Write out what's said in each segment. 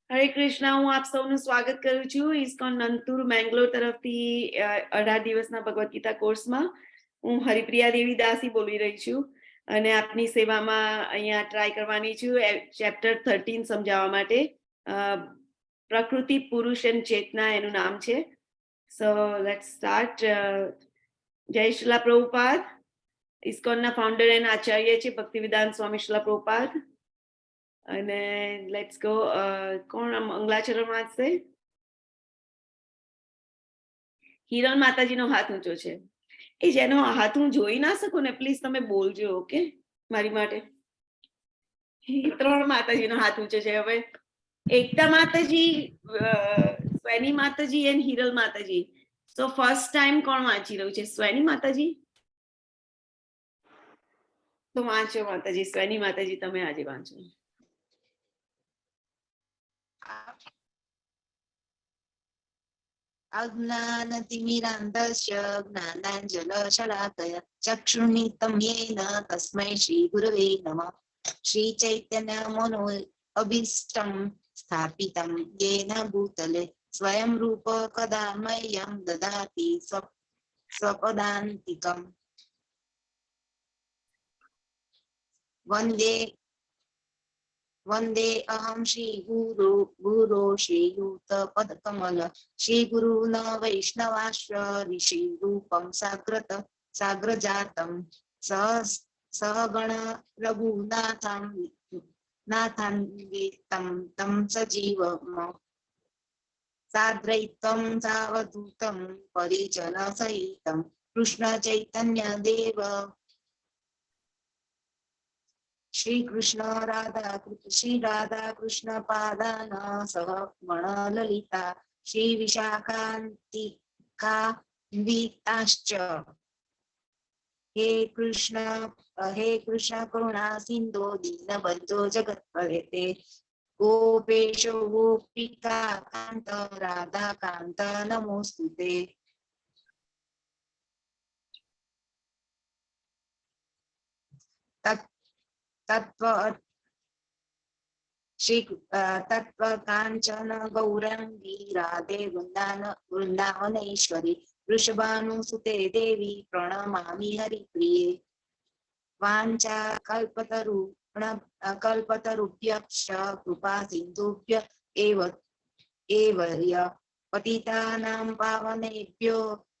હરે કૃષ્ણ. હું આપ સૌનું સ્વાગત કરું છું ઇસ્કોન નંતુર મેંગ્લોર તરફથી 18 દિવસના ભગવદ ગીતા કોર્સમાં. હું હરિપ્રિયા દેવી દાસી બોલી રહી છું અને આપની સેવામાં અહીંયા ટ્રાય કરવાની છું ચેપ્ટર 13 સમજાવવા માટે. પ્રકૃતિ પુરુષ એન્ડ ચેતના એનું નામ છે. So let's start. જય શ્રીલા પ્રભુપાદ. ઇસ્કોનના ફાઉન્ડર એન્ડ આચાર્ય છે ભક્તિવેદાંત સ્વામી શ્રીલા પ્રભુપાદ. અને લેટ્સ ગો. કોણ મંગલાચરણ વાંચશે? હિરણ માતાજીનો હાથ ઊંચો છે. એ જેનો હાથ હું જોઈ ના શકું ને પ્લીઝ તમે બોલજો, ઓકે, મારી માટે. 3 માતાજીનો હાથ ઊંચો છે. હવે એકતા માતાજી, સ્વેની માતાજી એન્ડ હિરલ માતાજી. સો ફર્સ્ટ ટાઈમ કોણ વાંચી રહ્યું છે? સ્વેની માતાજી. તો વાંચો માતાજી. સ્વેની માતાજી તમે આજે વાંચો. અજ્ઞાનતિમિરાન્ધસ્ય જ્ઞાનાંજનશલાકયા ચક્ષુર્મિલિतं येन તસ્मै શ્રીગુરવે નમઃ. શ્રીચૈતન્યમનો અભીષ્ટં સ્થાપિतं येन ભૂતલે સ્વયં રૂપ કદા મह्यं દદાતિ સ્વપદાન્તિકम्. वन्दे अहं श्रीगुरो श्रीयुतपदकमल श्रीगुरून् वैष्णवाश्च ऋषिरूपं साग्रजातं सहगण रघुनाथान्वितं तं सजीवम् साद्वैतं सावधूतं परिजनसहितं कृष्णचैतन्यदेव श्री राधा कृष्ण पादान सह गण ललिता श्री विशाखान्विताश्च हे कृष्ण करुणा सिंधु दीनबन्धो जगत्पते गोपेशो गोपिका कांत राधा कांत नमोस्तुते. तत्व कांचन गौरंगी राधे वृंदावनेश्वरी वृषभानुसुते देवी प्रणमामि हरिप्रिये. वाञ्छा कल्पतरुभ्यश्च कृपा सिन्धुभ्य एव पतितानां पावनेभ्यो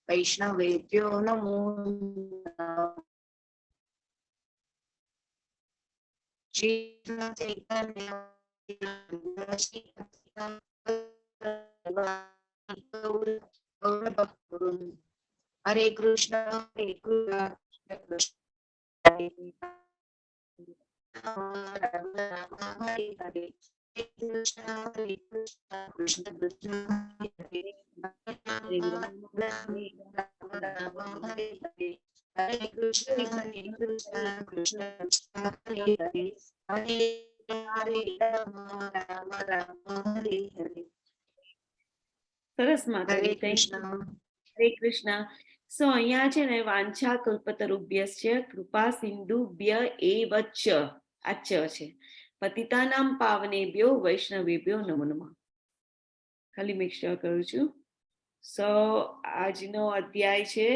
वैष्णवेभ्यो नमो नमः. श्री चैतन्य हरे कृष्ण हरे कृष्ण हरे हरे कृष्ण हरे कृष्ण कृष्ण कृष्ण हरे हरे हरे कृष्ण कृष्ण कृष्ण हरे हरे हरे हरे राम राम राम हरे हरे. સરસ માતાજી. હરે કૃષ્ણ. સો અહીંયા છે ને વાંછા કલ્પતરુભ્યશ્ચ કૃપા સિંધુભ્ય એવ ચ આ ચ છે. પતિતાનામ પાવનેભ્યો વૈષ્ણવેભ્યો નમો નમઃ. ખાલી મિક્સર કરું છું. સો આજનો અધ્યાય છે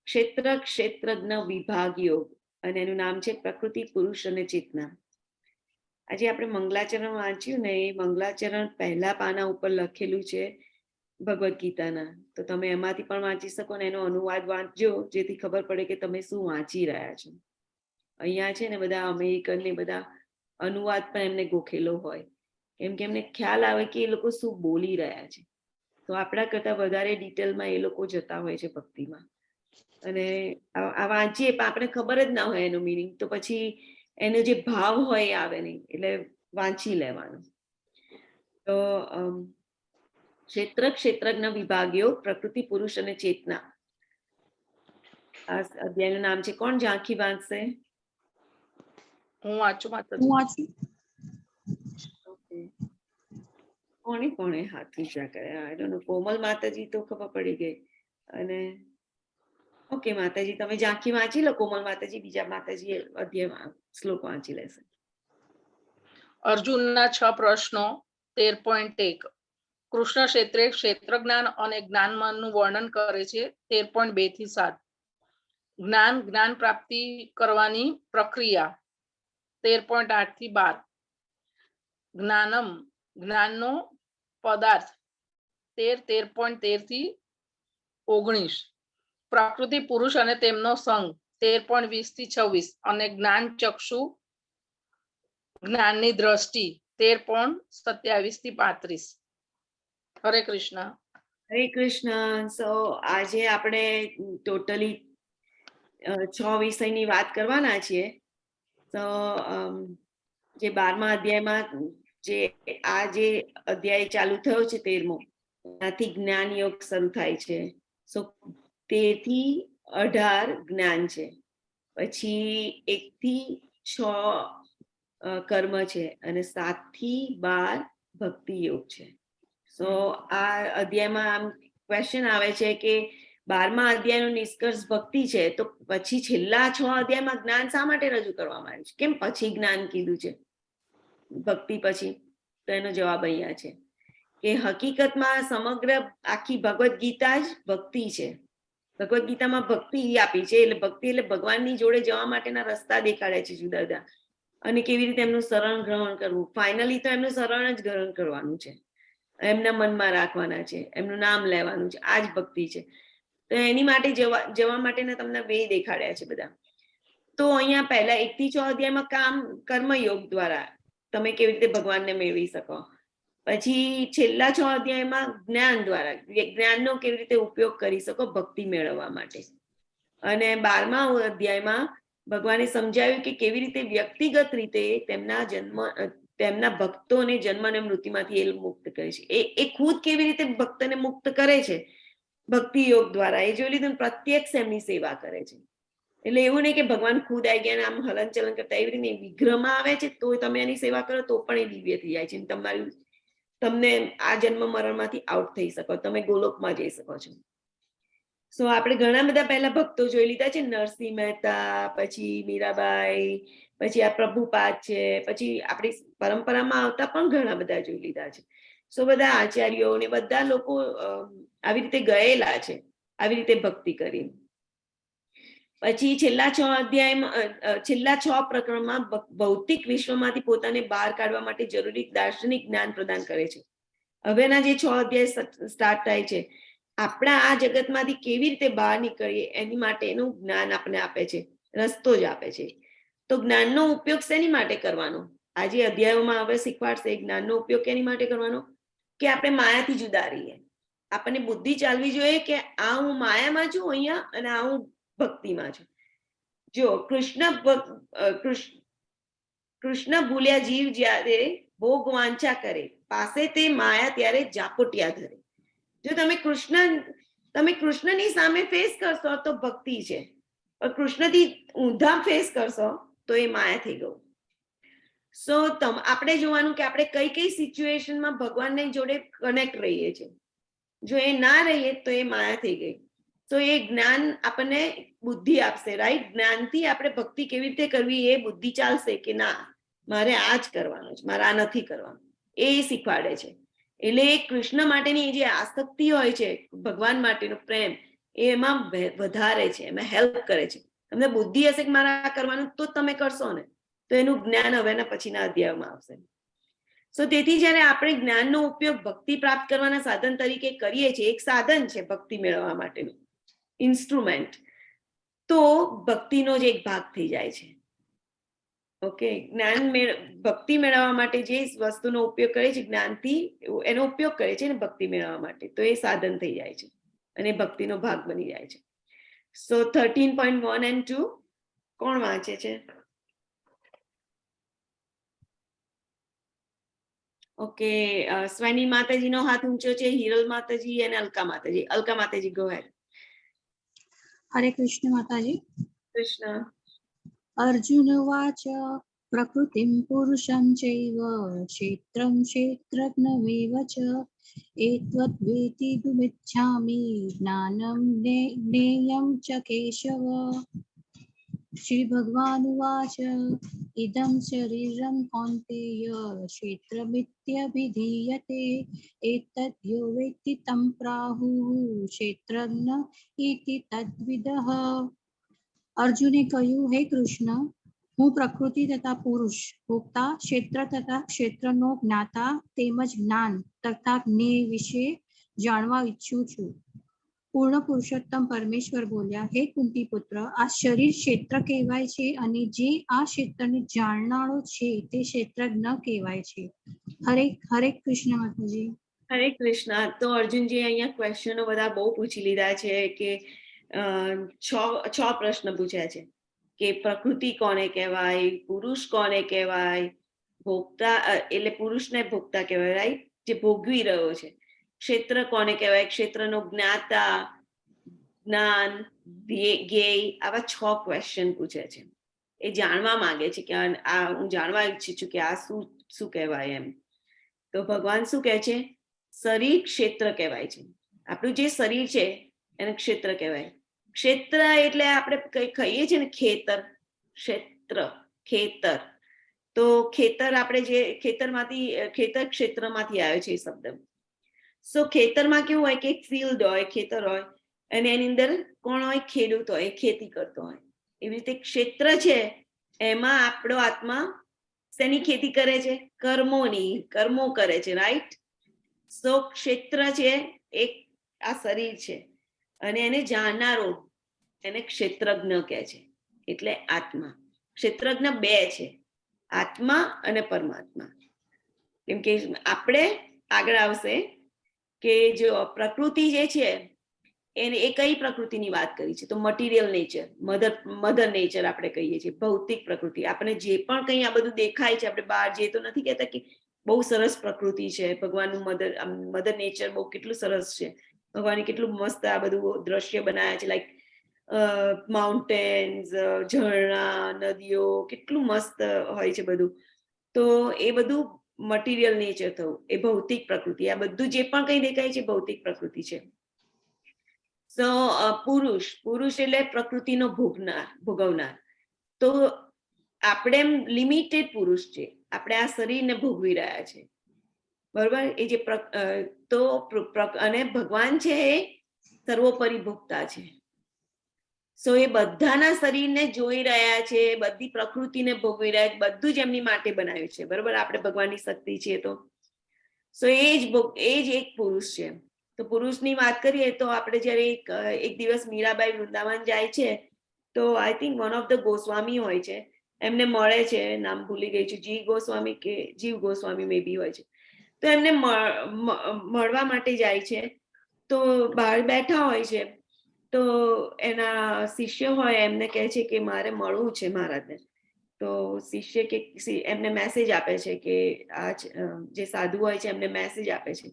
ક્ષેત્રજ્ઞ વિભાગ યોગ અને એનું નામ છે પ્રકૃતિ પુરુષ અને ચેતના. આજે આપણે મંગલાચરણ વાંચ્યું ને, એ મંગલાચરણ પહેલા પાના ઉપર લખેલું છે ભગવદ ગીતાના. તો તમે એમાંથી પણ વાંચી શકો ને એનો અનુવાદ વાંચજો, જેથી ખબર પડે કે તમે શું વાંચી રહ્યા છો. અહીંયા છે ને બધા અમેરિકન ને બધા અનુવાદ પણ એમને ગોખેલો હોય, કેમ કે એમને ખ્યાલ આવે કે એ લોકો શું બોલી રહ્યા છે. તો આપણા કરતા વધારે ડિટેલમાં એ લોકો જતા હોય છે ભક્તિમાં. અને આ વાંચીએ પણ આપણે ખબર જ ના હોય એનું મિનિંગ, તો પછી એનો જે ભાવ હોય એ આવે નહીં, એટલે વાંચી લેવાનું. તો ક્ષેત્રજ્ઞ વિભાગીઓ પ્રકૃતિ પુરુષ અને ચેતના. આ અધ્યાયનું નામ છે. કોણ ઝાંખી વાંચશે? હું વાંચું માતાજી. કોણે હાથ ઊંચા કર્યા? I don't know. કોમલ માતાજી તો ખબર પડી ગઈ. અને ઓકે માતાજી, તમે ઝાંખી વાંચી લો. કોમલ માતાજી બીજા માતાજી અધ્યાય શ્લોક વાંચી લેશે. અર્જુનના 6 પ્રશ્નો 13.1 કૃષ્ણ ક્ષેત્રે ક્ષેત્ર જ્ઞાન અને જ્ઞાનનું વર્ણન કરે છે 13.2 થી 7 જ્ઞાન પ્રાપ્તિ કરવાની પ્રક્રિયા 13.8 થી 12 જ્ઞાનનો પદાર્થ 13.13 થી 19 પ્રકૃતિ પુરુષ અને તેમનો સંગ 13.20 થી 26 અને જ્ઞાન ચક્ષુ જ્ઞાનની દ્રષ્ટિ 13.27 થી 35 હરે કૃષ્ણ. હરે કૃષ્ણ. સો આજે આપણે ટોટલી 6 વિષયની વાત કરવાના છીએ. તો જે 12મા અધ્યાયમાં જે અધ્યાય ચાલુ થયો છે 13મો, ત્યાંથી જ્ઞાન યોગ શરૂ થાય છે. સો 13 થી 18 જ્ઞાન છે, પછી 1 થી 6 કર્મ છે અને 7 થી 12 ભક્તિ યોગ છે. સો આ અધ્યાયમાં આમ ક્વેશ્ચન આવે છે કે 12મા અધ્યાયનો નિષ્કર્ષ ભક્તિ છે, તો પછી છેલ્લા 6 અધ્યાયમાં જ્ઞાન શા માટે રજૂ કરવામાં આવ્યું છે? કેમ પછી જ્ઞાન કીધું છે ભક્તિ પછી? તો એનો જવાબ અહીંયા છે કે હકીકતમાં સમગ્ર આખી ભગવદ ગીતા જ ભક્તિ છે. ભગવદ ગીતામાં ભક્તિ આપી છે, એટલે ભક્તિ એટલે ભગવાનની જોડે જવા માટેના રસ્તા દેખાડ્યા છે જુદા જુદા, અને કેવી રીતે એમનું શરણ ગ્રહણ કરવું. ફાઇનલી તો એમનું શરણ જ ગ્રહણ કરવાનું છે, એમના મનમાં રાખવાના છે, એમનું નામ લેવાનું છે. આ જ ભક્તિ છે. તો એની માટે જવા માટેના તમને વે દેખાડ્યા છે બધા. તો અહીંયા પહેલા 1 થી 6 અધ્યાયમાં કર્મયોગ દ્વારા તમે કેવી રીતે ભગવાનને મેળવી શકો. પછી છેલ્લા 6 અધ્યાયમાં જ્ઞાન દ્વારા જ્ઞાનનો કેવી રીતે ઉપયોગ કરી શકો ભક્તિ મેળવવા માટે. અને 12મા અધ્યાયમાં ભગવાને સમજાવ્યું કે કેવી રીતે વ્યક્તિગત રીતે તેમના ભક્તોને જન્મ અને મૃત્યુમાંથી એ મુક્ત કરે છે. એ ખુદ કેવી રીતે ભક્તને મુક્ત કરે છે ભક્તિ યોગ દ્વારા એ જોઈ લીધું. પ્રત્યક્ષ એમની સેવા કરે છે. એટલે એવું નહીં કે ભગવાન ખુદ આવી ગયા આમ હલન ચલન કરતા, એવી રીતે વિગ્રહમાં આવે છે તો તમે એની સેવા કરો તો પણ એ દિવ્ય થઈ જાય છે. તમને આ જન્મ મરણમાંથી આઉટ થઈ શકો, તમે ગોલોકમાં જઈ શકો છો. સો આપણે ઘણા બધા પહેલા ભક્તો જોઈ લીધા છે, નરસિંહ મહેતા, પછી મીરાબાઈ, પછી આ પ્રભુપાદ છે, પછી આપણી પરંપરામાં આવતા પણ ઘણા બધા જોઈ લીધા છે. સો બધા આચાર્યો ને બધા લોકો આવી રીતે ગયેલા છે, આવી રીતે ભક્તિ કરી. પછી છેલ્લા 6 અધ્યાયમાં છેલ્લા 6 પ્રકરણમાં ભૌતિક વિશ્વમાંથી પોતાને બહાર કાઢવા માટે જરૂરી દાર્શનિક જ્ઞાન પ્રદાન કરે છે. હવેના જે 6 અધ્યાય સ્ટાર્ટ થાય છે, આપણા આ જગતમાંથી કેવી રીતે બહાર નીકળીએ એની માટેનું જ્ઞાન આપણે આપે છે, રસ્તો જ આપે છે. તો જ્ઞાનનો ઉપયોગ શેની માટે કરવાનો? આજે અધ્યાયોમાં હવે શીખવાડશે. જ્ઞાનનો ઉપયોગ કેની માટે કરવાનો? કે આપણે માયાથી જુદા રહીએ. આપણને બુદ્ધિ ચાલવી જોઈએ કે આ હું માયામાં છું અહીંયા અને આ હું ભક્તિમાં છું. જો કૃષ્ણ ભૂલ્યા જીવ જ્યારે ભોગ વાંચા કરે, પાસે તે માયા ત્યારે ઝાપોટિયા ધરે. જો તમે કૃષ્ણની સામે ફેસ કરશો તો ભક્તિ છે, પણ કૃષ્ણથી ઊંધા ફેસ કરશો તો એ માયા થઈ ગયું. સો આપણે જોવાનું કે આપણે કઈ કઈ સિચ્યુએશનમાં ભગવાનની જોડે કનેક્ટ રહીએ છીએ. જો એ ના રહીએ તો એ માયા થઈ ગઈ. તો એ જ્ઞાન આપણને બુદ્ધિ આપશે, રાઈટ? જ્ઞાનથી આપણે ભક્તિ કેવી રીતે કરવી એ બુદ્ધિ ચાલશે કે ના મારે આ જ કરવાનું છે, મારે આ નથી કરવાનું, એ શીખવાડે છે. એટલે એ કૃષ્ણ માટેની જે આસક્તિ હોય છે, ભગવાન માટેનો પ્રેમ, એમાં વધારે છે, એમાં હેલ્પ કરે છે. તમને બુદ્ધિ હશે કે મારે આ કરવાનું તો તમે કરશો ને, તો એનું જ્ઞાન હવેના પછીના અધ્યાયમાં આવશે. સો તેથી જ્યારે આપણે જ્ઞાનનો ઉપયોગ ભક્તિ પ્રાપ્ત કરવાના સાધન તરીકે કરીએ છીએ, એક સાધન છે ભક્તિ મેળવવા માટેનું ઇન્સ્ટ્રુમેન્ટ, તો ભક્તિનો જ એક ભાગ થઈ જાય છે. ઓકે, ભક્તિ મેળવવા માટે જે વસ્તુનો ઉપયોગ કરે છે, જ્ઞાનથી એનો ઉપયોગ કરે છે ને ભક્તિ મેળવવા માટે, તો એ સાધન થઈ જાય છે અને ભક્તિનો ભાગ બની જાય છે. સો 13.1 and 2 કોણ વાંચે છે? ઓકે, સ્વની માતાજીનો હાથ ઊંચો છે, હિરલ માતાજી અને અલકા માતાજી. અલકા માતાજી, ગો હેડ. હરે કૃષ્ણ માતાજી. કૃષ્ણ. અર્જુન વાચ પ્રકૃતિમ પુરુષં ચૈવ ક્ષેત્રં ક્ષેત્રજ્ઞમેવ ચ એતદ્વેતિતુમિચ્છામિ જ્ઞાનં જ્ઞેયં ચ કેશવ. श्रीभगवानुवाच इदं शरीरं कौन्तेय क्षेत्रमित्यभिधीयते एतद् यो वेत्ति तं प्राहुः क्षेत्रज्ञ इति तद्विदः. અર્જુને કહ્યું, હે કૃષ્ણ, હું પ્રકૃતિ તથા પુરુષ, ભોક્તા, ક્ષેત્ર તથા ક્ષેત્રનો જ્ઞાતા તેમજ જ્ઞાન તથા જ્ઞેય વિશે જાણવા ઈચ્છું છું. પૂર્ણ પુરુષોત્તમ પરમેશ્વર બોલ્યા, હે કુંતી પુત્ર, આ શરીર ક્ષેત્ર કહેવાય છે અને જે આ ક્ષેત્રને જાણનારો છે તે ક્ષેત્રજ્ઞ કહેવાય છે. હરે હરે કૃષ્ણ માતાજી. હરે કૃષ્ણ. તો અર્જુનજી અહીંયા ક્વેશ્ચનો બધા બહુ પૂછી લીધા છે કે છ પ્રશ્ન પૂછ્યા છે કે પ્રકૃતિ કોને કહેવાય, પુરુષ કોને કહેવાય, ભોગતા એટલે પુરુષને ભોગતા કહેવાય, રાઈટ, જે ભોગવી રહ્યો છે. ક્ષેત્ર કોને કહેવાય, ક્ષેત્રનો જ્ઞાતા, જ્ઞાન, જ્ઞેય, આવા 6 ક્વેશ્ચન પૂછે છે. એ જાણવા માંગે છે કે આ હું જાણવા ઈચ્છું છું કે આ શું કહેવાય એમ. તો ભગવાન શું કહે છે? શરીર ક્ષેત્ર કહેવાય છે. આપણું જે શરીર છે એને ક્ષેત્ર કહેવાય. ક્ષેત્ર એટલે આપણે કહીએ છીએ ને ખેતર, ક્ષેત્ર, ખેતર. તો ખેતર આપણે જે ખેતર ક્ષેત્રમાંથી આવ્યો છે એ શબ્દ. સો ખેતરમાં કેવું હોય કે એક ફિલ્ડ હોય, ખેતર હોય, અને એની અંદર કોણ હોય? ખેડૂત હોય, ખેતી કરતો હોય. એવી રીતે ક્ષેત્ર છે, એમાં આપણો આત્મા શેની ખેતી કરે છે? કર્મો કરે છે, રાઈટ. સો ક્ષેત્ર છે એક આ શરીર છે, અને એને જાણનારો એને ક્ષેત્રજ્ઞ કહે છે, એટલે આત્મા. ક્ષેત્રજ્ઞ 2 છે, આત્મા અને પરમાત્મા. કેમ કે આપણે આગળ આવશે કે જો પ્રકૃતિ જે છે એને એ કઈ પ્રકૃતિની વાત કરી છે? તો મટીરિયલ નેચર, મધર નેચર આપણે કહીએ છીએ, ભૌતિક પ્રકૃતિ. આપણે જે પણ કંઈ આ બધું દેખાય છે, આપણે બહાર જઈએ તો નથી કહેતા કે બહુ સરસ પ્રકૃતિ છે, ભગવાનનું મધર નેચર બહુ કેટલું સરસ છે, ભગવાને કેટલું મસ્ત આ બધું દ્રશ્ય બનાવ્યા છે, લાઈક માઉન્ટેન્સ, ઝરણા, નદીઓ, કેટલું મસ્ત હોય છે બધું. તો એ બધું મટીરિયલ નેચર થયું, એ ભૌતિક પ્રકૃતિ. આ બધું જે પણ કંઈ દેખાય છે ભૌતિક પ્રકૃતિ છે. સો પુરુષ એટલે પ્રકૃતિનો ભોગવનાર. તો આપણે એમ લિમિટેડ પુરુષ છે, આપણે આ શરીરને ભોગવી રહ્યા છે, બરોબર. એ જે તો અને ભગવાન છે એ સર્વોપરી ભોગતા છે. સો એ બધાના શરીરને જોઈ રહ્યા છે, બધી પ્રકૃતિને ભોગવી રહ્યા છે, બધું જ એમની માટે બનાવ્યું છે, બરોબર. આપણે ભગવાનની શક્તિ છે તો સો એ જ એક પુરુષ છે. તો પુરુષની વાત કરીએ તો આપણે જયારે એક દિવસ મીરાબાઈ વૃંદાવન જાય છે, તો I think one of the Goswami હોય છે, એમને મળે છે, નામ ભૂલી ગઈ છું, જી ગોસ્વામી કે જીવ ગોસ્વામી મે બી હોય છે. તો એમને મળવા માટે જાય છે, તો બહાર બેઠા હોય છે, તો એના શિષ્ય હોય એમને કહે છે કે મારે મળવું છે મહારાજને. તો શિષ્ય કે એમને મેસેજ આપે છે કે આ જે સાધુ હોય છે એમને મેસેજ આપે છે.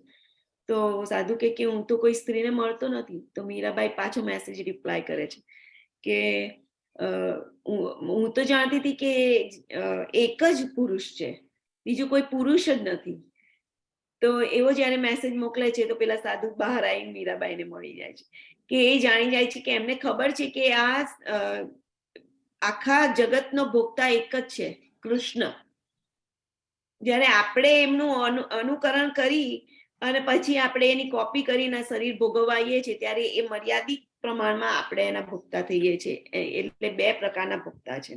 તો સાધુ કે હું તો કોઈ સ્ત્રીને મળતો નથી. તો મીરાબાઈ પાછો મેસેજ રિપ્લાય કરે છે કે હું તો જાણતી હતી કે એક જ પુરુષ છે, બીજું કોઈ પુરુષ જ નથી. તો એવો જયારે મેસેજ મોકલે છે તો પેલા સાધુ બહાર આવીને મીરાબાઈને મળી જાય છે, કે એ જાણી જાય છે કે એમને ખબર છે કે આ આખા જગતનો ભોગતા એક જ છે, કૃષ્ણ. જયારે આપણે એમનું અનુકરણ કરી અને પછી આપણે એની કોપી કરીને શરીર ભોગવાઈએ છીએ, ત્યારે એ મર્યાદિત પ્રમાણમાં આપણે એના ભોગતા થઈએ છીએ. એટલે 2 પ્રકારના ભોગતા છે,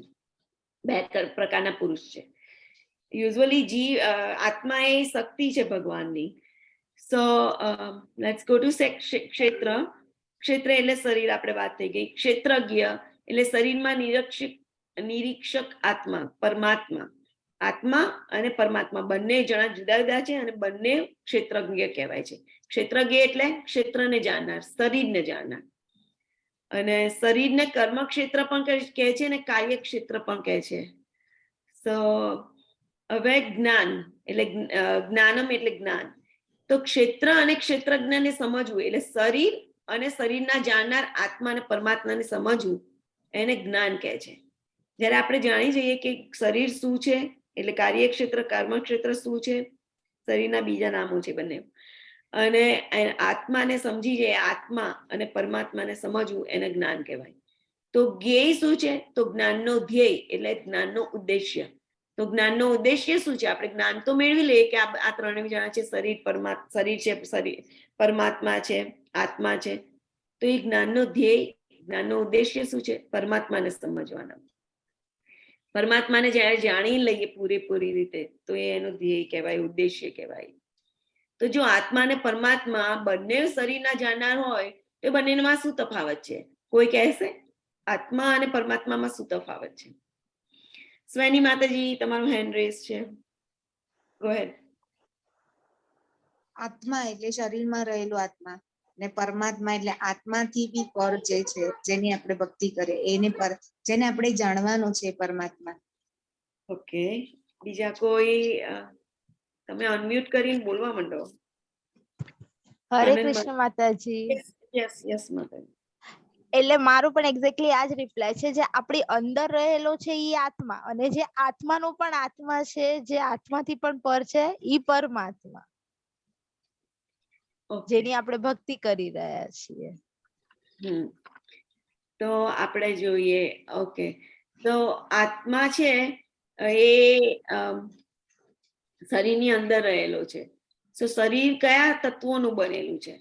2 પ્રકારના પુરુષ છે. યુઝ્યુઅલી આત્મા એ શક્તિ છે ભગવાનની. સો લેટ્સ ગો ટુ ક્ષેત્ર. ક્ષેત્ર એટલે શરીર, આપણે વાત થઈ ગઈ. ક્ષેત્રજ્ઞ એટલે શરીરમાં નિરીક્ષક આત્મા, પરમાત્મા. આત્મા અને પરમાત્મા બંને જણા જુદા જુદા છે અને બંને ક્ષેત્રજ્ઞ કહેવાય છે. ક્ષેત્રજ્ઞ એટલે ક્ષેત્રને જાણનાર, શરીરને જાણનાર. અને શરીરને કર્મ ક્ષેત્ર પણ કહે છે અને કાર્ય ક્ષેત્ર પણ કહે છે. સો હવે જ્ઞાન એટલે જ્ઞાનમ એટલે જ્ઞાન. તો ક્ષેત્ર અને ક્ષેત્રજ્ઞને સમજવું એટલે શરીર અને શરીરના જાણનાર આત્મા અને પરમાત્માને સમજવું, એને જ્ઞાન કહે છે. જ્યારે આપણે જાણી જઈએ કે શરીર શું છે, એટલે કાર્યક્ષેત્ર, કર્મક્ષેત્ર શું છે, શરીરના બીજા નામો છે બંને, અને આત્માને સમજી જાય, આત્મા અને પરમાત્માને સમજવું એને જ્ઞાન કહેવાય. તો જ્ઞેય શું છે? તો જ્ઞાનનો ધ્યેય એટલે જ્ઞાનનો ઉદ્દેશ્ય. તો જ્ઞાનનો ઉદ્દેશ્ય શું છે? આપણે જ્ઞાન તો મેળવી લઈએ કે આ ત્રણેય જણા છે, શરીર છે, પરમાત્મા છે, આત્મા છે. તો એ જ્ઞાનનો ધ્યેય, જ્ઞાનનો ઉદ્દેશ્ય શું છે? પરમાત્માને સમજવાનો. પરમાત્માને જ્યારે જાણી લઈએ પૂરેપૂરી રીતે તો એનો ધ્યેય કહેવાય, ઉદ્દેશ્ય કહેવાય. તો જો આત્મા અને પરમાત્મા બંને શરીરના જાણનાર હોય તો બંનેમાં શું તફાવત છે? કોઈ કહેશે? આત્મા અને પરમાત્મામાં શું તફાવત છે? સ્વેની માતાજી, તમારું હેન્ડ રેઝ છે. ગો હેડ. આત્મા એટલે શરીરમાં રહેલું આત્મા, ને પરમાત્મા એટલે આત્માથી બી પર જે છે, જેની આપણે ભક્તિ કરીએ એને પર, જેને આપણે જાણવાનું છે પરમાત્મા. ઓકે, બીજા કોઈ? તમે અનમ્યુટ કરીને બોલવા માંડો. હરે આનંદ કૃષ્ણ માતાજી. યસ યસ માતાજી. એટલે મારું પણ એક્ઝેક્ટલી આ જ રિપ્લાય છે, જે આપણી અંદર રહેલો છે ઈ આત્મા, અને જે આત્માનો પણ આત્મા છે, જે આત્માથી પણ પર છે ઈ પરમાત્મા, જેની આપણે ભક્તિ કરી રહ્યા છીએ. તો આપણે જોઈએ. ઓકે, તો આત્મા છે એ શરીરની અંદર રહેલો છે. તો શરીર કયા તત્વોનું બનેલું છે?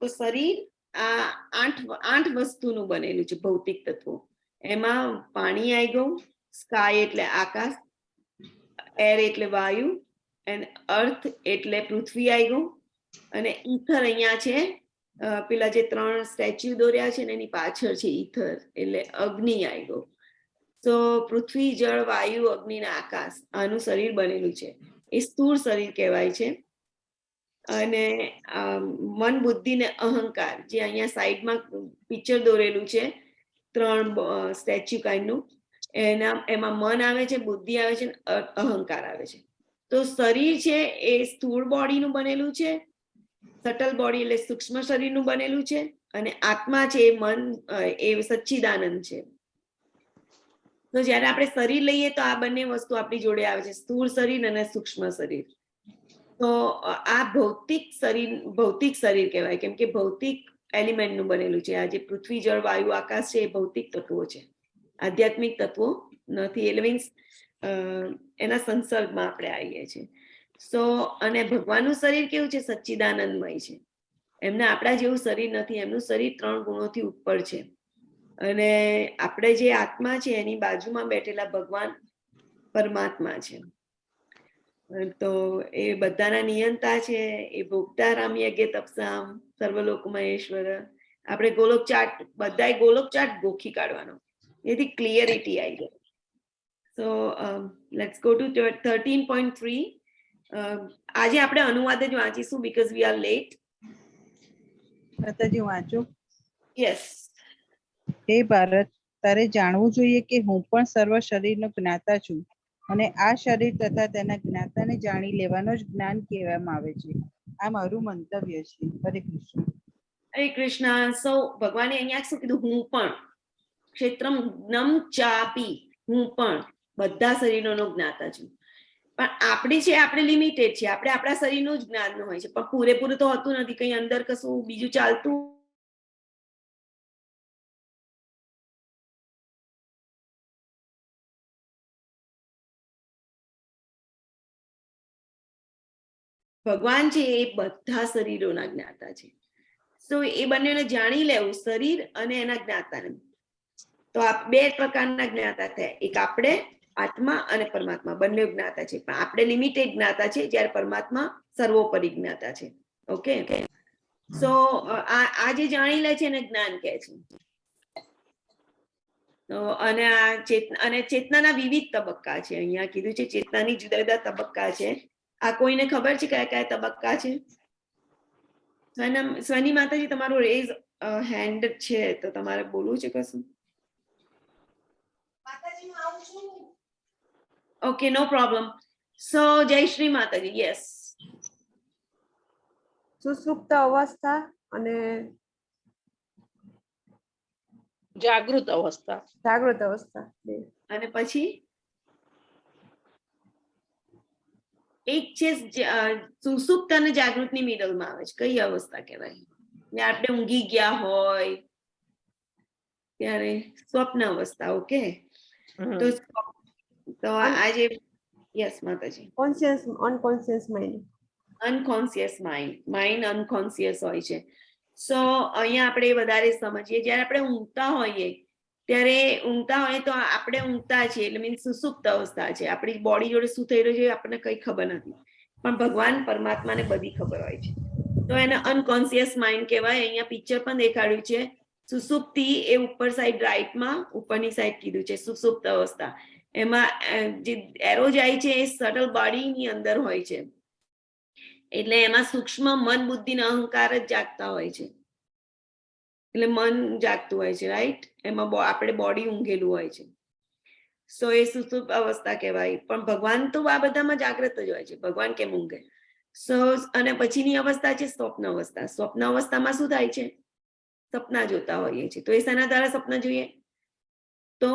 તો શરીર આ આઠ વસ્તુનું બનેલું છે, ભૌતિક તત્વો. એમાં પાણી આવી ગયું, સ્કાય એટલે આકાશ, એર એટલે વાયુ, એન્ડ અર્થ એટલે પૃથ્વી આવી ગયું, અને ઈથર અહીંયા છે. પેલા જે 3 સ્ટેચ્યુ દોર્યા છે ને એની પાછળ છે ઈથર એટલે અગ્નિ આવી ગયો. તો પૃથ્વી, જળ, વાયુ, અગ્નિ ને આકાશ, આનું શરીર બનેલું છે. એ સ્થૂળ શરીર કહેવાય છે. અને મન, બુદ્ધિ ને અહંકાર, જે અહીંયા સાઈડમાં પિક્ચર દોરેલું છે 3 સ્ટેચ્યુ કાઇન્ડનું, એમાં મન આવે છે, બુદ્ધિ આવે છે, અહંકાર આવે છે. તો શરીર છે એ સ્થૂળ બોડીનું બનેલું છે, સટલ બોડી એટલે સૂક્ષ્મ શરીરનું બનેલું છે, અને આત્મા છે એ મન, એ સચ્ચિદાનંદ છે. તો જ્યારે આપણે શરીર લઈએ તો આ બંને વસ્તુ આપણી જોડે આવે છે, સ્થૂળ શરીર અને સૂક્ષ્મ શરીર. તો આ ભૌતિક શરીર કહેવાય, કેમ કે ભૌતિક એલિમેન્ટનું બનેલું છે. આ જે પૃથ્વી, જળ, વાયુ, આકાશ છે એ ભૌતિક તત્વો છે, આધ્યાત્મિક તત્વો નથી. એટલે મીન્સ એના સંસર્ગમાં આપણે આવીએ છીએ. અને ભગવાનનું શરીર કેવું છે? સચ્ચિદાનંદમય છે. એમને આપણા જેવું શરીર નથી, એમનું શરીર 3 ગુણોથી ઉપર છે. અને આપણે જે આત્મા છે એની બાજુમાં બેઠેલા ભગવાન પરમાત્મા છે. તો એ બધાના નિયંતા છે. એ ભોગતા રામ યજ્ઞ તપસામ સર્વલોક મહેશ્વર. આપણે ગોલોક ચાર્ટ, બધાય ગોલોક ચાર્ટ ગોખી કાઢવાનો, એથી ક્લિયરિટી આવી જાય. So let's go to 13.3. આજે આપણે અનુવાદ જ વાંચીશું બીકોઝ વી આર લેટ. માતાજી વાંચું. યસ. હે ભારત, તારે જાણવું જોઈએ કે હું પણ સર્વ શરીરનો જ્ઞાતા છું, અને આ શરીર તથા તેના જ્ઞાતાને જાણી લેવાનો જ જ્ઞાન કહેવામાં આવે છે. આ મારું મંતવ્ય છે. હરે કૃષ્ણ. હરે કૃષ્ણ. સો ભગવાને અહીંયા શું કીધું? હું પણ ક્ષેત્રમ જ્ઞમ ચાપી, હું પણ બધા શરીરોનો જ્ઞાતા છું. પણ આપણી છે, આપણે લિમિટેડ છે. આપણે આપણા શરીરનું જ જ્ઞાન હોય છે, પણ પૂરેપૂરું તો હોતું નથી. કઈ અંદર કશું બીજું ચાલતું. ભગવાન છે એ બધા શરીરોના જ્ઞાતા છે. તો એ બંનેને જાણી લેવું, શરીર અને એના જ્ઞાતાને. તો આ 2 પ્રકારના જ્ઞાતા થયા. એક આપણે આત્મા અને પરમાત્મા બંને જ્ઞાતા છે, પણ આપણે લિમિટેડ જ્ઞાતા છે, જ્યારે પરમાત્મા સર્વોપરી જ્ઞાતા છે. ઓકે, સો આ જે જાણી લે છે એને જ્ઞાન કહે છે. તો અને આ ચેતનાના વિવિધ તબક્કા છે. અહીંયા કીધું છે ચેતનાની જુદા જુદા તબક્કા છે. આ કોઈને ખબર છે કયા કયા તબક્કા છે? સ્વની માતાજી, તમારું રેઝ હેન્ડ છે, તો તમારે બોલવું છે કશું? ઓકે, નો પ્રોબ્લેમ. સો જય શ્રી માતાજી. યસ. સુસુપ્ત અવસ્થા અને જાગૃત અવસ્થા. જાગૃત અવસ્થા. અને પછી એક છે સુસુપ્ત અને જાગૃતની મિડલમાં આવે છે. કઈ અવસ્થા કહેવાય? આપણે ઊંઘી ગયા હોય ત્યારે સ્વપ્ન અવસ્થા. ઓકે, તો તો આજે યસ માતાજી. Conscious unconscious mind. Unconscious mind unconscious હોય છે. સો અહીંયા આપણે વધારે સમજીએ, જ્યારે આપણે ઊંઘતા હોઈએ તો આપણે ઊંઘતા છીએ એટલે મીન્સ સુસુપ્ત અવસ્થા છે. આપણી બોડી જોડે શું થઈ રહ્યું છે આપણને કઈ ખબર નથી, પણ ભગવાન પરમાત્માને બધી ખબર હોય છે. તો એને અનકોન્શિયસ માઇન્ડ કહેવાય. અહીંયા પિક્ચર પણ દેખાડ્યું છે. સુસુપ્તિ એ ઉપર સાઈડ રાઈટમાં ઉપરની સાઈડ કીધું છે સુસુપ્ત અવસ્થા. એમાં જે એરો જાય છે એ સટલ બોડીની અંદર હોય છે, એટલે એમાં સૂક્ષ્મ મન બુદ્ધિ ને અહંકાર જ જાગતા હોય છે. એટલે મન જાગતું હોય છે, રાઈટ. એમાં આપણે બોડી ઊંઘેલું હોય છે. સો એ સુસુપ્ત અવસ્થા કહેવાય. પણ ભગવાન તો આ બધામાં જાગ્રત જ હોય છે. ભગવાન કેમ ઊંઘે? સો અને પછીની અવસ્થા છે સ્વપ્ન અવસ્થા. સ્વપ્ન અવસ્થામાં શું થાય છે? સપના જોતા હોઈએ છીએ. તો એ શાના દ્વારા સપના જોઈએ? તો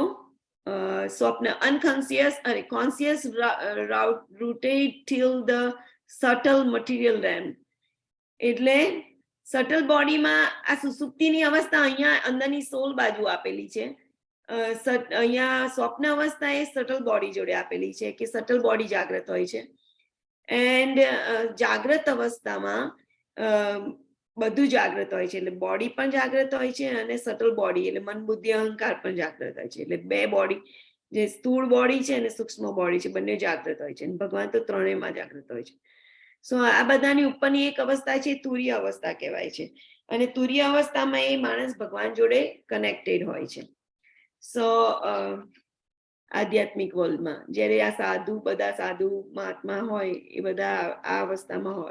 સ્વપ્ન અનકોન્શિયસ અને conscious rooted till the subtle material RAM. એટલે સટલ બોડીમાં આ સુસુપ્તિની અવસ્થા અહીંયા અંદરની સોલ બાજુ આપેલી છે. અહીંયા સ્વપ્ન અવસ્થા એ સટલ બોડી જોડે આપેલી છે કે સટલ બોડી જાગ્રત હોય છે. એન્ડ જાગ્રત અવસ્થામાં બધું જાગ્રત હોય છે, એટલે બોડી પણ જાગ્રત હોય છે અને સટલ બોડી એટલે મન બુદ્ધિ અહંકાર પણ જાગ્રત હોય છે. એટલે બે બોડી, જે સ્થૂળ બોડી છે અને સૂક્ષ્મ બોડી છે, બંને જાગ્રત હોય છે. ભગવાન તો ત્રણેયમાં જાગ્રત હોય છે. સો આ બધાની ઉપરની એક અવસ્થા છે તુર્ય અવસ્થા કહેવાય છે. અને તુર્ય અવસ્થામાં એ માણસ ભગવાન જોડે કનેક્ટેડ હોય છે. સો આધ્યાત્મિક વર્લ્ડમાં જ્યારે આ બધા સાધુ મહાત્મા હોય એ બધા આ અવસ્થામાં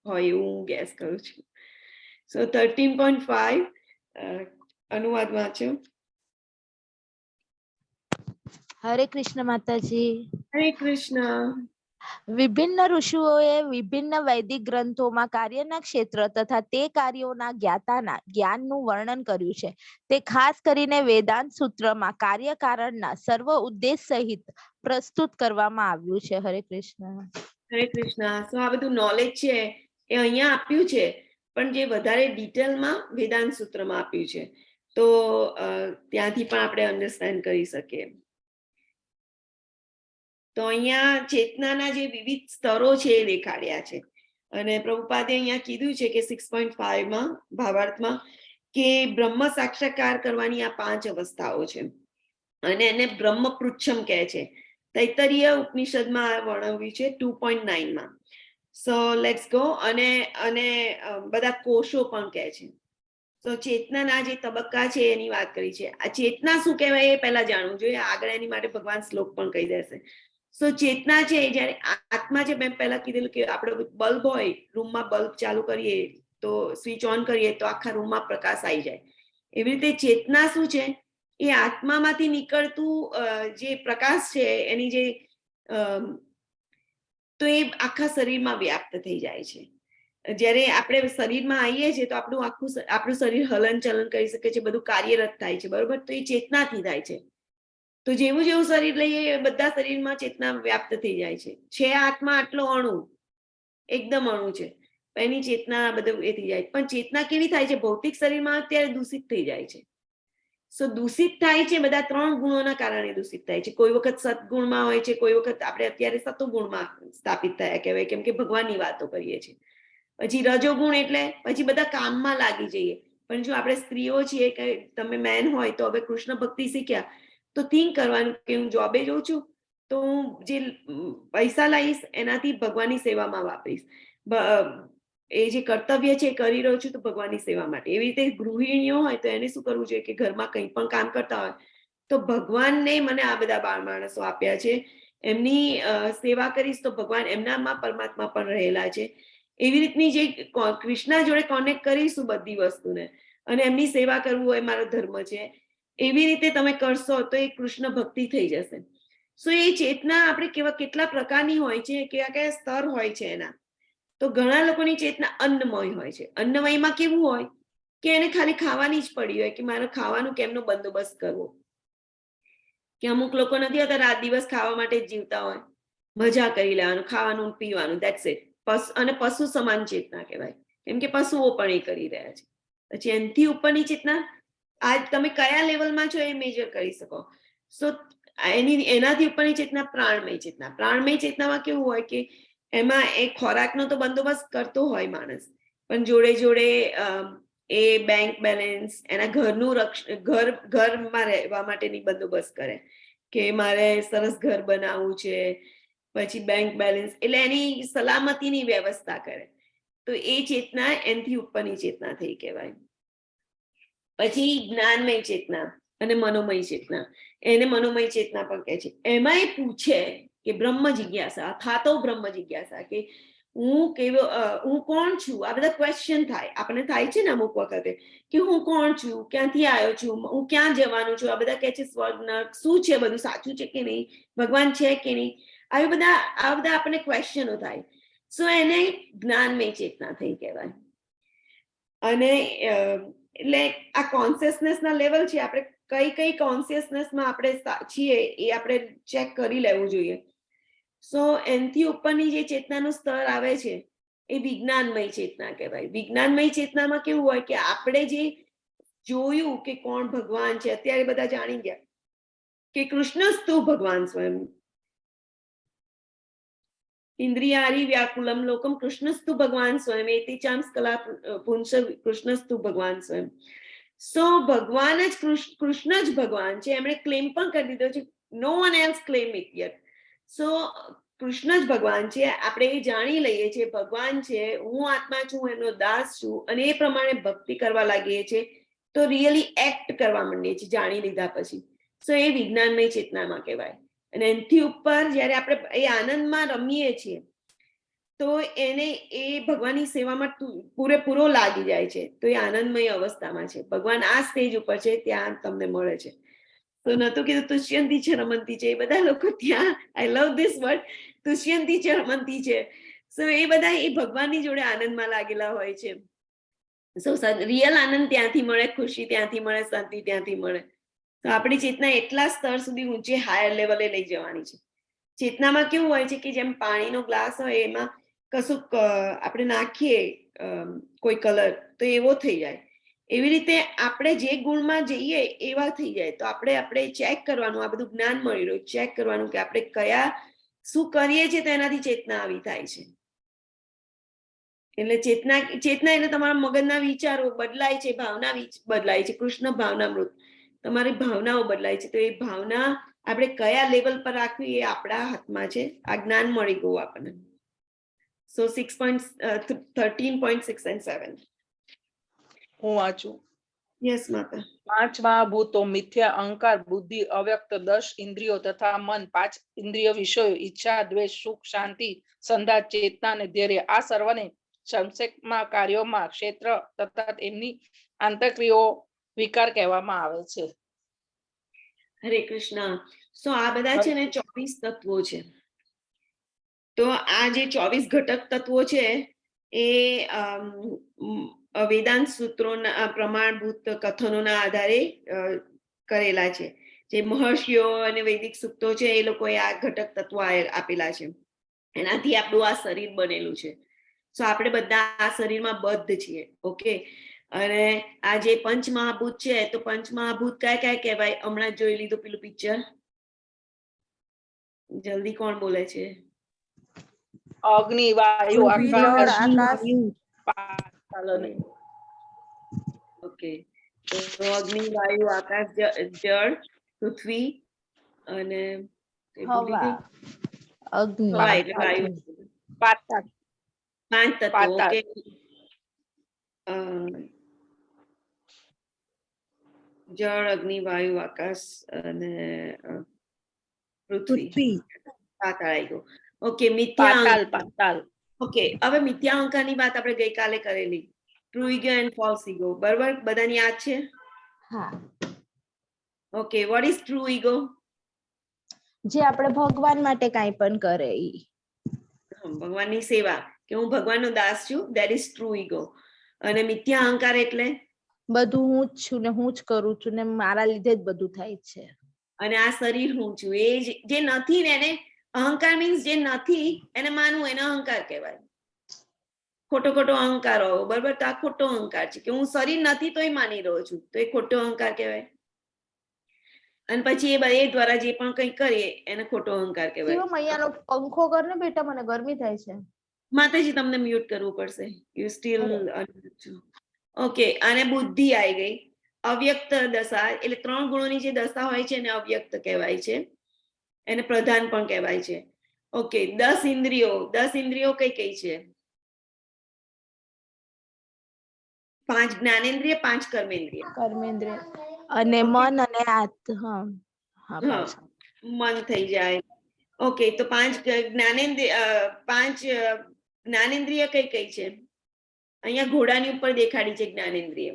હોય એવું હું ગેસ કરું છું. સો 13.5 અનુવાદ વાંચ્યો. હરે કૃષ્ણ માતાજી. હરે કૃષ્ણ. વિભિન્ન ઋષિઓએ વિભિન્ન વૈદિક ગ્રંથોમાં કાર્યના ક્ષેત્ર તથા તે કાર્યોના જ્ઞાતાના જ્ઞાનનું વર્ણન કર્યું છે. તે ખાસ કરીને વેદાંત સૂત્રમાં કાર્યકારણના સર્વ ઉદ્દેશ સહિત પ્રસ્તુત કરવામાં આવ્યું છે. હરે કૃષ્ણ. હરે કૃષ્ણ. સો આ બધું નોલેજ છે એ અહીંયા આપ્યું છે, પણ જે વધારે ડિટેલમાં વેદાંત સૂત્રમાં આપ્યું છે, તો ત્યાંથી પણ આપણે અન્ડરસ્ટેન્ડ કરી શકીએ. તો અહીંયા ચેતનાના જે વિવિધ સ્તરો છે એ દેખાડ્યા છે. અને પ્રભુપાદે અહીંયા કીધું છે કે 6.5માં ભાવાર્થમાં કે બ્રહ્મ સાક્ષાત્કાર કરવાની આ 5 અવસ્થાઓ છે અને એને બ્રહ્મ પૃચ્છમ કહે છે. તૈત્તરીય ઉપનિષદમાં વર્ણવ્યું છે 2.9માં. So let's go. અને બધા કોષો પણ કહે છે. તો ચેતનાના જે તબક્કા છે એની વાત કરી છે. આ ચેતના શું કહેવાય એ પહેલા જાણવું જોઈએ, આગળ એની માટે ભગવાન શ્લોક પણ કહી દેશે. સો ચેતના છે જયારે આત્મા છે, મેં પહેલા કીધેલું કે આપણે બલ્બ હોય, રૂમમાં બલ્બ ચાલુ કરીએ તો સ્વિચ ઓન કરીએ તો આખા રૂમમાં પ્રકાશ આવી જાય. એવી રીતે ચેતના શું છે? એ આત્મામાંથી નીકળતું જે પ્રકાશ છે એની જે તો એ આખા શરીરમાં વ્યાપ્ત થઈ જાય છે. જ્યારે આપણે શરીરમાં આવીએ છીએ તો આપણું શરીર હલન ચલન કરી શકે છે, બધું કાર્યરત થાય છે, બરોબર? તો એ ચેતનાથી થાય છે. તો જેવું જેવું શરીર લઈએ બધા શરીરમાં ચેતના વ્યાપ્ત થઈ જાય છે. આત્મા આટલો અણુ, એકદમ અણુ છે, એની ચેતના બધું એ થઈ જાય. પણ ચેતના કેવી થાય છે? ભૌતિક શરીરમાં અત્યારે દૂષિત થઈ જાય છે. સો દૂષિત થાય છે બધા 3 ગુણોના કારણે દૂષિત થાય છે. કોઈ વખત સદગુણમાં હોય છે, કોઈ વખત આપણે અત્યારે સતોગુણમાં સ્થાપિત થયા કહેવાય, કેમ કે ભગવાનની વાતો કરીએ છીએ. પછી રજોગુણ એટલે પછી બધા કામમાં લાગી જઈએ. પણ જો આપણે સ્ત્રીઓ છીએ કે તમે મેન હોય તો હવે કૃષ્ણ ભક્તિ શીખ્યા તો થિંક કરવાનું કે હું જોબે જઉં છું તો હું જે પૈસા લાવીશ એનાથી ભગવાનની સેવામાં વાપરીશ. એ જે કર્તવ્ય છે એ કરી રહ્યો છું તો ભગવાનની સેવા માટે. એવી રીતે ગૃહિણીઓ હોય તો એને શું કરવું જોઈએ કે ઘરમાં કંઈ પણ કામ કરતા હોય તો ભગવાનને મને આ બધા બાળ માણસો આપ્યા છે, એમની સેવા કરીશ તો ભગવાન એમનામાં પરમાત્મા પણ રહેલા છે. એવી રીતની જે કૃષ્ણ જોડે કોનેક્ટ કરીશું બધી વસ્તુને અને એમની સેવા કરવું એ મારો ધર્મ છે, એવી રીતે તમે કરશો તો એ કૃષ્ણ ભક્તિ થઈ જશે. સો એ ચેતના આપણે કેટલા પ્રકારની હોય છે, કયા કયા સ્તર હોય છે એના. તો ઘણા લોકોની ચેતના અન્નમય હોય છે. અન્નમયમાં કેવું હોય કે એને ખાલી ખાવાની જ પડી હોય કે મારે ખાવાનું કેમનો બંદોબસ્ત કરવો. કે અમુક લોકો નથી હોતા રાત દિવસ ખાવા માટે જ જીવતા હોય, મજા કરી લેવાનું, ખાવાનું પીવાનું, ધેટ્સ ઇટ. અને પશુ સમાન ચેતના કહેવાય, કેમ કે પશુઓ પણ એ કરી રહ્યા છે. પછી એનાથી ઉપરની ચેતના આ તમે કયા લેવલમાં છો એ મેજર કરી શકો. સો એનાથી ઉપરની ચેતના પ્રાણમય ચેતના. પ્રાણમય ચેતનામાં કેવું હોય કે એમાં એ ખોરાકનો તો બંદોબસ્ત કરતો હોય માણસ, પણ જોડે જોડે એ બેંક બેલેન્સ, એના ઘરનું ઘરમાં રહેવા માટેની બંદોબસ્ત કરે કે મારે સરસ ઘર બનાવવું છે, પછી બેંક બેલેન્સ, એટલે એની સલામતીની વ્યવસ્થા કરે. તો એ ચેતના એનાથી ઉપરની ચેતના થઈ કહેવાય. પછી જ્ઞાનમય ચેતના અને મનોમય ચેતના, એને મનોમય ચેતના પણ કહે છે. એમાં એ પૂછે કે બ્રહ્મ જિજ્ઞાસા, થાતો બ્રહ્મ જિજ્ઞાસા, કે હું કોણ છું. આ બધા ક્વેશ્ચન થાય, આપણને થાય છે ને અમુક વખતે કે હું કોણ છું, ક્યાંથી આવ્યો છું, હું ક્યાં જવાનું છું. આ બધા કહે છે સ્વર્ગ નર્ક શું છે, બધું સાચું છે કે નહીં, ભગવાન છે કે નહીં, આ બધા આપણને ક્વેશ્ચનો થાય. સો એને જ્ઞાનમય ચેતના થઈ કહેવાય. અને એટલે આ કોન્શિયસનેસ ના લેવલ છે, આપણે કઈ કોન્શિયસનેસમાં આપણે છીએ એ આપણે ચેક કરી લેવું જોઈએ. સો એનાથી ઉપરની જે ચેતનાનું સ્તર આવે છે એ વિજ્ઞાનમય ચેતના કહેવાય. વિજ્ઞાનમય ચેતનામાં કેવું હોય કે આપણે જે જોયું કે કોણ ભગવાન છે, અત્યારે બધા જાણી ગયા કે કૃષ્ણસ્તુ ભગવાન સ્વયં, ઇન્દ્રિયારી વ્યાકુલમ લોકમ કૃષ્ણસ્તુ ભગવાન સ્વયં, એતિ ચામ સ્કલા પુંસ કૃષ્ણસ્તુ ભગવાન સ્વયં. સો ભગવાન જ કૃષ્ણ જ ભગવાન છે. એમણે ક્લેમ પણ કરી દીધો છે, નો વન એલ્સ ક્લેમ ઇટ યet. સો કૃષ્ણ જ ભગવાન છે, આપણે એ જાણી લઈએ છીએ ભગવાન છે, હું આત્મા છું, એનો દાસ છું, અને એ પ્રમાણે ભક્તિ કરવા લાગીએ છીએ તો રિયલી એક્ટ કરવા માંડીએ છીએ જાણી લીધા પછી. સો એ વિજ્ઞાનમય ચેતનામાં કહેવાય. અને એનાથી ઉપર જયારે આપણે એ આનંદમાં રમીએ છીએ તો એને એ ભગવાનની સેવામાં પૂરેપૂરો લાગી જાય છે, તો એ આનંદમય અવસ્થામાં છે. ભગવાન આ સ્ટેજ ઉપર છે, ત્યાં તમને મળે છે. તો નતું કીધું તુષ્યંતી છે રમંતી છે, એ બધા લોકો ત્યાં, આઈ લવ ધીસ વર્ડ, તુષ્યંતી છે રમંતી છે. સો એ બધા એ ભગવાનની જોડે આનંદમાં લાગેલા હોય છે. સો રિયલ આનંદ ત્યાંથી મળે, ખુશી ત્યાંથી મળે, શાંતિ ત્યાંથી મળે. તો આપણી ચેતના એટલા સ્તર સુધી ઊંચે હાયર લેવલે લઈ જવાની છે. ચેતનામાં કેવું હોય છે કે જેમ પાણીનો ગ્લાસ હોય એમાં કશું આપણે નાખીએ કોઈ કલર તો એવો થઈ જાય, એવી રીતે આપણે જે ગુણમાં જઈએ એવા થઈ જાય. તો આપણે ચેક કરવાનું, આ બધું જ્ઞાન મળી રહ્યું, ચેક કરવાનું કે આપણે શું કરીએ છીએ તો એનાથી ચેતના આવી થાય છે. એટલે ચેતના એટલે તમારા મગજના વિચારો બદલાય છે, ભાવના બદલાય છે. કૃષ્ણ ભાવનામૃત, તમારી ભાવનાઓ બદલાય છે. તો એ ભાવના આપણે કયા લેવલ પર રાખવી એ આપણા હાથમાં છે. આ જ્ઞાન મળી ગયું આપણને. સો 13.6 and 7. હું વાંચું. યસ માતા. 5 મહાભૂતો, મિથ્યા, અહંકાર, બુદ્ધિ, અવ્યક્ત 10 ઇન્દ્રિયો તથા મન, 5 ઇન્દ્રિય વિષયો, ઈચ્છા, દ્વેષ, સુખ, શાંતિ, સંધાત, ચેતના અને ધૈર્ય, આ સર્વને સંક્ષેપમાં કાર્યોમાં ક્ષેત્ર તથા એમની આંતરક્રિયાઓ વિકાર કહેવામાં આવે છે. હરે કૃષ્ણ. સો આ બધા છે ને 24 તત્વો છે. તો આ જે 24 ઘટક તત્વો છે એ વેદાંત સૂત્રોના પ્રમાણભૂત કથનોના આધારે કરેલા છે. જે મહર્ષિઓ અને વૈદિક સૂક્તો છે એ લોકોએ આ ઘટક તત્વો આપેલા છે. એનાથી આપણું આ શરીર બનેલું છે. સો આપણે બધા આ શરીરમાં બદ્ધ છીએ. ઓકે. અને આ જે પંચમહાભૂત છે, તો પંચમહાભૂત કયા કહેવાય? હમણાં જોઈ લીધું પેલું પિક્ચર, જલ્દી કોણ બોલે છે? અગ્નિ, વાયુ, આકાશ, ઓકે. તો અગ્નિ, વાયુ, આકાશ, જળ, પૃથ્વી અને હવા, અગ્નિ, વાયુ, 5 તત્વો. ઓકે. જળ, અગ્નિ, વાયુ, આકાશ અને પૃથ્વી. પાતાળ આવી ગયું. ઓકે. મિથ્યા. ઓકે. હવે મિથ્યા અહંકારની વાત આપણે ગઈકાલે કરેલી. True ego and false ego. બરાબર? બધાને યાદ છે? હા. Okay. What is true ego? જે આપણે ભગવાન માટે કાંઈ પણ કરે ઈ. ભગવાનની સેવા, કે હું ભગવાનનો દાસ છું, ધેટ ઇઝ ટ્રુ ઈગો. અને મિથ્યા અહંકાર એટલે બધું હું જ છું ને હું જ કરું છું ને મારા લીધે જ બધું થાય છે. અને આ શરીર હું છું, એ જે નથી ને એને અહંકાર મીન્સ જે નથી એને માનવું, એને અહંકાર કહેવાય. ખોટો ખોટો અહંકાર હોવો, બરાબર? તો આ ખોટો અહંકાર છે કે હું શરીર નથી તોય માની રહ્યો છું, તો એ ખોટો અહંકાર કહેવાય. અને પછી એ દ્વારા જે પણ કંઈ કરીએ એને ખોટો અહંકાર કહેવાય. શિવમ અહીંયાનો પંખો કર ને બેટા, મને ગરમી થાય છે. માતાજી તમને મ્યુટ કરવું પડશે, યુ સ્ટીલ. ઓકે, અને બુદ્ધિ આવી ગઈ. અવ્યક્ત દશા એટલે 3 ગુણોની જે દશા હોય છે એને અવ્યક્ત કહેવાય છે, એને પ્રધાન પણ કહેવાય છે. ઓકે, 10 ઇન્દ્રિયો. 10 ઇન્દ્રિયો કઈ કઈ છે? 5 જ્ઞાનેન્દ્રિય, 5 કર્મેન્દ્રિય. કર્મેન્દ્રિય અને મન અને હા મન થઈ જાય. ઓકે, તો 5 જ્ઞાનેન્દ્રિય કઈ કઈ છે? અહીંયા ઘોડાની ઉપર દેખાડી છે જ્ઞાનેન્દ્રિય.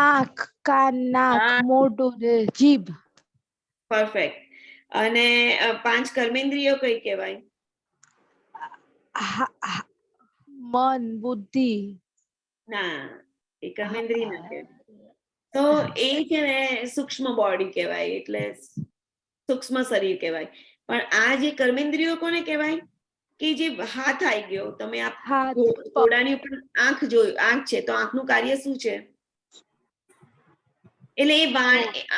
આંખ, કાન, નાક, મોઢું, જીભ. પરફેક્ટ. અને 5 કર્મેન્દ્રિયો કઈ કહેવાય? મન, બુદ્ધિ. ના, એ કર્મેન્દ્રિય ના કહેવાય. તો એ છે ને સૂક્ષ્મ બોડી કહેવાય, એટલે સૂક્ષ્મ શરીર કહેવાય. પણ આ જે કર્મેન્દ્રિયો કોને કહેવાય? કે જે હાથ આવી ગયો, તમે આ ઘોડાની ઉપર આંખ જોયું, આંખ છે તો આંખનું કાર્ય શું છે? એટલે એ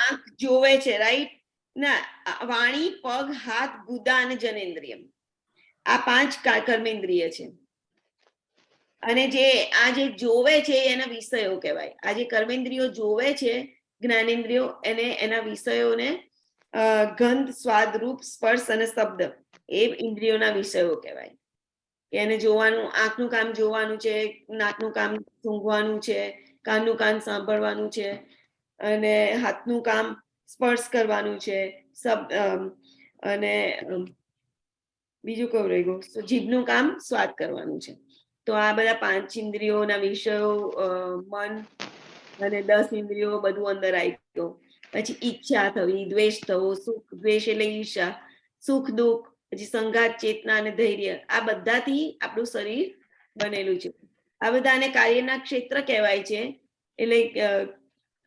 આંખ જોવે છે, રાઈટ? ના, વાણી, પગ, હાથ, ગુદા અને જનેન્દ્રિય, આ 5 કર્મેન્દ્રિય છે. અને જે આ જે જોવે છે એના વિષયો કહેવાય. આ જે કર્મેન્દ્રિયો જોવે છે, જ્ઞાનેન્દ્રિયો, એને એના વિષયોને ગંધ, સ્વાદ, રૂપ, સ્પર્શ અને શબ્દ, એ ઇન્દ્રિયોના વિષયો કહેવાય. કે એને જોવાનું, આંખનું કામ જોવાનું છે, નાકનું કામ સૂંઘવાનું છે, કાનનું કામ સાંભળવાનું છે, અને હાથનું કામ સ્પર્શ કરવાનું છે, અને બીજું કયું રહી ગયું? જીભનું કામ સ્વાદ કરવાનું છે. તો આ બધા 5 ઇન્દ્રિયોના વિષયો, મન અને 10 ઇન્દ્રિયો બધું અંદર આવી ગયું. પછી ઈચ્છા થવી, દ્વેષ થવો, સુખ, દ્વેષ એટલે ઈર્ષા, સુખ, દુઃખ, પછી સંઘાત, ચેતના અને ધૈર્ય, આ બધાથી આપણું શરીર બનેલું છે. આ બધાને કાર્યના ક્ષેત્ર કહેવાય છે, એટલે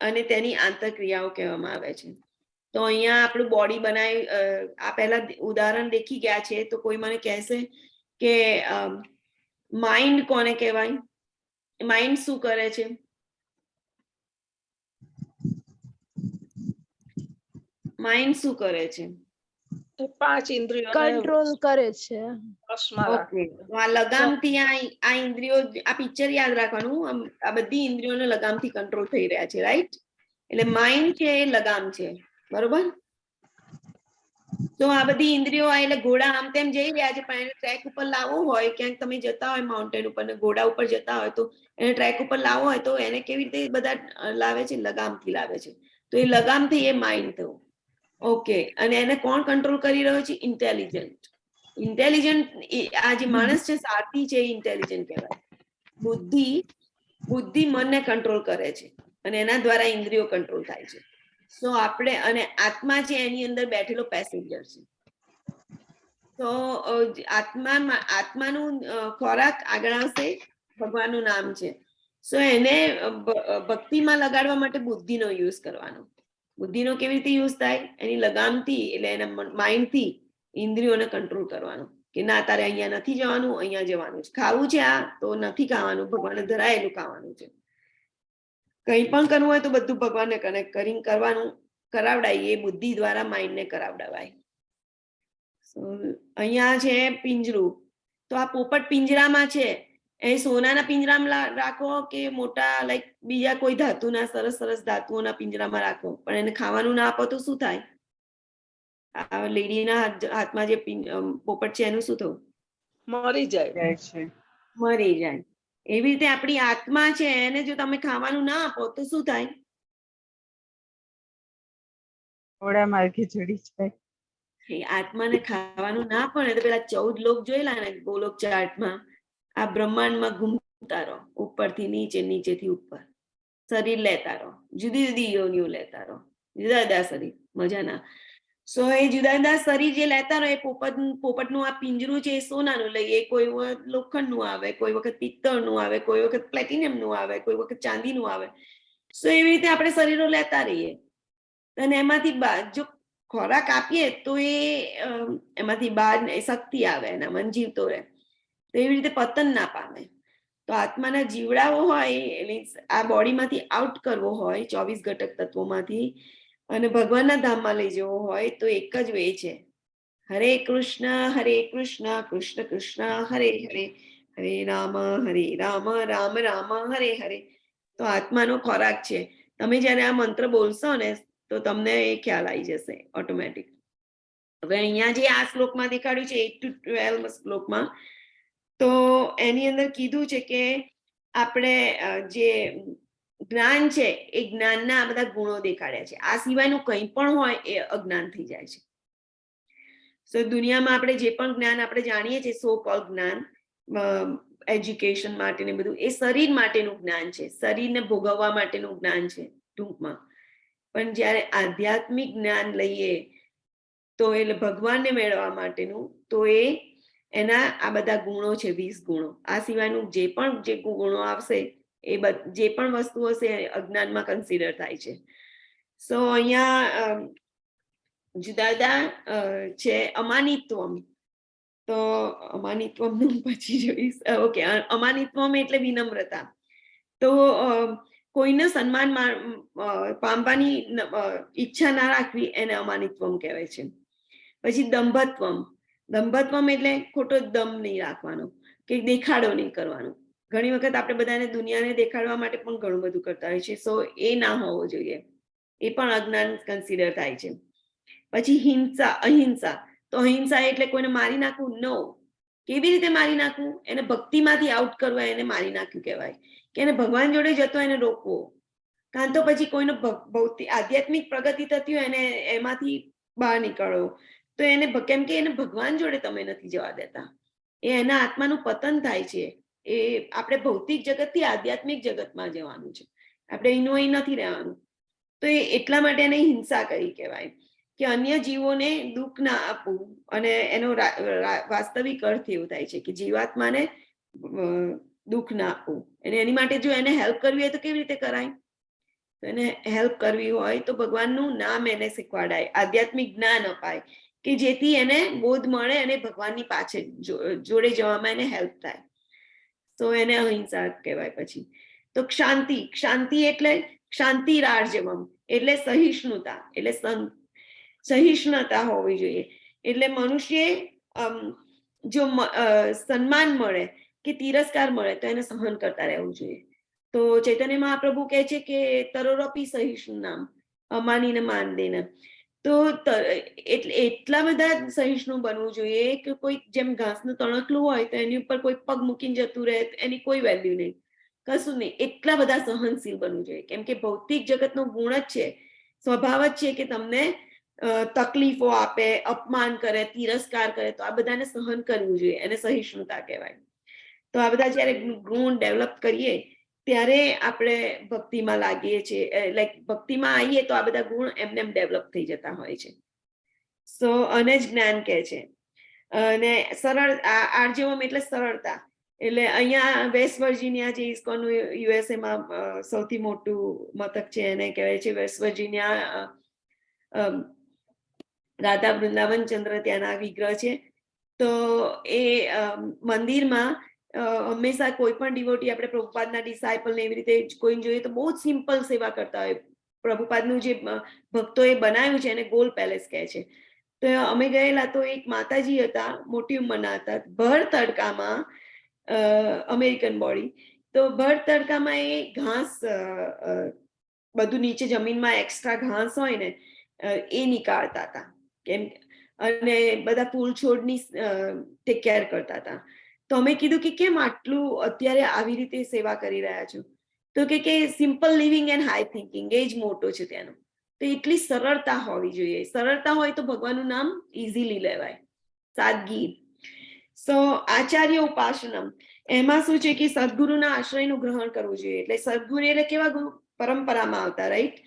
અને તેની આંતરક્રિયાઓ કહેવામાં આવે છે. તો અહીંયા આપણું બોડી બનાવી, આ પહેલા ઉદાહરણ દેખી ગયા છે. તો કોઈ મને કહેશે કે માઇન્ડ કોને કહેવાય? માઇન્ડ શું કરે છે? માઇન્ડ શું કરે છે? 5 ઇન્દ્રિયો કંટ્રોલ કરે છે. ઓકે, આ લગામથી આ ઇન્દ્રિયો, આ પિક્ચર યાદ રાખવાનું, આ બધી ઇન્દ્રિયોને લગામથી કંટ્રોલ થઈ રહ્યા છે, રાઈટ? એટલે માઇન્ડ છે એ લગામ છે, બરોબર? તો આ બધી ઇન્દ્રિયો એટલે ઘોડા આમ તેમ જઈ રહ્યા છે, પણ એને ટ્રેક ઉપર લાવવું હોય, ક્યાંક તમે જતા હોય માઉન્ટેન ઉપર ને ઘોડા ઉપર જતા હોય, તો એને ટ્રેક ઉપર લાવવો હોય તો એને કેવી રીતે બધા લાવે છે? લગામથી લાવે છે. તો એ લગામથી એ માઇન્ડ થયું. ઓકે, અને એને કોણ કંટ્રોલ કરી રહ્યો છે? ઇન્ટેલિજન્ટ. આ જે માણસ છે સારથી છે, ઇન્ટેલિજન્ટ કહેવાય. બુદ્ધિ મનને કંટ્રોલ કરે છે, અને એના દ્વારા ઇન્દ્રિયો કંટ્રોલ થાય છે. તો આપણે, અને આત્મા છે એની અંદર બેઠેલો પેસેન્જર છે. તો આત્માનું ખોરાક આગળ આવશે, ભગવાનનું નામ છે. સો એને ભક્તિમાં લગાડવા માટે બુદ્ધિનો યુઝ કરવાનો. બુદ્ધિનો કેવી રીતે યુઝ થાય? એની લગામથી, એટલે એના માઇન્ડથી ઇન્દ્રિયોને કંટ્રોલ કરવાનો, કે ના, તારે અહીંયા નથી જવાનું, અહીંયા જવાનું છે. ખાવું છે આ, તો નથી ખાવાનું, ભગવાને ધરાયેલું ખાવાનું છે. કંઈ પણ કરવું હોય તો બધું ભગવાનને કનેક્ટ કરીને કરવાનું, કરાવડાય. એ બુદ્ધિ દ્વારા માઇન્ડને કરાવડાવાય. અહીંયા છે પિંજરું. તો આ પોપટ પિંજરામાં છે, એ સોનાના પિંજરામાં રાખો કે મોટા લાઈક બીજા કોઈ ધાતુના, સરસ સરસ ધાતુઓના પિંજરામાં રાખો, પણ એને ખાવાનું ના આપો તો શું થાય? આ લેડીના હાથમાં જે પોપટ છે એનું શું થયું? મરી જાય. મરી જાય. એવી રીતે આપણી આત્મા છે, એને જો તમે ખાવાનું ના આપો તો શું થાય? ઘોડા માર્ગે ચડી જાય. આત્માને ખાવાનું ના આપો ને તો પેલા 14 લોક જોયેલા ને ગોલોક ચાર્ટમાં, આ બ્રહ્માંડમાં ઘૂમતા રહો, ઉપરથી નીચે, નીચેથી ઉપર, શરીર લેતા રહો, જુદી જુદી યોનિઓ લેતા રહો, જુદા જુદા શરીર, મજાના. સો એ જુદા જુદા શરીર જે લેતા રહો, એ પોપટનું આ પિંજરું છે એ સોનાનું લઈએ, કોઈ વખત લોખંડનું આવે, કોઈ વખત પિત્તળનું આવે, કોઈ વખત પ્લેટિનિયમનું આવે, કોઈ વખત ચાંદીનું આવે. સો એવી રીતે આપણે શરીરો લેતા રહીએ, અને એમાંથી જો ખોરાક આપીએ તો એમાંથી બહાર શક્તિ આવે, એના મન જીવતો રહે. તો એવી રીતે પતન ના પામે. તો આત્માના જીવડાઓ હોય એટલે આ બોડીમાંથી આઉટ કરવો હોય 24 ઘટક તત્વોમાંથી અને ભગવાનના ધામમાં લઈ જવો હોય તો એક જ વે છે, હરે કૃષ્ણ કૃષ્ણ કૃષ્ણ હરે હરે, હરે રામ રામ રામ હરે હરે. તો આત્માનો ખોરાક છે. તમે જ્યારે આ મંત્ર બોલશો ને તો તમને એ ખ્યાલ આવી જશે ઓટોમેટિક. હવે અહીંયા જે આ શ્લોકમાં દેખાડ્યું છે 8 to 12 શ્લોકમાં, તો એની અંદર કીધું છે કે આપણે જે જ્ઞાન છે એ જ્ઞાનના આ બધા ગુણો દેખાડ્યા છે. આ સિવાયનું કંઈ પણ હોય એ અજ્ઞાન થઈ જાય છે. સો દુનિયામાં આપણે જે પણ જ્ઞાન આપણે જાણીએ છીએ, સો કોલ જ્ઞાન, એજ્યુકેશન માટે ને બધું, એ શરીર માટેનું જ્ઞાન છે, શરીરને ભોગવવા માટેનું જ્ઞાન છે ટૂંકમાં. પણ જ્યારે આધ્યાત્મિક જ્ઞાન લઈએ તો એટલે ભગવાનને મેળવવા માટેનું, તો એના આ બધા ગુણો છે, 20 ગુણો. આ સિવાયનું જે ગુણો આવશે એ જે પણ વસ્તુ હશે એ અજ્ઞાનમાં કન્સિડર થાય છે. સો અહીંયા જુદા જુદા છે. અમાનિત્વમ, તો અમાનિત્વમ પછી જોઈશ. ઓકે, અમાનિત્વમ એટલે વિનમ્રતા. તો કોઈને સન્માન પામવાની ઈચ્છા ના રાખવી એને અમાનિત્વમ કહેવાય છે. પછી દંભત્વમ, દંભત્વમ એટલે ખોટો દમ નહીં રાખવાનો કે દેખાડો નહીં કરવાનો. ઘણી વખત આપણે બધાને દુનિયાને દેખાડવા માટે પણ ઘણું બધું કરતા હોય છે. સો એ ના હોવો જોઈએ, એ પણ અજ્ઞાન કન્સિડર થાય છે. પછી હિંસા, અહિંસા. તો અહિંસા એટલે કોઈને મારી નાખવું, નો. કેવી રીતે મારી નાખવું? એને ભક્તિમાંથી આઉટ કરવા, એને મારી નાખ્યું કહેવાય. કે એને ભગવાન જોડે જતો એને રોકવો. કાં તો પછી કોઈનો ભૌતિક આધ્યાત્મિક પ્રગતિ થતી હોય એને એમાંથી બહાર નીકળવો. તો એને કેમ કે એને ભગવાન જોડે તમે નથી જવા દેતા, એ એના આત્માનું પતન થાય છે. એ આપણે ભૌતિક જગતથી આધ્યાત્મિક જગતમાં જવાનું છે, આપણે એનું અહીં નથી રહેવાનું. તો એ એટલા માટે એને હિંસા કરી કહેવાય કે અન્ય જીવોને દુઃખ ના આપવું. અને એનો વાસ્તવિક અર્થ એવો થાય છે કે જીવાત્માને દુઃખ ના આપવું. અને એની માટે જો એને હેલ્પ કરવી હોય તો કેવી રીતે કરાય? તો એને હેલ્પ કરવી હોય તો ભગવાનનું નામ એને શીખવાડાય, આધ્યાત્મિક જ્ઞાન અપાય કે જેથી એને બોધ મળે અને ભગવાનની પાછળ જોડે જવામાં એને હેલ્પ થાય. તો એને અહિંસા કહેવાય. પછી તો ક્ષાંતિ, ક્ષાંતિ એટલે ક્ષાંતિરાર્જવમ એટલે સહિષ્ણુતા, એટલે સહિષ્ણુતા હોવી જોઈએ. એટલે મનુષ્ય જો સન્માન મળે કે તિરસ્કાર મળે તો એને સહન કરતા રહેવું જોઈએ. તો ચૈતન્ય મહાપ્રભુ કહે છે કે તરોરપી સહિષ્ણુ નામ અમાનીને માન દેના. તો એટલે એટલા બધા સહિષ્ણુ બનવું જોઈએ કે કોઈ જેમ ઘાસનું તણકલું હોય તો એની ઉપર કોઈ પગ મૂકીને જતું રહે એની કોઈ વેલ્યુ નહીં, કશું નહીં. એટલા બધા સહનશીલ બનવું જોઈએ. કેમ કે ભૌતિક જગતનો ગુણ જ છે, સ્વભાવ જ છે કે તમને તકલીફો આપે, અપમાન કરે, તિરસ્કાર કરે. તો આ બધાને સહન કરવું જોઈએ, એને સહિષ્ણુતા કહેવાય. તો આ બધા જ્યારે ગુણ ડેવલપ કરીએ ત્યારે આપણે ભક્તિમાં લાગીએ છીએ, લાઈક ભક્તિમાં આવીએ તો આ બધા ગુણ એમને એમ ડેવલપ થઈ જતા હોય છે. સો અને જ જ્ઞાન કહે છે. અને સરળ, આર્જવમ એટલે સરળતા. એટલે અહીંયા વેસ્ટ વર્જિનિયા જે ઇસ્કોન યુએસએમાં સૌથી મોટું મથક છે એને કહેવાય છે વેસ્ટ વર્જિનિયા. રાધા વૃંદાવન ચંદ્ર ત્યાંના વિગ્રહ છે. તો એ મંદિરમાં હંમેશા કોઈ પણ ડિવોટી, આપણે પ્રભુપાદના ડિસાઇપલને એવી રીતે કોઈને જોઈએ તો બહુ જ સિમ્પલ સેવા કરતા હોય. પ્રભુપાદનું જે ભક્તોએ બનાવ્યું છે એને ગોલ પેલેસ કહે છે. તો અમે ગયેલા તો એક માતાજી હતા, મોટી ઉંમરના હતા, ભર તડકામાં, અમેરિકન બોડી, તો ભર તડકામાં એ ઘાસ, બધું નીચે જમીનમાં એક્સ્ટ્રા ઘાસ હોય ને એ નીકાળતા હતા. કેમ અને બધા ફૂલ છોડની ટેક કેર કરતા હતા. તો અમે કીધું કે કેમ આટલું અત્યારે આવી રીતે સેવા કરી રહ્યા છો? તો કે simple living and high thinking, એ જ મોટો છે ત્યાંનો. તો એટલી સરળતા હોવી જોઈએ. સરળતા હોય તો ભગવાનનું નામ ઇઝીલી લેવાય, સાદગી. સો આચાર્ય ઉપાસનમ, એમાં શું છે કે સદગુરુના આશ્રયનું ગ્રહણ કરવું જોઈએ. એટલે સદગુરુ એટલે કેવા ગુરુ? પરંપરામાં આવતા, રાઈટ?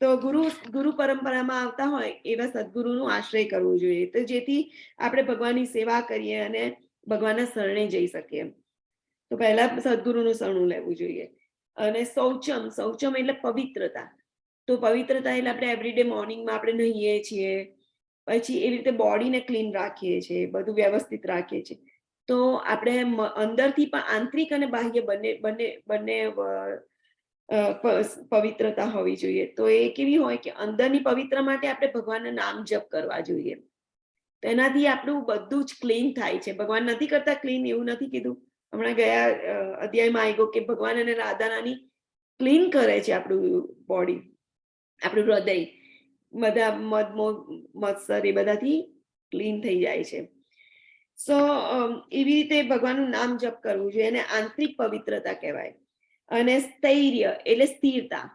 તો ગુરુ પરંપરામાં આવતા હોય એવા સદગુરુનું આશ્રય કરવું જોઈએ, તો જેથી આપણે ભગવાનની સેવા કરીએ અને ભગવાનના શરણે જઈ શકીએ. તો પહેલા સદગુરુનું શરણું લેવું જોઈએ. અને શૌચમ, શૌચમ એટલે પવિત્રતા. તો પવિત્રતા એટલે આપણે એવરીડે મોર્નિંગમાં આપણે નહીએ છીએ, પછી એવી રીતે બોડીને ક્લીન રાખીએ છીએ, બધું વ્યવસ્થિત રાખીએ છીએ. તો આપણે અંદરથી પણ આંતરિક અને બાહ્ય બંને પવિત્રતા હોવી જોઈએ. તો એ કેવી હોય કે અંદરની પવિત્ર માટે આપણે ભગવાનના નામ જપ કરવા જોઈએ. તેનાથી આપણું બધું જ ક્લીન થાય છે. ભગવાન નથી કરતા ક્લીન, એવું નથી કીધું. હમણાં ગયા અધ્યાયમાં આવ્યો કે ભગવાન અને રાધા રાની ક્લીન કરે છે આપણું બોડી, આપણું હૃદય, બધા મત્સર એ બધાથી ક્લીન થઈ જાય છે. સો એવી રીતે ભગવાનનું નામ જપ કરવું જોઈએ, એને આંતરિક પવિત્રતા કહેવાય. અને સ્થૈર્ય એટલે સ્થિરતા.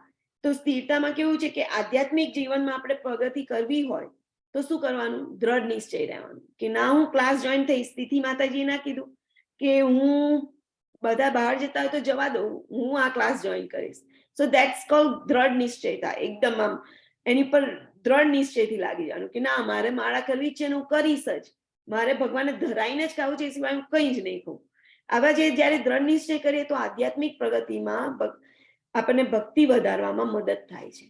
તો સ્થિરતામાં કેવું છે કે આધ્યાત્મિક જીવનમાં આપણે પ્રગતિ કરવી હોય તો શું કરવાનું? દ્રઢ નિશ્ચય રહેવાનું કે ના હું ક્લાસ જોઈન થઈશ. તિથિ માતાજીએ ના કીધું કે હું બધા બહાર જતા હોય તો જવા દઉં, હું આ ક્લાસ જોઈન કરીશ. સો ધેટ્સ કોલ્ડ દ્રઢ નિશ્ચયતા. એકદમ આમ એની પર દ્રઢ નિશ્ચયથી લાગી જવાનું કે ના મારે માળા કરવી છે ને હું કરીશ જ, મારે ભગવાનને ધરાઈને જ ખાવું છે, એ સિવાય હું કંઈ જ નહીં કહું. આવા જે જ્યારે દ્રઢ નિશ્ચય કરીએ તો આધ્યાત્મિક પ્રગતિમાં આપણને ભક્તિ વધારવામાં મદદ થાય છે.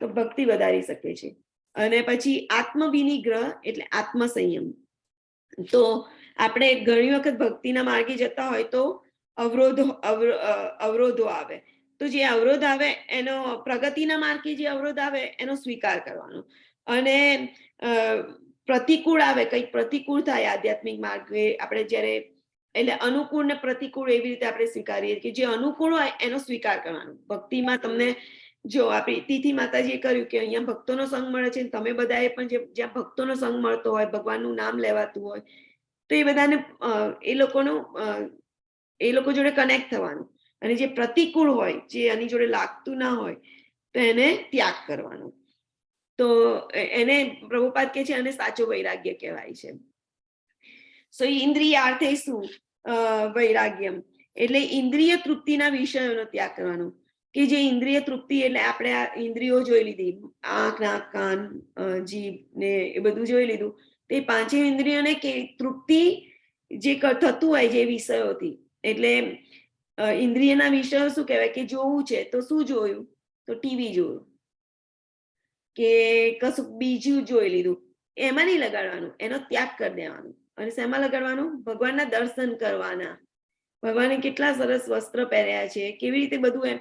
તો ભક્તિ વધારી શકે છે. અને પછી આત્મવિનિગ્રહ એટલે આત્મસંયમ. તો આપણે ઘણી વખત ભક્તિના માર્ગે જતા હોય તો અવરોધો આવે. તો જે અવરોધ આવે એનો, પ્રગતિના માર્ગે જે અવરોધ આવે એનો સ્વીકાર કરવાનો. અને પ્રતિકૂળ આવે, કંઈક પ્રતિકૂળ થાય આધ્યાત્મિક માર્ગે આપણે જ્યારે, એટલે અનુકૂળ ને પ્રતિકૂળ એવી રીતે આપણે સ્વીકારીએ કે જે અનુકૂળ હોય એનો સ્વીકાર કરવાનો. ભક્તિમાં તમને જો આપણી તિથિ માતાજીએ કર્યું કે અહીંયા ભક્તોનો સંગ મળે છે, તમે બધાએ પણ જ્યાં ભક્તોનો સંગ મળતો હોય, ભગવાનનું નામ લેવાતું હોય, તો એ બધાને એ લોકો જોડે કનેક્ટ થવાનું. અને જે પ્રતિકૂળ હોય, જે આની જોડે લાગતું ના હોય, તો એને ત્યાગ કરવાનો. તો એને પ્રભુપાદ કહે છે અને સાચો વૈરાગ્ય કહેવાય છે. સો ઇન્દ્રિયાર્થે શું વૈરાગ્યમ એટલે ઇન્દ્રિય તૃપ્તિના વિષયોનો ત્યાગ કરવાનો. કે જે ઇન્દ્રિય તૃપ્તિ એટલે આપણે આ ઇન્દ્રિયો જોઈ લીધી, આંખ, નાક, કાન, જીભ ને એ બધું જોઈ લીધું. તે પાંચે ઇન્દ્રિયોને કે તૃપ્તિ જે થતું હોય જે વિષયોથી, એટલે ઇન્દ્રિયના વિષયો શું કહેવાય કે જોવું છે તો શું જોયું? તો ટીવી જોયું કે કશું બીજું જોઈ લીધું, એમાં નહીં લગાડવાનું, એનો ત્યાગ કરી દેવાનો. અને શેમાં લગાડવાનું? ભગવાનના દર્શન કરવાના. ભગવાને કેટલા સરસ વસ્ત્ર પહેર્યા છે, કેવી રીતે બધું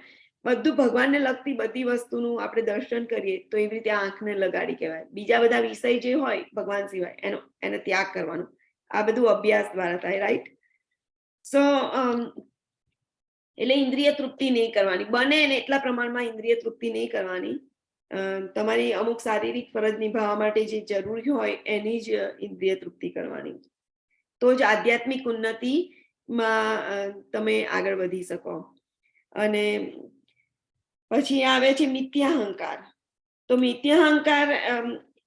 ભગવાનને લગતી બધી વસ્તુનું આપણે દર્શન કરીએ તો એવી રીતે આંખને લગાડી કહેવાય. બીજા બધા વિષય જે હોય ભગવાન સિવાય એને ત્યાગ કરવાનો. આ બધું અભ્યાસ દ્વારા થાય, રાઈટ? સો એટલે ઇન્દ્રિય તૃપ્તિ નહીં કરવાની, બને ને એટલા પ્રમાણમાં ઇન્દ્રિય તૃપ્તિ નહીં કરવાની. તમારી અમુક શારીરિક ફરજ નિભાવવા માટે જે જરૂરી હોય એની જ ઇન્દ્રિય તૃપ્તિ કરવાની. તો જ આધ્યાત્મિક ઉન્નતિમાં તમે આગળ વધી શકો. અને પછી આવે છે મિથ્યાહંકાર. તો મિથ્યાહંકાર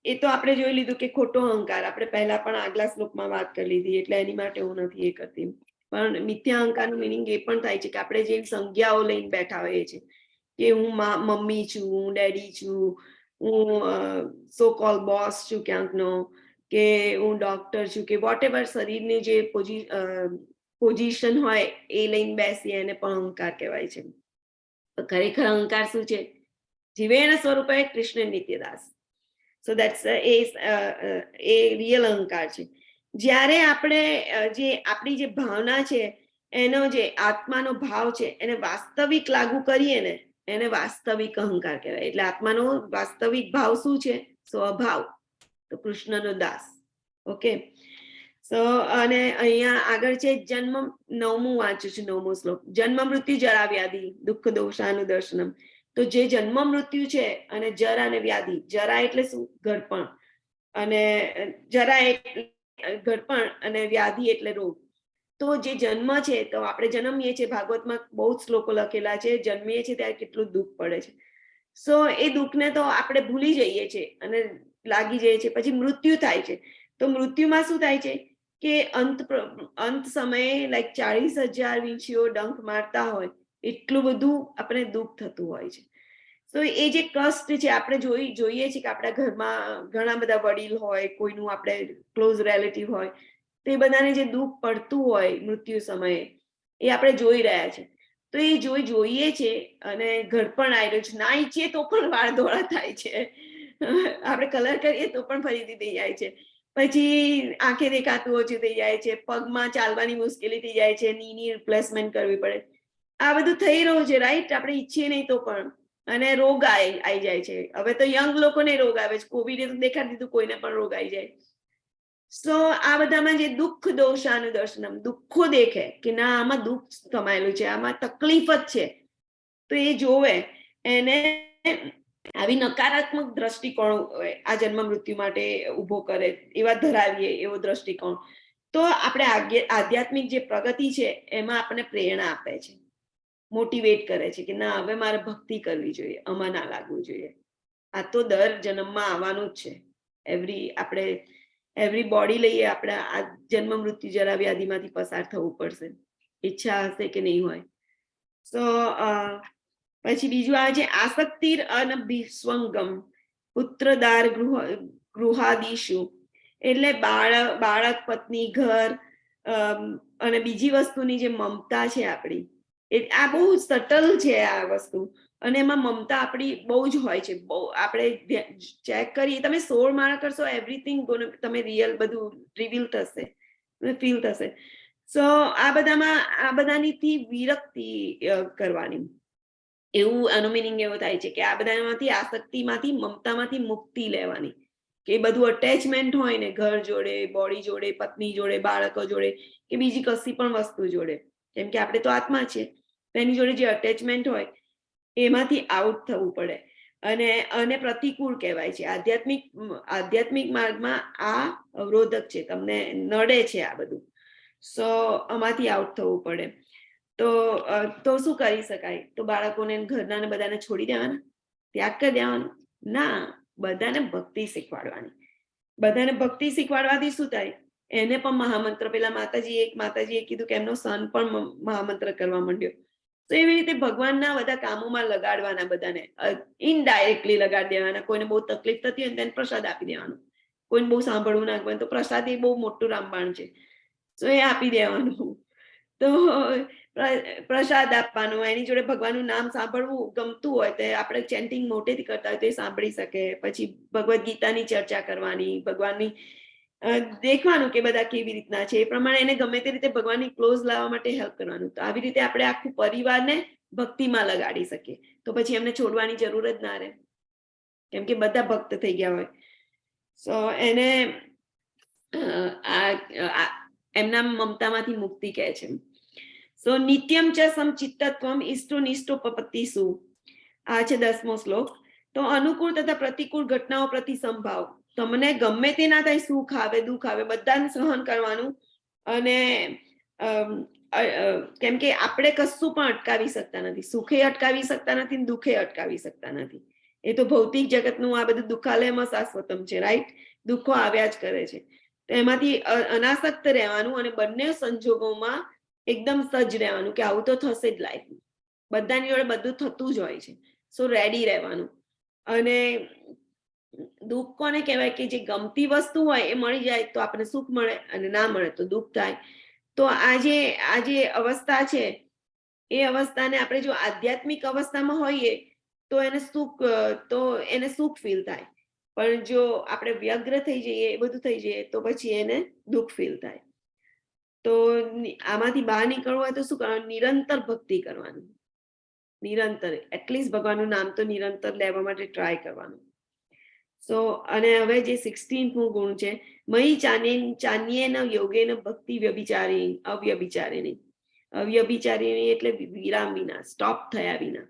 એ તો આપણે જોઈ લીધું કે ખોટો અહંકાર, આપણે પહેલા પણ આગલા શ્લોકમાં વાત કરી લીધી, એટલે એની માટે હું નથી એ કરતી. પણ મિથ્યાહંકારનું મિનિંગ એ પણ થાય છે કે આપણે જે સંજ્ઞાઓ લઈને બેઠા હોઈએ છીએ કે હું મમ્મી છું, હું ડેડી છું, હું સો કોલ બોસ છું ક્યાંકનો, કે હું ડોક્ટર છું, કે વોટ એવર શરીરની જે પોઝિશન હોય એ લઈને બેસીએ એને પણ અહંકાર કહેવાય છે. ખરેખર અહંકાર શું છે? જીવેણ સ્વરૂપે કૃષ્ણ નિત્યદાસ. સો દેટ્સ એ રિયલ અહંકાર છે. જ્યારે આપણે આપણી જે ભાવના છે, એનો જે આત્માનો ભાવ છે એને વાસ્તવિક લાગુ કરીએ ને, એને વાસ્તવિક અહંકાર કહેવાય. એટલે આત્માનો વાસ્તવિક ભાવ શું છે? સ્વભાવ. તો કૃષ્ણનો દાસ. ઓકે. સો અને અહીંયા આગળ છે જન્મ, 9મું વાંચું છું, 9મો શ્લોક. જન્મ મૃત્યુ જરા વ્યાધિ દુઃખ દોષાનું દર્શનમ. તો જે જન્મ મૃત્યુ છે અને જરા અને વ્યાધિ, જરા એટલે શું? ઘડપણ. અને જરા એટલે ઘડપણ અને વ્યાધિ એટલે રોગ. તો જે જન્મ છે, તો આપણે જન્મીએ છીએ, ભાગવતમાં બહુ જ શ્લોકો લખેલા છે, જન્મીએ છીએ ત્યારે કેટલું દુઃખ પડે છે. સો એ દુઃખને તો આપણે ભૂલી જઈએ છીએ અને લાગી જઈએ છીએ. પછી મૃત્યુ થાય છે. તો મૃત્યુમાં શું થાય છે કે અંત સમયે લાઈક 40,000 વીંછીઓ ડંખ મારતા હોય એટલું બધું આપણે દુઃખ થતું હોય છે. તો એ જે કષ્ટ છે, આપણે જોઈએ છીએ કે આપણા ઘરમાં ઘણા બધા વડીલ હોય, કોઈનું આપણે ક્લોઝ રિલેટિવ હોય, તો એ બધાને જે દુઃખ પડતું હોય મૃત્યુ સમયે એ આપણે જોઈ રહ્યા છે. તો એ જોઈએ છે અને ઘડપણ આવ્યો છે, ના ઈચ્છીએ તો પણ વાળ ધોળા થાય છે, આપણે કલર કરીએ તો પણ ફરીથી થઈ જાય છે. પછી આંખે દેખાતું ઓછું થઈ જાય છે, પગમાં ચાલવાની મુશ્કેલી થઈ જાય છે, નીની રિપ્લેસમેન્ટ કરવી પડે. આ બધું થઈ રહ્યું છે, રાઈટ? આપણે ઈચ્છીએ નહીં તો પણ. અને રોગ આવી જાય છે. હવે તો યંગ લોકોને રોગ આવે છે. કોવિડે તો દેખાડી દીધું, કોઈને પણ રોગ આવી જાય. સો આ બધામાં જે દુઃખ દોષાનું દર્શનમ, દુઃખો દેખે કે ના આમાં દુઃખ સમાયેલું છે, આમાં તકલીફ જ છે, તો એ જોવે. એને આવી નકારાત્મક દ્રષ્ટિકોણ આ જન્મ મૃત્યુ માટે ઉભો કરે, એવા ધરાવીએ એવો દ્રષ્ટિકોણ, તો આપણે આધ્યાત્મિક જે પ્રગતિ છે એમાં આપણને પ્રેરણા આપે છે, મોટિવેટ કરે છે કે ના હવે મારે ભક્તિ કરવી જોઈએ, આમાં ના લાગવું જોઈએ. આ તો દર જન્મમાં આવવાનું જ છે. એવરી બોડી લઈએ આપણે આ જન્મ મૃત્યુ જરા વ્યાધિમાંથી પસાર થવું પડશે, ઈચ્છા હશે કે નહીં હોય. સો પછી બીજું આવે છે આસક્તિર અનભિસ્વંગમ પુત્રદાર ગૃહાદિશુ, એટલે બાળક, પત્ની, ઘર અને બીજી વસ્તુની જે મમતા છે આપણી, આ બહુ સટલ છે આ વસ્તુ. અને એમાં મમતા આપણી બહુ જ હોય છે. બહુ આપણે ચેક કરીએ, તમે 16 માળા કરશો, એવરીથિંગ તમે રિયલ બધું રિવીલ થશે, ફીલ થશે. સો આ બધાની વિરક્તિ કરવાની, એવું આનો મિનિંગ એવો થાય છે કે આ બધામાંથી આસક્તિમાંથી, મમતામાંથી મુક્તિ લેવાની. કે બધું અટેચમેન્ટ હોય ને ઘર જોડે, બોડી જોડે, પત્ની જોડે, બાળકો જોડે, કે બીજી કશી પણ વસ્તુ જોડે, કેમ કે આપણે તો આત્મા છે, તેની જોડે જે અટેચમેન્ટ હોય એમાંથી આઉટ થવું પડે. અને પ્રતિકૂળ કહેવાય છે. આધ્યાત્મિક માર્ગમાં આ અવરોધક છે, તમને નડે છે આ બધું. સો આમાંથી આઉટ થવું પડે. તો શું કરી શકાય? તો બાળકોને, ઘરના બધાને છોડી દેવાના, ત્યાગ કરી દેવાનો? ના, બધાને ભક્તિ શીખવાડવાની. બધાને ભક્તિ શીખવાડવાથી શું થાય? એને પણ મહામંત્ર, પેલા માતાજીએ કીધું કે એમનો સન પણ મહામંત્ર કરવા માંડ્યો. તો એવી રીતે ભગવાનના બધા કામોમાં લગાડવાના, બધાને ઇનડાયરેક્ટલી લગાડી દેવાના. કોઈને બહુ તકલીફ થતી હોય તેને પ્રસાદ આપી દેવાનો. કોઈને બહુ સાંભળવું ના હોય તો પ્રસાદ એ બહુ મોટું રામબાણ છે, તો એ આપી દેવાનું. તો પ્રસાદ આપવાનો, એની જોડે ભગવાનનું નામ સાંભળવું ગમતું હોય તો આપણે ચેન્ટિંગ મોટેથી કરતા હોય તો એ સાંભળી શકે. પછી ભગવદ ગીતાની ચર્ચા કરવાની, ભગવાનની દેખવાનું કે બધા કેવી રીતના છે, એ પ્રમાણે એને ગમે તે રીતે ભગવાનની ક્લોઝ લાવવા માટે હેલ્પ કરવાનું. તો આવી રીતે આપણે આખું પરિવારને ભક્તિમાં લગાડી શકીએ. તો પછી એમને છોડવાની જરૂર જ ના રહે, કેમ કે બધા ભક્ત થઈ ગયા હોય. સો એને એમના મમતામાંથી મુક્તિ કહે છે. સો નિત્યમ ચ સમચિત્તત્વમ ઇષ્ટો નિષ્ટો પપત્તિસુ, આ છે 10મો શ્લોક. તો અનુકૂળ તથા પ્રતિકૂળ ઘટનાઓ પ્રતિ સંભાવ, તમને ગમે તે ના થાય, સુખ આવે, દુઃખ આવે, બધાને સહન કરવાનું. અને કેમ કે આપણે કશું પણ અટકાવી શકતા નથી, સુખે અટકાવી શકતા નથી, દુઃખે અટકાવી શકતા નથી. એ તો ભૌતિક જગતનું આ બધું દુઃખાલયમાં શાશ્વતમ છે, રાઈટ? દુઃખો આવ્યા જ કરે છે. તો એમાંથી અનાસક્ત રહેવાનું અને બંને સંજોગોમાં એકદમ સજ્જ રહેવાનું કે આવું તો થશે જ લાઈફમાં, બધાની જોડે બધું થતું જ હોય છે. સો રેડી રહેવાનું. અને દુઃખ કોને કહેવાય? કે જે ગમતી વસ્તુ હોય એ મળી જાય તો આપણને સુખ મળે, અને ના મળે તો દુઃખ થાય. તો આ જે અવસ્થા છે, એ અવસ્થાને આપણે જો આધ્યાત્મિક અવસ્થામાં હોઈએ તો એને સુખ ફીલ થાય. પણ જો આપણે વ્યગ્ર થઈ જઈએ, એ બધું થઈ જઈએ, તો પછી એને દુઃખ ફીલ થાય. તો આમાંથી બહાર નીકળવું હોય તો શું કરવાનું? નિરંતર ભક્તિ કરવાનું, નિરંતર, એટલીસ્ટ ભગવાનનું નામ તો નિરંતર લેવા માટે ટ્રાય કરવાનું. સો અને હવે જે 16મું ગુણ છે, મયી ચાન્યેન યોગેન ભક્તિ અવ્યભિચારિણી. અવ્યભિચારિણી એટલે વિરામ વિના, સ્ટોપ થયા વિના,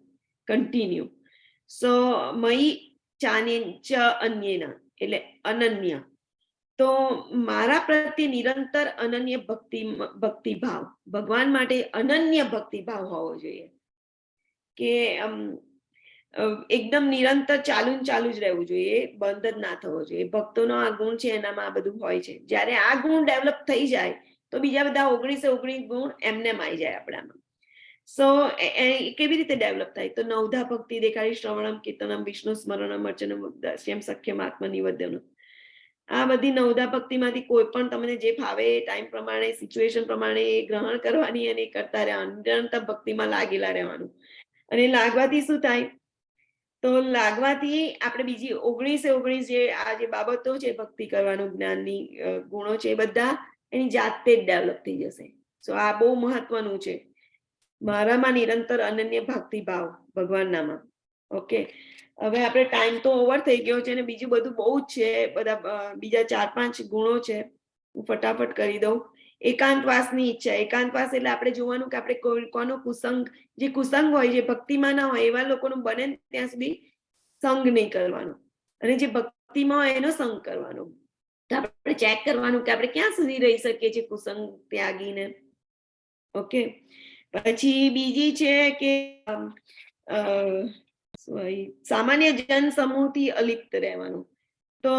કન્ટિન્યુ. સો મયી ચાન્યેન ચ અન્યેન એટલે અનન્ય. તો મારા પ્રત્યે નિરંતર અનન્ય ભક્તિભાવ, ભગવાન માટે અનન્ય ભક્તિભાવ હોવો જોઈએ. કે એકદમ નિરંતર ચાલુ જ રહેવું જોઈએ, બંધ જ ના થવો જોઈએ. ભક્તોનો આ ગુણ છે, એનામાં આ બધું હોય છે. જ્યારે આ ગુણ ડેવલપ થઈ જાય તો બીજા બધા 19 ગુણ એમને આવી જાય આપણામાં. સો કેવી રીતે ડેવલપ થાય? તો 9ધા ભક્તિ દેખાડી, શ્રવણમ, કીર્તનમ, વિષ્ણુ સ્મરણમ, અર્ચનમ, દાસ્યમ, સખ્યમ, આત્મનિવેદનમ. આ બધી 9ધા ભક્તિમાંથી કોઈ પણ તમને જે ભાવે ટાઈમ પ્રમાણે, સિચ્યુએશન પ્રમાણે ગ્રહણ કરવાની અને કરતા રહેવાનું, નિરંતર ભક્તિમાં લાગેલા રહેવાનું. અને લાગવાથી શું થાય? તો લાગવાથી આપણે બીજી 19 જે આ જે બાબતો છે ભક્તિ કરવાનું જ્ઞાનની ગુણો છે એ બધા એની જાતે જ ડેવલપ થઈ જશે. સો આ બહુ મહત્વનું છે. મારામાં નિરંતર અનન્ય ભક્તિ ભાવ ભગવાનનામાં. ઓકે, હવે આપણે ટાઈમ તો ઓવર થઈ ગયો છે અને બીજું બધું બહુ જ છે, બધા બીજા 4-5 ગુણો છે, હું ફટાફટ કરી દઉં. એકાંતવાસની ઈચ્છા. એકાંતવાસ એટલે આપણે જોવાનું કે આપણે કોનો કુસંગ, જે કુસંગ હોય, જે ભક્તિમાં ના હોય એવા લોકોનું બને ત્યાં સુધી સંગ નહીં કરવાનો, અને જે ભક્તિમાં હોય એનો સંગ કરવાનો. તો આપણે ચેક કરવાનું કે આપણે ક્યાં સુધી રહી શકીએ છીએ કુસંગ ત્યાગીને. ઓકે, પછી બીજી છે કે સામાન્ય જન સમૂહથી અલિપ્ત રહેવાનું. તો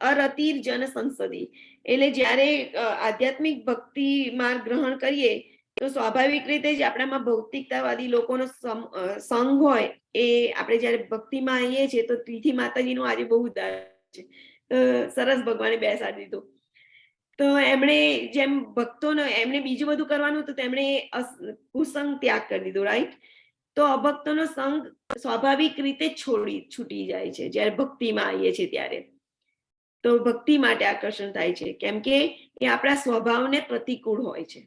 અરતિર જન સંસદી એટલે જ્યારે આધ્યાત્મિક ભક્તિ માર્ગ ગ્રહણ કરીએ તો સ્વાભાવિક રીતે જ આપણામાં ભૌતિકતાવાદી લોકોનો સંગ હોય. એ આપણે જ્યારે ભક્તિમાં આવીએ છીએ તો તિથિ માતાજીનું આજે બહુ ઉદાહરણ છે. સરસ ભગવાને બેસાડી દીધું. તો એમણે જેમ ભક્તોને એમણે બીજું બધું કરવાનું હતું, તો એમણે કુસંગ ત્યાગ કરી દીધો, રાઈટ? તો અભક્તોનો સંગ સ્વાભાવિક રીતે છૂટી જાય છે જ્યારે ભક્તિમાં આવીએ છીએ ત્યારે. તો ભક્તિ માટે આકર્ષણ થાય છે, કેમ કે એ આપણા સ્વભાવને પ્રતિકૂળ હોય છે.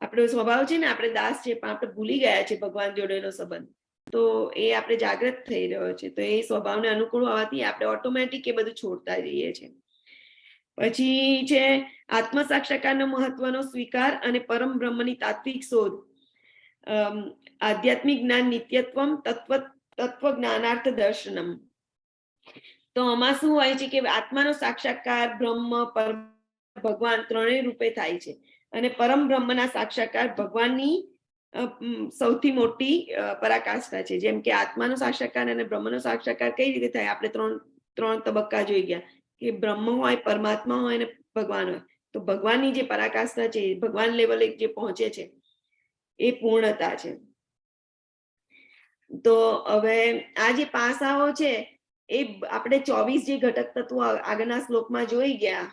આપણો સ્વભાવ છે ને, આપણે દાસ છે પણ આપણે ભૂલી ગયા છે ભગવાન જોડેનો સંબંધ. તો એ આપણે જાગૃત થઈ રહ્યો છે, તો એ સ્વભાવને અનુકૂળ હોવાથી આપણે ઓટોમેટિક એ બધું છોડતા જઈએ છીએ. પછી છે આત્મ સાક્ષાત્કારનો મહત્વનો સ્વીકાર અને પરમ બ્રહ્મની તાત્વિક શોધ. આધ્યાત્મિક જ્ઞાન નિત્યત્વમ તત્વ જ્ઞાનાર્થ દર્શનમ. તો આમાં શું હોય છે કે આત્માનો સાક્ષાત્કાર બ્રહ્મ ભગવાન ત્રણેય રૂપે થાય છે, અને પરમ બ્રહ્મના સાક્ષાત્કાર ભગવાનની સૌથી મોટી પરાકાષ્ઠા છે. જેમ કે આત્માનો સાક્ષાત્કાર અને બ્રહ્મનો સાક્ષાત્કાર કઈ રીતે થાય, આપણે ત્રણ તબક્કા જોઈ ગયા કે બ્રહ્મ હોય, પરમાત્મા હોય અને ભગવાન હોય. તો ભગવાનની જે પરાકાષ્ઠા છે, ભગવાન લેવલે જે પહોંચે છે એ પૂર્ણતા છે. તો હવે આ જે પાસાઓ છે એ આપણે 24 જે ઘટક તત્વો આગળના શ્લોકમાં જોઈ ગયા,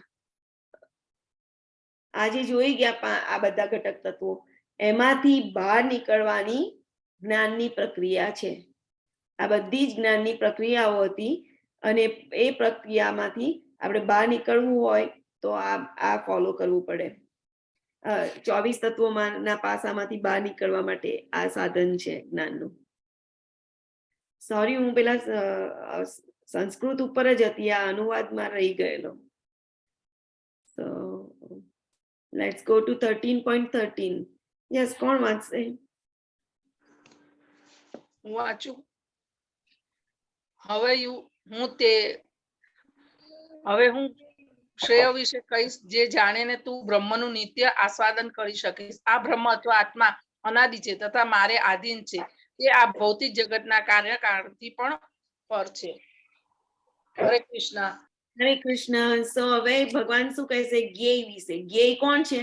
આજે જોઈ ગયા આ બધા ઘટક તત્વો, એમાંથી બહાર નીકળવાની જ્ઞાનની પ્રક્રિયા છે. આ બધી જ જ્ઞાનની પ્રક્રિયાઓ હતી, અને એ પ્રક્રિયામાંથી આપણે બહાર નીકળવું હોય તો આ ફોલો કરવું પડે. 24 તત્વોના પાસામાંથી બહાર નીકળવા માટે આ સાધન છે જ્ઞાનનું. સોરી, હું પેલા સંસ્કૃત ઉપર જ હતી, આ અનુવાદમાં રહી ગયેલો. So let's go to 13.13. Yes, કોણ વાંચશે? હું વાંચું. હવે હું શ્રેય વિશે કહીશ, જે જાણીને તું બ્રહ્મનું નિત્ય આસ્વાદન કરી શકીશ. આ બ્રહ્મ અથવા આત્મા અનાદિ છે તથા મારે આધીન છે. તે આ ભૌતિક જગતના કાર્યકાળથી પણ પર છે. હરે કૃષ્ણ. હરે કૃષ્ણ. સો હવે ભગવાન શું કહેશે જ્ઞેય વિશે? જ્ઞેય કોણ છે?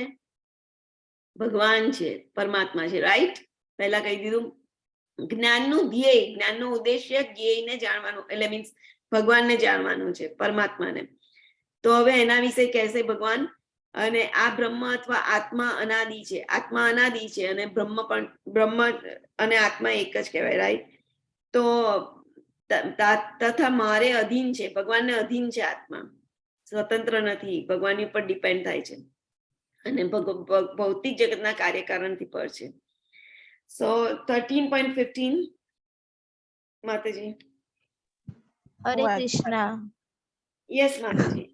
ભગવાન છે, પરમાત્મા છે, રાઈટ? પહેલા કહી દીધું. જ્ઞાનનું ધ્યેય, જ્ઞાનનો ઉદ્દેશ્ય જ્ઞેયને જાણવાનું, એટલે મીન્સ ભગવાનને જાણવાનું છે, પરમાત્માને. તો હવે એના વિશે કહેશે ભગવાન. અને આ બ્રહ્મ અથવા આત્મા અનાદિ છે. આત્મા અનાદિ છે અને બ્રહ્મ અને આત્મા એક જ કહેવાય, રાઈટ? તો તથા મારે અધીન છે, ભગવાનને અધીન છે આત્મા, સ્વતંત્ર નથી, ભગવાનની ઉપર ડિપેન્ડ થાય છે, અને ભૌતિક જગતના કાર્યકારણથી પર છે. સો 13.15 માતાજી. હરે કૃષ્ણ. યસ માતાજી.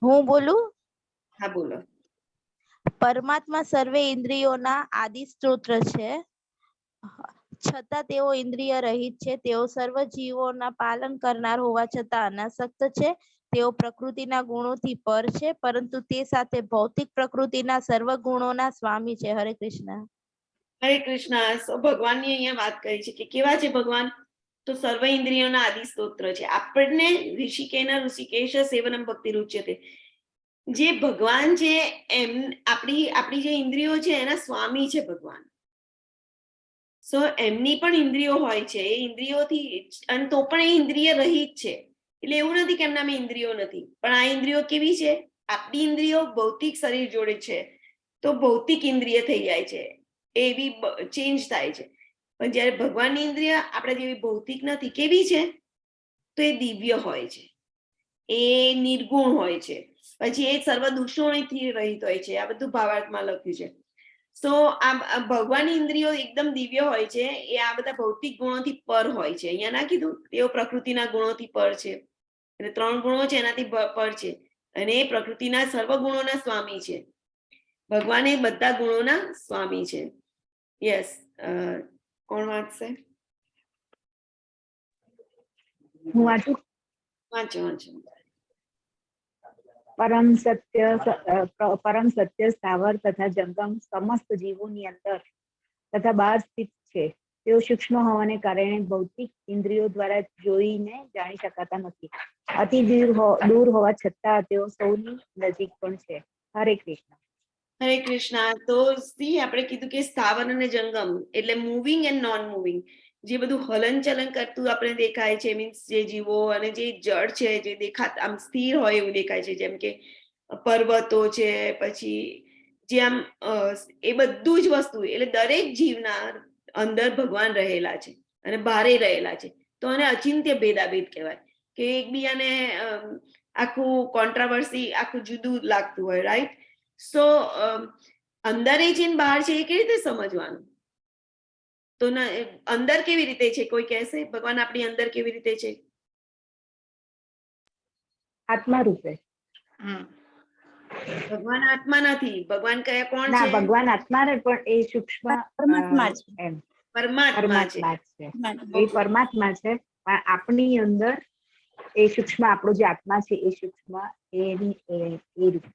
હું બોલું? હા બોલો. પરમાત્મા સર્વે ઇન્દ્રિયોના આદિ સ્ત્રોત છે, છતાં તેઓ ઇન્દ્રિય રહિત છે. તેઓ સર્વ જીવોના પાલન કરનાર હોવા છતાં અનાસક્ત છે. તેઓ પ્રકૃતિના ગુણોથી પર છે, પરંતુ તે સાથે ભૌતિક પ્રકૃતિના સર્વ ગુણોના સ્વામી છે. હરે કૃષ્ણ. હરે કૃષ્ણ. સો ભગવાનની અહીંયા વાત કરી છે કે કેવા છે ભગવાન? તો સર્વ ઇન્દ્રિયોના આદિ સ્તોત્ર છે. આપણને ઋષિકેશ સેવનમ ભક્તિ રુચ્યતે. જે ભગવાન છે એમ આપણી જે ઇન્દ્રિયો છે એના સ્વામી છે ભગવાન. સો એમની પણ ઇન્દ્રિયો હોય છે, એ ઇન્દ્રિયોથી, અને તો પણ એ ઇન્દ્રિય રહિત છે. એટલે એવું નથી કે એમનામાં ઇન્દ્રિયો નથી, પણ આ ઇન્દ્રિયો કેવી છે? આપણી ઇન્દ્રિયો ભૌતિક શરીર જોડે છે તો ભૌતિક ઇન્દ્રિય થઈ જાય છે, એવી ચેન્જ થાય છે. પણ જ્યારે ભગવાનની ઇન્દ્રિય આપણા જેવી ભૌતિક નથી, કેવી છે? તો એ દિવ્ય હોય છે, એ નિર્ગુણ હોય છે, પછી એ સર્વ દૂષણોથી રહિત હોય છે. આ બધું ભાવાર્થમાં લખ્યું છે. તો આ ભગવાનની ઇન્દ્રિયો એકદમ દિવ્ય હોય છે, એ આ બધા ભૌતિક ગુણોથી પર હોય છે. અહીંયા ના કીધું તેઓ પ્રકૃતિના ગુણોથી પર છે, એટલે 3 ગુણો છે એનાથી પર છે, અને એ પ્રકૃતિના સર્વ ગુણોના સ્વામી છે. ભગવાન એ બધા ગુણોના સ્વામી છે. યસ, કોણ વાંચશે? હું વાંચું. વાંચો. પરમ સત્ય સ્થાવર તથા જંગમ સમસ્ત જીવોની અંદર તથા બહાર સ્થિત છે. તેઓ સૂક્ષ્મ હોવાને કારણે ભૌતિક ઇન્દ્રિયો દ્વારા જોઈને જાણી શકાતા નથી. અતિ દૂર હોવા છતાં તેઓ સૌની નજીક પણ છે. હરે કૃષ્ણ. હરે કૃષ્ણ. તો આપણે કીધું કે સ્થાવર અને જંગમ એટલે મૂવિંગ એન્ડ નોન મૂવિંગ, જે બધું હલનચલન કરતું આપણે દેખાય છે, મીન્સ જે જીવો અને જે જળ છે, જે દેખાતા આમ સ્થિર હોય એવું દેખાય છે, જેમ કે પર્વતો છે, પછી જે આમ એ બધું જ વસ્તુ, એટલે દરેક જીવના અંદર ભગવાન રહેલા છે અને બહારે રહેલા છે. તો આને અચિંત્ય ભેદાભેદ કહેવાય, કે એકબીજાને આખું કોન્ટ્રાવર્સી, આખું જુદું લાગતું હોય, રાઈટ? સો અંદર એ છે ને બહાર છે, એ કેવી રીતે સમજવાનું? તો અંદર કેવી રીતે છે? કોઈ કહેશે ભગવાન આપણી અંદર કેવી રીતે છે? આત્મા રૂપે. ભગવાન આત્મા નથી. ભગવાન કયા કોણ ના, છે? ભગવાન આત્મા ને, પણ એ સૂક્ષ્મ પરમાત્મા છે. એમ પરમાત્મા છે. એ પરમાત્મા છે, પણ આપણી અંદર એ સૂક્ષ્મ, આપણો જે આત્મા છે એ સૂક્ષ્મ એની એ રૂપે.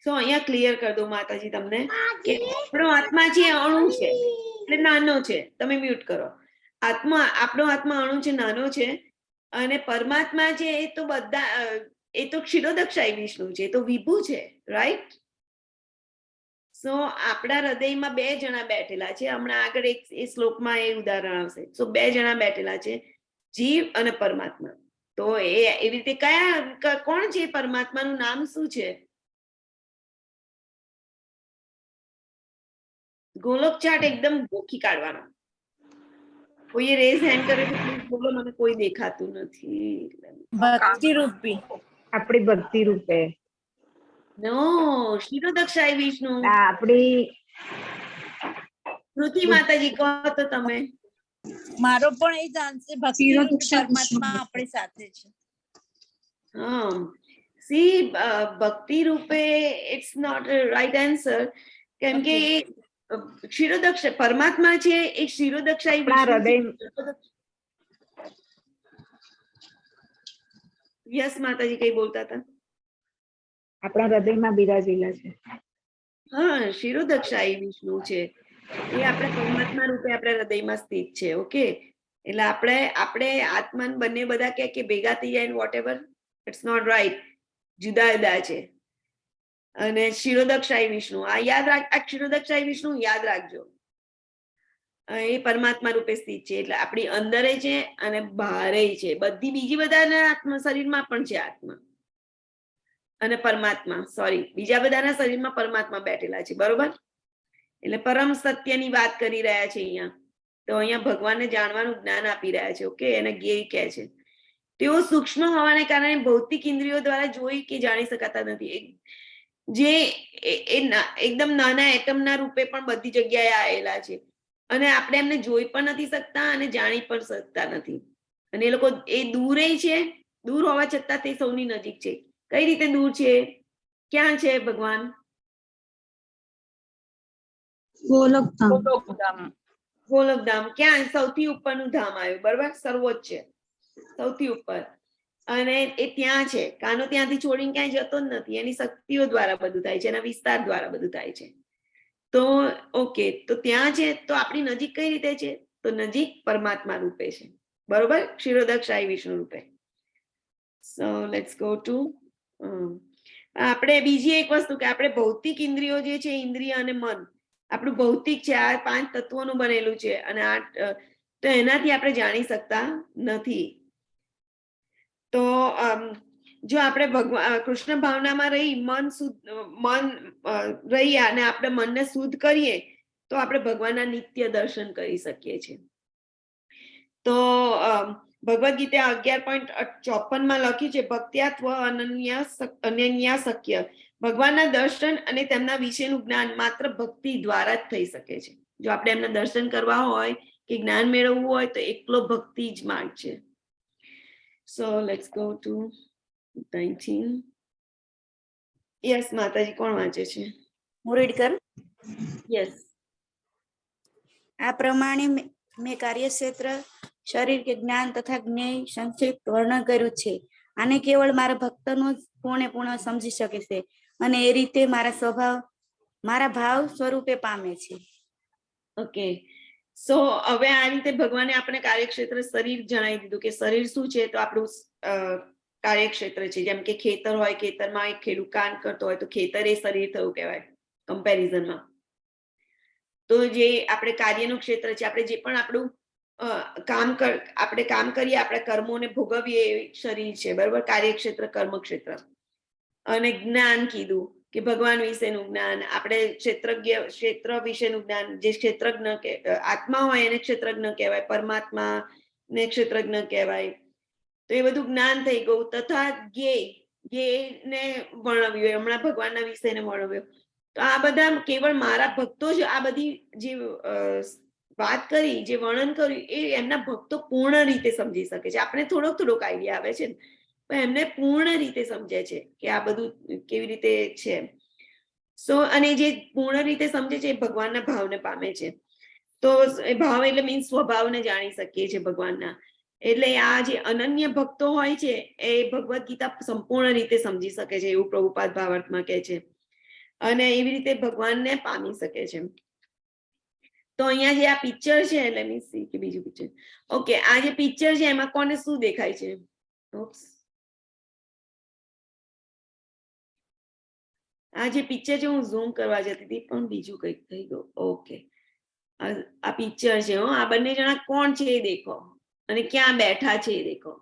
સો અહીંયા ક્લિયર કરી દઉં માતાજી તમને કે આપણો આત્મા છે અણુ છે, એટલે નાનો છે. તમે મ્યુટ કરો. આપણો આત્મા અણુ છે, નાનો છે, અને પરમાત્મા છે એ તો બધા, એ તો ક્ષીરોદક્ષાઈ વિષ્ણુ છે, એ તો વિભુ છે, રાઈટ? સો આપણા હૃદયમાં 2 જણા બેઠેલા છે. હમણાં આગળ એ શ્લોકમાં એ ઉદાહરણ આવશે. સો 2 જણા બેઠેલા છે, જીવ અને પરમાત્મા. તો એ એવી રીતે કોણ છે પરમાત્માનું નામ શું છે? ગોલોક ચાર્ટ એકદમ ગોખી કાઢવાનો. કોઈએ રેઝ હેન્ડ કર્યો તો બોલો, મને કોઈ દેખાતું નથી. ભક્તિ રૂપી. આપણી ભક્તિ રૂપે. નો, ક્ષીરોદક્ષાઈ વિષ્ણુ. આપણી કૃતિ માતાજી કહો તો તમે. મારો પણ એ જ આન્સર, ભક્તિ રૂપી પરમાત્મા આપણી સાથે છે. હા, સી ભક્તિ રૂપે ઇટ્સ નોટ રાઈટ આન્સર, કેમ કે ક્ષીરોદક્ષ પરમાત્મા છે એ ક્ષીરોદક્ષાઈ વિષ્ણુ. યસ માતાજી, કઈ બોલતા હતા? આપણા હૃદયમાં બિરાજેલા છે. હા, ક્ષીરોદક્ષાઈ વિષ્ણુ છે એ આપણા પરમાત્મા રૂપે આપણા હૃદયમાં સ્થિત છે. ઓકે, એટલે આપણે આત્મા બંને બધા કે ભેગા થઈ જાય, whatever, it's not right. જુદા જુદા છે. અને ક્ષીરોદક્ષાઈ વિષ્ણુ, આ યાદ રાખ, આ ક્ષીરોદક્ષાઈ વિષ્ણુ યાદ રાખજો. એ પરમાત્મા રૂપે સ્થિત છે, એટલે આપણી અંદર છે અને બહારે છે. બધી બીજી બધાના આત્મા શરીરમાં પણ છે આત્મા અને પરમાત્મા. સોરી, બીજા બધાના શરીરમાં પરમાત્મા બેઠેલા છે, બરોબર? એટલે પરમ સત્યની વાત કરી રહ્યા છે અહીંયા. તો અહીંયા ભગવાનને જાણવાનું જ્ઞાન આપી રહ્યા છે. ઓકે, એને જ્ઞેય કહે છે. તેઓ સૂક્ષ્મ હોવાને કારણે ભૌતિક ઇન્દ્રિયો દ્વારા જોઈ કે જાણી શકાતા નથી. જે એકદમ નાના એટમના રૂપે પણ બધી જગ્યાએ આવેલા છે, અને આપણે એમને જોઈ પણ નથી શકતા અને જાણી પણ શકતા નથી. અને એ લોકો એ દૂરે છે, દૂર હોવા છતાં તે સૌની નજીક છે. કઈ રીતે દૂર છે? ક્યાં છે ભગવાન? ગોલકધામ. ક્યાં? સૌથી ઉપરનું ધામ આવ્યું, બરોબર? સર્વોચ્ચ છે, સૌથી ઉપર. અને એ ત્યાં છે. કાનો ત્યાંથી છોડીને ક્યાંય જતો જ નથી. એની શક્તિઓ દ્વારા બધું થાય છે, એના વિસ્તાર દ્વારા બધું થાય છે. તો ઓકે, તો ત્યાં છે, તો આપણી નજીક કઈ રીતે છે? તો નજીક પરમાત્મા રૂપે છે, બરોબર? ક્ષીરોદક્ષાઈ વિષ્ણુ રૂપે. સો લેટ્સ ગો ટુ, આપણે બીજી એક વસ્તુ કે આપણે ભૌતિક ઇન્દ્રિયો જે છે, ઇન્દ્રિય અને મન આપણું ભૌતિક છે, આ 5 તત્વોનું બનેલું છે, અને તો એનાથી આપણે જાણી શકતા નથી. તો જો આપણે કૃષ્ણ ભાવનામાં રહી મન રહી અને આપણે મનને શુદ્ધ કરીએ તો આપણે ભગવાનના નિત્ય દર્શન કરી શકીએ છીએ. તો ભગવદ ગીતા 11.54 લખ્યું છે ભક્ત્યાત્વ અનન્યા શક્ય. ભગવાનના દર્શન અને તેમના વિશેનું જ્ઞાન માત્ર ભક્તિ દ્વારા જ થઈ શકે છે. જો આપણે એમના દર્શન કરવા હોય કે જ્ઞાન મેળવવું હોય તો એકલો ભક્તિ જ માર્ગ છે. So let's go to 19. Yes માતાજી, કોણ વાંચે છે? હું રીડ કરું. યસ. આ પ્રમાણે મેં કાર્યક્ષેત્ર, શરીર કે જ્ઞાન તથા જ્ઞેય સંક્ષિપ્ત વર્ણન કર્યું છે. આને કેવળ મારા ભક્તનો જ પૂર્ણ સમજી શકે છે અને એ રીતે મારા ભાવ સ્વરૂપે પામે છે. ઓકે, સો હવે આ રીતે ભગવાને આપણે કાર્યક્ષેત્ર શરીર જણાવી દીધું કે શરીર શું છે, તો આપણું કાર્યક્ષેત્ર છે. જેમ કે ખેતર હોય, ખેતરમાં એક ખેડૂત કામ કરતો હોય તો ખેતર એ શરીર થયું કહેવાય કમ્પેરિઝનમાં. તો જે આપણે કાર્યનું ક્ષેત્ર છે, આપણે જે પણ આપણું આપણે કામ કરીએ, આપણા કર્મોને ભોગવીએ એ શરીર છે, બરોબર, કાર્યક્ષેત્ર કર્મક્ષેત્ર. અને જ્ઞાન કીધું કે ભગવાન વિશેનું જ્ઞાન, આપણે ક્ષેત્ર વિશેનું જ્ઞાન, જે ક્ષેત્રજ્ઞ આત્મા હોય એને ક્ષેત્રજ્ઞ કહેવાય, પરમાત્મા ને ક્ષેત્રજ્ઞ કહેવાય. તો એ બધું જ્ઞાન થઈ ગયું. તથા જ્ઞેયને વર્ણવ્યું, હમણાં ભગવાનના વિષયને વર્ણવ્યો. તો આ બધા કેવળ મારા ભક્તો જ આ બધી જે વાત કરી, જે વર્ણન કર્યું એ એમના ભક્તો પૂર્ણ રીતે સમજી શકે છે. આપણે થોડોક આઈડિયા આવે છે પણ એમને પૂર્ણ રીતે સમજે છે કે આ બધું કેવી રીતે છે. સો અને જે પૂર્ણ રીતે સમજે છે એ ભગવાનના ભાવને પામે છે. તો એ ભાવ એટલે મીન્સ સ્વભાવને જાણી શકીએ છીએ ભગવાનના. એટલે આ જે અનન્ય ભક્તો હોય છે એ ભગવદ ગીતા સંપૂર્ણ રીતે સમજી શકે છે, એવું પ્રભુપાદ ભાવાર્થમાં કહે છે. અને એવી રીતે ભગવાનને પામી શકે છે. તો અહીંયા જે આ પિક્ચર છે, એટલે મીન્સ કે બીજું પિક્ચર, ઓકે, આ જે પિક્ચર છે એમાં કોને શું દેખાય છે? આ જે પિક્ચર છે હું ઝૂમ કરવા જતી હતી પણ બીજું કંઈક થઈ ગયું. ઓકે, આ પિક્ચર છે. આ બંને જણા કોણ છે એ દેખો અને ક્યાં બેઠા છે એ દેખો.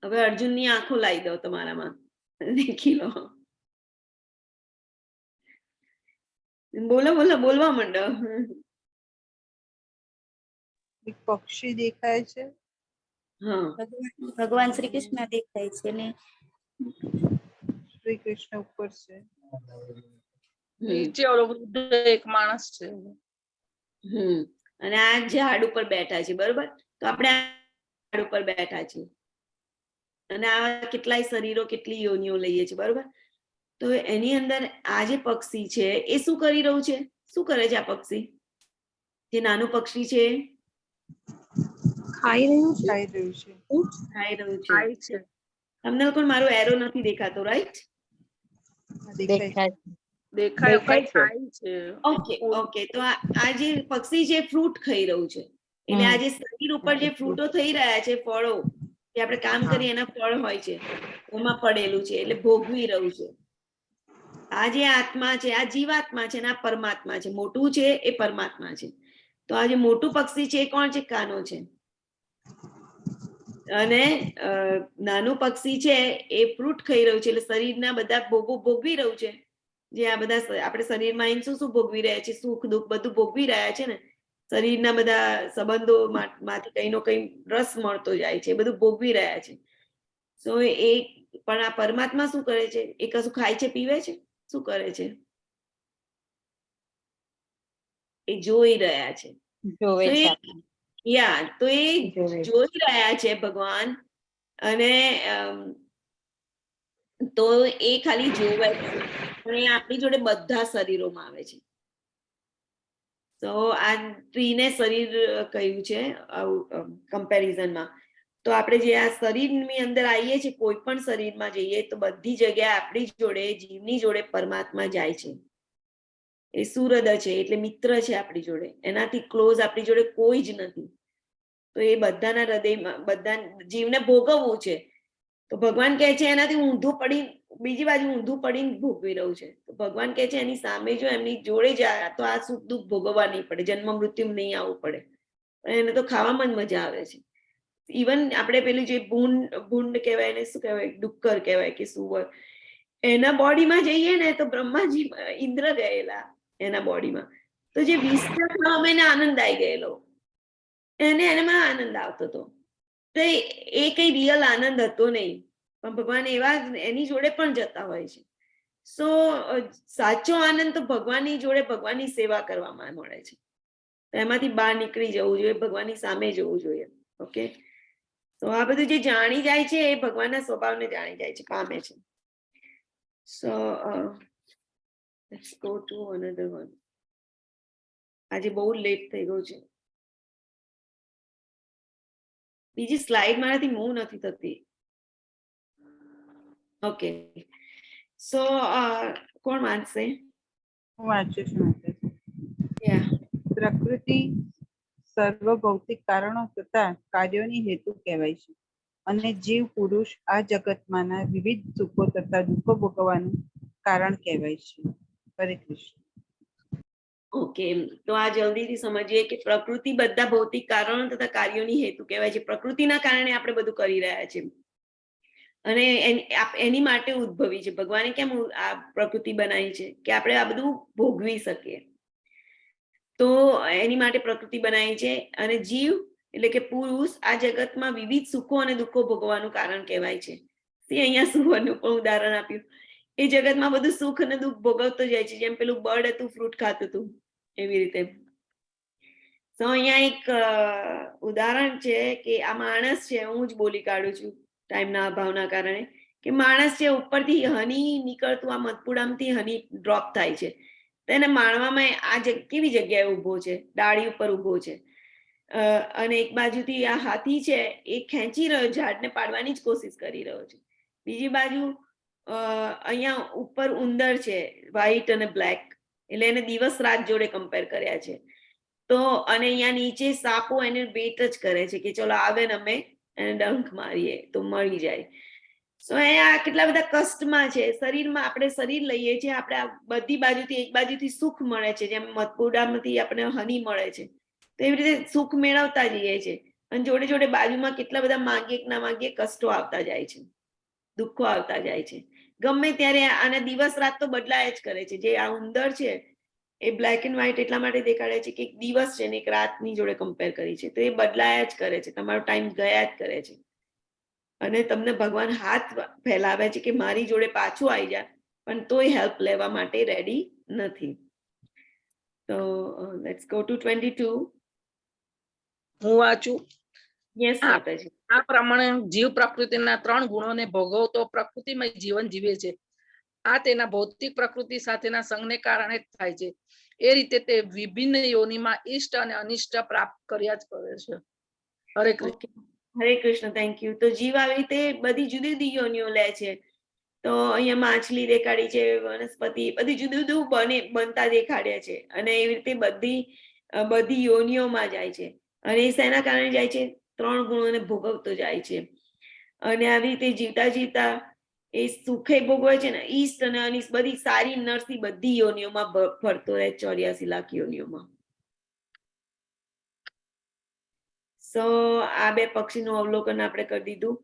હવે અર્જુનની આંખો લાવી દો તમારામાં, દેખી લો. બોલવા માંડો. એક પક્ષી દેખાય છે. હા, ભગવાન શ્રી કૃષ્ણ દેખાય છે ને શ્રી કૃષ્ણ ઉપર છે. નીચે ઓલો વૃદ્ધ એક માણસ છે. અને આ ઝાડ ઉપર બેઠા છે, બરોબર. તો આપણે ઝાડ ઉપર બેઠા છીએ અને આ કેટલાય શરીરો, કેટલી યોનિઓ લઈએ છીએ, બરોબર. તો એની અંદર આ જે પક્ષી છે એ શું કરી રહ્યું છે? શું કરે છે આ પક્ષી? જે નાનું પક્ષી છે ખાઈ રહ્યું છે. ખાઈ રહ્યું છે. તમને લોકો મારો એરો નથી દેખાતો, રાઈટ? દેખાય છે. ઓકે. તો આ જે પક્ષી છે ફ્રૂટ ખાઈ રહ્યું છે. એટલે આ જે શરીર ઉપર જે ફ્રૂટો થઈ રહ્યા છે, ફળો જે આપણે કામ કરીએ એના ફળ હોય છે, એમાં પડેલું છે, એટલે ભોગવી રહ્યું છે. આ જે આત્મા છે, આ જીવાત્મા છે, આ પરમાત્મા છે. મોટું છે એ પરમાત્મા છે. તો આ જે મોટું પક્ષી છે એ કોણ છે? કાનો છે. અને નાનું પક્ષી છે એ ફ્રૂટ ખાઈ રહ્યું છે, એટલે શરીરના બધા ભોગો ભોગવી રહ્યું છે. જે આ બધા આપણે શરીરમાં શું ભોગવી રહ્યા છે? સુખ દુઃખ બધું ભોગવી રહ્યા છે ને. શરીરના બધા સંબંધો માંથી કઈનો કઈ રસ મળતો જાય છે, બધું ભોગવી રહ્યા છે. સો એ પણ આ પરમાત્મા શું કરે છે? એ કશું ખાય છે, પીવે છે? શું કરે છે? એ જોઈ રહ્યા છે. તો એ જોઈ રહ્યા છે ભગવાન. અને તો એ ખાલી જોવે છે પણ એ આપણી જોડે બધા શરીરોમાં આવે છે. તો આ ટ્રીને શરીર કહ્યું છે કમ્પેરિઝનમાં. તો આપણે જે આ શરીરની અંદર આવીએ છીએ, કોઈ પણ શરીરમાં જઈએ તો બધી જગ્યાએ આપણી જોડે, જીવની જોડે પરમાત્મા જાય છે. એ સુહૃદ છે, એટલે મિત્ર છે આપણી જોડે. એનાથી ક્લોઝ આપણી જોડે કોઈ જ નથી. તો એ બધાના હૃદયમાં, બધા જીવને ભોગવવું છે. તો ભગવાન કહે છે એનાથી ઊંધું પડી, બીજી બાજુ ઊંધું પડીને ભોગવી રહ્યું છે. તો ભગવાન કહે છે એની સામે જો એમની જોડે જાય તો આ સુખ દુઃખ ભોગવવા નહીં પડે, જન્મ મૃત્યુ નહીં આવવું પડે. એને તો ખાવામાં જ મજા આવે છે. ઇવન આપણે પેલું જે ભૂંડ કહેવાય, એને શું કહેવાય, ડુક્કર કહેવાય કે સુવર, એના બોડીમાં જઈએ ને તો બ્રહ્માજી ઇન્દ્ર ગયેલા, એના બોડીમાં. તો જે 20 ખાવામાં એને આનંદ આવી ગયેલો, એનામાં આનંદ આવતો હતો. તો એ કઈ રિયલ આનંદ હતો નહીં, પણ ભગવાન એવા એની જોડે પણ જતા હોય છે. સો સાચો આનંદ તો ભગવાનની જોડે ભગવાનની સેવા કરવામાં મળે છે. તો એમાંથી બહાર નીકળી જવું જોઈએ, ભગવાનની સામે જવું જોઈએ. ઓકે, તો આ બધું જે જાણી જાય છે એ ભગવાનના સ્વભાવને જાણી જાય છે, પામે છે. So let's go to another one. આજે બહુ લેટ થઈ ગયું છે. બીજી સ્લાઇડ મારાથી મૂવ નથી થતી. ઓકે, સો કોણ વાંચશે? હું વાંચું છું. યા, પ્રકૃતિ સર્વ ભૌતિક કારણો તથા કાર્યોની હેતુ કહેવાય છે, અને જીવ પુરુષ આ જગતમાંના વિવિધ સુખો તથા દુઃખો ભોગવવાનું કારણ કહેવાય છે. હરે કૃષ્ણ. ઓકે, તો આ જલ્દીથી સમજીએ કે પ્રકૃતિ બધા ભૌતિક કારણો તથા કાર્યોની હેતુ કહેવાય છે. પ્રકૃતિના કારણે આપણે બધું કરી રહ્યા છીએ, અને એની માટે ઉદ્ભવી છે. ભગવાને કેમ આ પ્રકૃતિ બનાવી છે? કે આપણે આ બધું ભોગવી શકીએ. તો એની માટે પ્રકૃતિ બનાવી છે. અને જીવ એટલે કે પુરુષ આ જગતમાં વિવિધ સુખો અને દુઃખો ભોગવવાનું કારણ કહેવાય છે. અહીંયા સુવરનું પણ ઉદાહરણ આપ્યું. એ જગતમાં બધું સુખ અને દુઃખ ભોગવતો જાય છે. જેમ પેલું બર્ડ હતું, ફ્રૂટ ખાતું હતું, એવી રીતે. તો અહીંયા એક ઉદાહરણ છે કે આ માણસ છે, હું જ બોલી કાઢું છું ટાઈમના અભાવના કારણે, કે માણસ છે ઉપરથી હની નીકળતું, આ મધપુડામાંથી હની ડ્રોપ થાય છે. તો એને માણવામાં આ કેવી જગ્યાએ ઊભો છે? ડાળી ઉપર ઊભો છે. અને એક બાજુથી આ હાથી છે એ ખેંચી રહ્યો, ઝાડને પાડવાની જ કોશિશ કરી રહ્યો છે. બીજી બાજુ અહીંયા ઉપર ઉંદર છે, વ્હાઈટ અને બ્લેક, એટલે એને દિવસ રાત જોડે કમ્પેર કર્યા છે. તો અને અહીંયા નીચે સાપો એને વેટ જ કરે છે કે ચલો આવે ને અમે એને ડંખ મારીએ તો મળી જાય. સો આ કેટલા બધા કષ્ટમાં છે. શરીરમાં આપણે શરીર લઈએ છીએ, આપણે બધી બાજુથી એક બાજુથી સુખ મળે છે, જેમ મધપુડામાંથી આપણે હની મળે છે, તો એવી રીતે સુખ મેળવતા જઈએ છે. અને જોડે જોડે બાજુમાં કેટલા બધા માંગીએ કે ના માંગીએ કષ્ટો આવતા જાય છે, દુઃખો આવતા જાય છે. ગમે ત્યારે આને દિવસ રાત તો બદલાય જ કરે છે. જે આ ઉંદર છે એ બ્લેક એન્ડ વ્હાઈટ એટલા માટે દેખાડે છે કે એક દિવસ છે ને એક રાતની જોડે કમ્પેર કરી છે, તો એ બદલાયા જ કરે છે, તમારો ટાઈમ ગયા જ કરે છે. અને તમને ભગવાન હાથ ફેલાવે છે કે મારી જોડે પાછું આવી જા, પણ તોય હેલ્પ લેવા માટે રેડી નથી. તો લેટ્સ ગો ટુ 22. હું વાંચું. યસ માતાજી. આ પ્રમાણે જીવ પ્રકૃતિના 3 ગુણોને ભોગવતો પ્રકૃતિમય જીવન જીવે છે. આ તેના ભૌતિક પ્રકૃતિ સાથેના સંગને કારણે થાય છે. એ રીતે તે વિભિન્ન યોનિમાં ઈષ્ટ અને અનિષ્ટ પ્રાપ્ત કર્યા જ કરે છે. હરે કૃષ્ણ. હરે કૃષ્ણ, થેન્ક યુ. તો જીવ આવી રીતે બધી જુદી જુદી યોનિઓ લે છે. તો અહીંયા માછલી દેખાડી છે, વનસ્પતિ, બધી જુદું જુદું બનતા દેખાડ્યા છે. અને એવી રીતે બધી યોનિઓમાં જાય છે. અને એ શેના કારણે જાય છે? 3 ગુણોને ભોગવતો જાય છે. અને આવી રીતે જીવતા જીવતા એ સુખે ભોગવે છે ને, ઈષ્ટ અને અનિષ્ટ બધી સારી નરસી બધી યોનિઓમાં ફરતો રહે, 84 લાખ યોનિઓમાં. સો આ 2 પક્ષીનું અવલોકન આપણે કરી દીધું.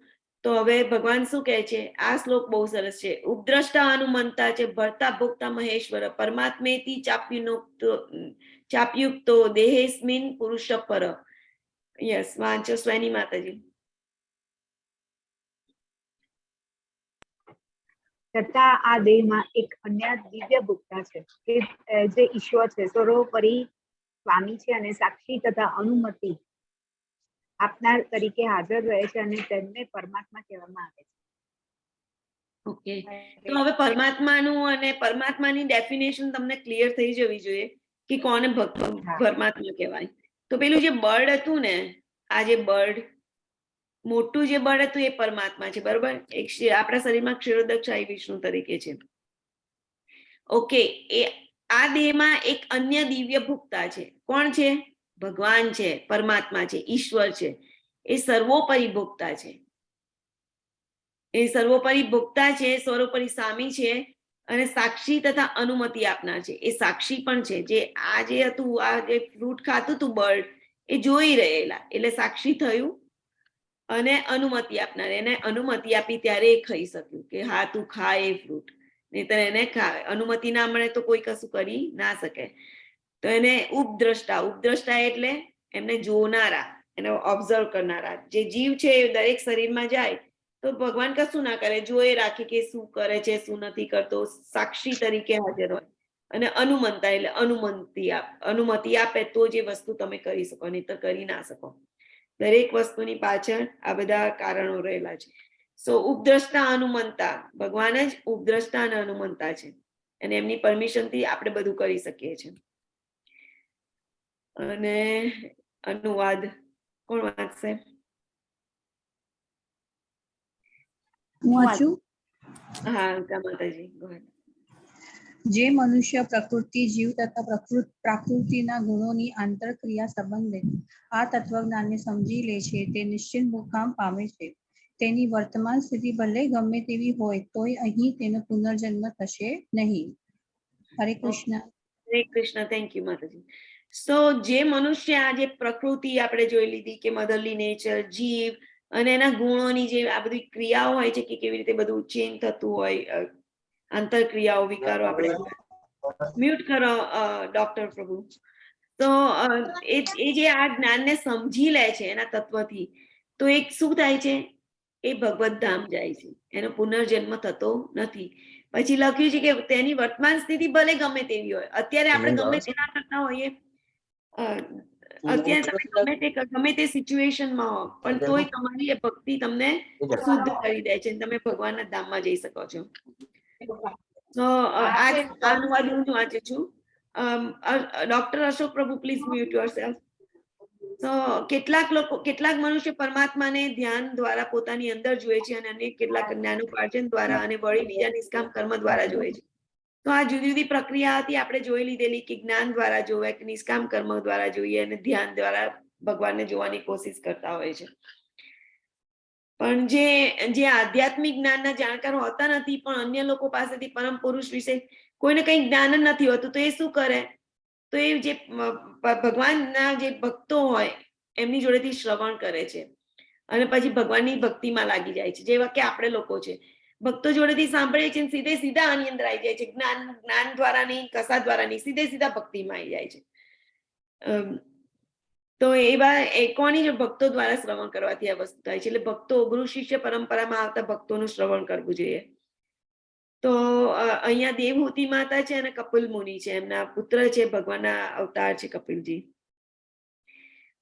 તો હવે ભગવાન શું કહે છે? આ શ્લોક બહુ સરસ છે. ઉપદ્રષ્ટા હનુમંતા છે ભર્તા ભોક્તા મહેશ્વર પરમાત્મેતિ ચાપ્યુક્તો દેહેસ્મિન પુરુષ પર. યસ, વાંચો સ્વયની માતાજી. છતાં આ દેહમાં એક અન્ય દિવ્ય ભોક્તા છે કે જે ઈશ્વર છે, સર્વોપરી સ્વામી છે અને સાક્ષી તથા અનુમતિ આપનાર તરીકે હાજર રહે છે, અને તેમને પરમાત્મા કહેવામાં આવે છે. ઓકે, તો હવે પરમાત્માનું અને પરમાત્માની ડેફિનેશન તમને ક્લિયર થઈ જવી જોઈએ કે કોને પરમાત્મા કહેવાય. તો પેલું જે બર્ડ હતું ને, આ જે બર્ડ મોટું જે બળ હતું એ પરમાત્મા છે, બરોબર? આપણા શરીરમાં ક્ષીરોદક શાહી વિષ્ણુ તરીકે છે. ઓકે, એ આ દેહમાં એક અન્ય દિવ્ય ભોક્તા છે. કોણ છે? ભગવાન છે, પરમાત્મા છે, ઈશ્વર છે. એ સર્વોપરી ભોક્તા છે. એ સર્વોપરી ભોક્તા છે, સર્વોપરી સ્વામી છે અને સાક્ષી તથા અનુમતિ આપનાર છે. એ સાક્ષી પણ છે. જે આ જે હતું, આ જે ફ્રૂટ ખાતું હતું બર્ડ, એ જોઈ રહેલા, એટલે સાક્ષી થયું. અને અનુમતિ આપનાર, એને અનુમતિ આપી ત્યારે એ ખાઈ શક્યું કે હા તું ખા એ ફ્રૂટ. નહીતર એને અનુમતિ ના મળે તો કોઈ કશું કરી ના શકે. તો એને ઉપદ્રષ્ટા એટલે એમને જોનારા, એને ઓબ્ઝર્વ કરનારા. જે જીવ છે એ દરેક શરીરમાં જાય તો ભગવાન કશું ના કરે, જોઈ રાખે કે શું કરે છે શું નથી કરતો, સાક્ષી તરીકે હાજર હોય. અને અનુમંતા એટલે અનુમતિ આપે તો જે વસ્તુ તમે કરી શકો, નહીં તો કરી ના શકો. દરેક વસ્તુની પાછળ આ બધા કારણો રહેલા છે. સો ઉપદ્રષ્ટા અનુમંતા, ભગવાન જ ઉપદ્રષ્ટા અને અનુમંતા છે, અને એમની પરમિશન થી આપણે બધું કરી શકીએ છીએ. અને અનુવાદ કોણ વાંચશે? હું વાંચું? હા, માતાજી. જે મનુષ્ય પ્રકૃતિ, જીવ તથા પ્રકૃતિના ગુણોની આંતરક્રિયા સંબંધિત આ તત્વજ્ઞાનને સમજી લે છે તે નિશ્ચિત મુકામ પામે છે. તેની વર્તમાન સ્થિતિ ભલે ગમે તેવી હોય તોય અહીં તેનો પુનર્જન્મ થશે નહીં. હરે કૃષ્ણ. હરે કૃષ્ણ. થેન્ક યુ માતાજી. સો જે મનુષ્ય આ જે પ્રકૃતિ આપણે જોઈ લીધી કે મધરલી નેચર, જીવ અને એના ગુણોની જે આ બધી ક્રિયાઓ હોય છે કે કેવી રીતે બધું ચેન્જ થતું હોય, આંતરક્રિયાઓ, વિકારો. આપણે મ્યુટ કરો ડોક્ટર પ્રભુ. તો એ જે આ જ્ઞાનને સમજી લે છે એના તત્વથી, તો એક શું થાય છે, એ ભગવત ધામ જાય છે, એનો પુનર્જન્મ થતો નથી. પછી લખ્યું છે કે તેની વર્તમાન સ્થિતિ ભલે ગમે તેવી હોય. અત્યારે આપણે ગમે તે ના કરતા હોઈએ, અત્યારે તમે ગમે તે સિચ્યુએશનમાં હો, પણ તોય તમારી એ ભક્તિ તમને શુદ્ધ કરી દે છે, તમે ભગવાનના ધામમાં જઈ શકો છો. તો આજ અનુવાદ હું વાંચું છું. ડોક્ટર અશોક પ્રભુ, પ્લીઝ મ્યુટ યોરસેલ્ફ. તો કેટલાક મનુષ્ય પરમાત્માને ધ્યાન દ્વારા પોતાની અંદર જુએ છે અને અનેક કેટલાક જ્ઞાનોપાર્જન દ્વારા અને વળી બીજા નિષ્કામ કર્મ દ્વારા જુએ છે. તો આ જુદી જુદી પ્રક્રિયા હતી, આપણે જોઈ લીધેલી કે જ્ઞાન દ્વારા જોવે કે નિષ્કામ કર્મ દ્વારા જોઈએ અને ધ્યાન દ્વારા ભગવાનને જોવાની કોશિશ કરતા હોય છે. પણ જે આધ્યાત્મિક જ્ઞાનના જાણકાર હોતા નથી, પણ અન્ય લોકો પાસેથી પરમ પુરુષ વિશે કોઈને કંઈ જ્ઞાન જ નથી હોતું, તો એ શું કરે? તો એ જે ભગવાનના જે ભક્તો હોય એમની જોડેથી શ્રવણ કરે છે અને પછી ભગવાનની ભક્તિમાં લાગી જાય છે. જેવા કે આપણે લોકો છે, ભક્તો જોડેથી સાંભળે છે, સીધા આની અંદર આવી જાય છે. જ્ઞાન દ્વારા નહીં, કસા દ્વારા નહીં, સીધા ભક્તિમાં આવી જાય છે. તો એવા કોની જો ભક્તો દ્વારા શ્રવણ કરવાથી આ વસ્તુ થાય છે. એટલે ભક્તો, ગુરુ શિષ્ય પરંપરામાં આવતા ભક્તોનું શ્રવણ કરવું જોઈએ. તો અહીંયા દેવહૂતિ માતા છે અને કપિલ મુનિ છે, એમના પુત્ર છે, ભગવાનના અવતાર છે કપિલજી.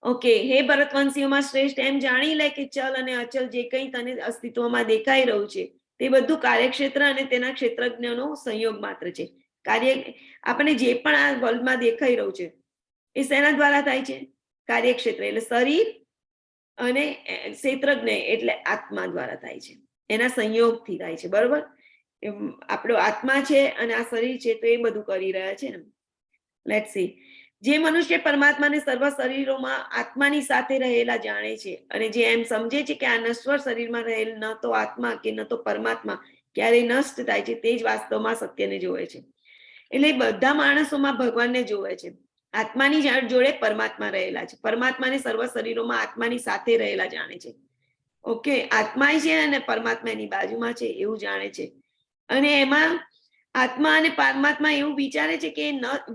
ઓકે, હે ભરતવંશીઓમાં શ્રેષ્ઠ, એમ જાણી લે કે ચલ અને અચલ જે કંઈ તને અસ્તિત્વમાં દેખાઈ રહ્યું છે તે બધું કાર્યક્ષેત્ર અને તેના ક્ષેત્રજ્ઞનો સંયોગ માત્ર છે. આપણને જે પણ આ વર્લ્ડમાં દેખાઈ રહ્યું છે એ શેના દ્વારા થાય છે? કાર્યક્ષેત્ર એટલે શરીર અને ક્ષેત્રજ્ઞ એટલે આત્મા દ્વારા થાય છે, એના સંયોગથી થાય છે. બરોબર? આપણો આત્મા છે અને આ શરીર છે, તો એ બધું કરી રહ્યા છે ને. Let's see. જે મનુષ્ય પરમાત્માને સર્વ શરીરોમાં આત્માની સાથે રહેલા જાણે છે અને જે એમ સમજે છે કે આ નશ્વર શરીરમાં રહેલ ન તો આત્મા કે ન તો પરમાત્મા ક્યારેય નષ્ટ થાય છે, તે જ વાસ્તવમાં સત્યને જોવે છે. એટલે બધા માણસોમાં ભગવાનને જોવે છે. આત્માની જોડે પરમાત્મા રહેલા છે, પરમાત્માને સર્વ શરીરોમાં આત્માની સાથે રહેલા જાણે છે. ઓકે, આત્મા છે અને પરમાત્મા એની બાજુમાં છે એવું જાણે છે. અને એમાં આત્મા અને પરમાત્મા એવું વિચારે છે કે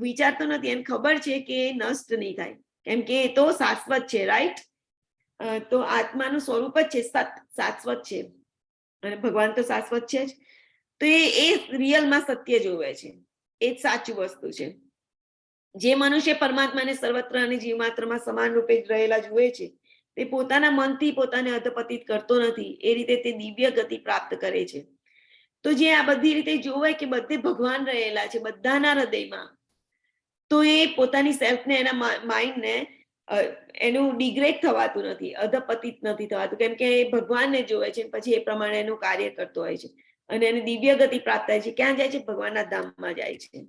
વિચારતો નથી, એને ખબર છે કે એ નષ્ટ નહીં થાય, કેમ કે એ તો શાશ્વત છે. રાઈટ? તો આત્માનું સ્વરૂપ જ છે, શાશ્વત છે, અને ભગવાન તો શાશ્વત છે જ. તો એ રિયલમાં સત્ય જોવે છે, એ જ સાચું વસ્તુ છે. જે મનુષ્ય પરમાત્માને સર્વત્ર અને જીવમાત્રમાં સમાન રૂપે રહેલા જુએ છે તે પોતાના મનથી પોતાને અધપતિત કરતો નથી, એ રીતે તે દિવ્ય ગતિ પ્રાપ્ત કરે છે. તો જે આ બધી રીતે જોવે કે બધે ભગવાન રહેલા છે બધાના હૃદયમાં, તો એ પોતાની સેલ્ફને, એના માઇન્ડને એનું ડિગ્રેડ થવાતું નથી, અધપતિત નથી થવાતું, કેમ કે એ ભગવાનને જોવે છે, પછી એ પ્રમાણે એનું કાર્ય કરતો હોય છે અને એને દિવ્ય ગતિ પ્રાપ્ત થાય છે. ક્યાં જાય છે? ભગવાનના ધામમાં જાય છે.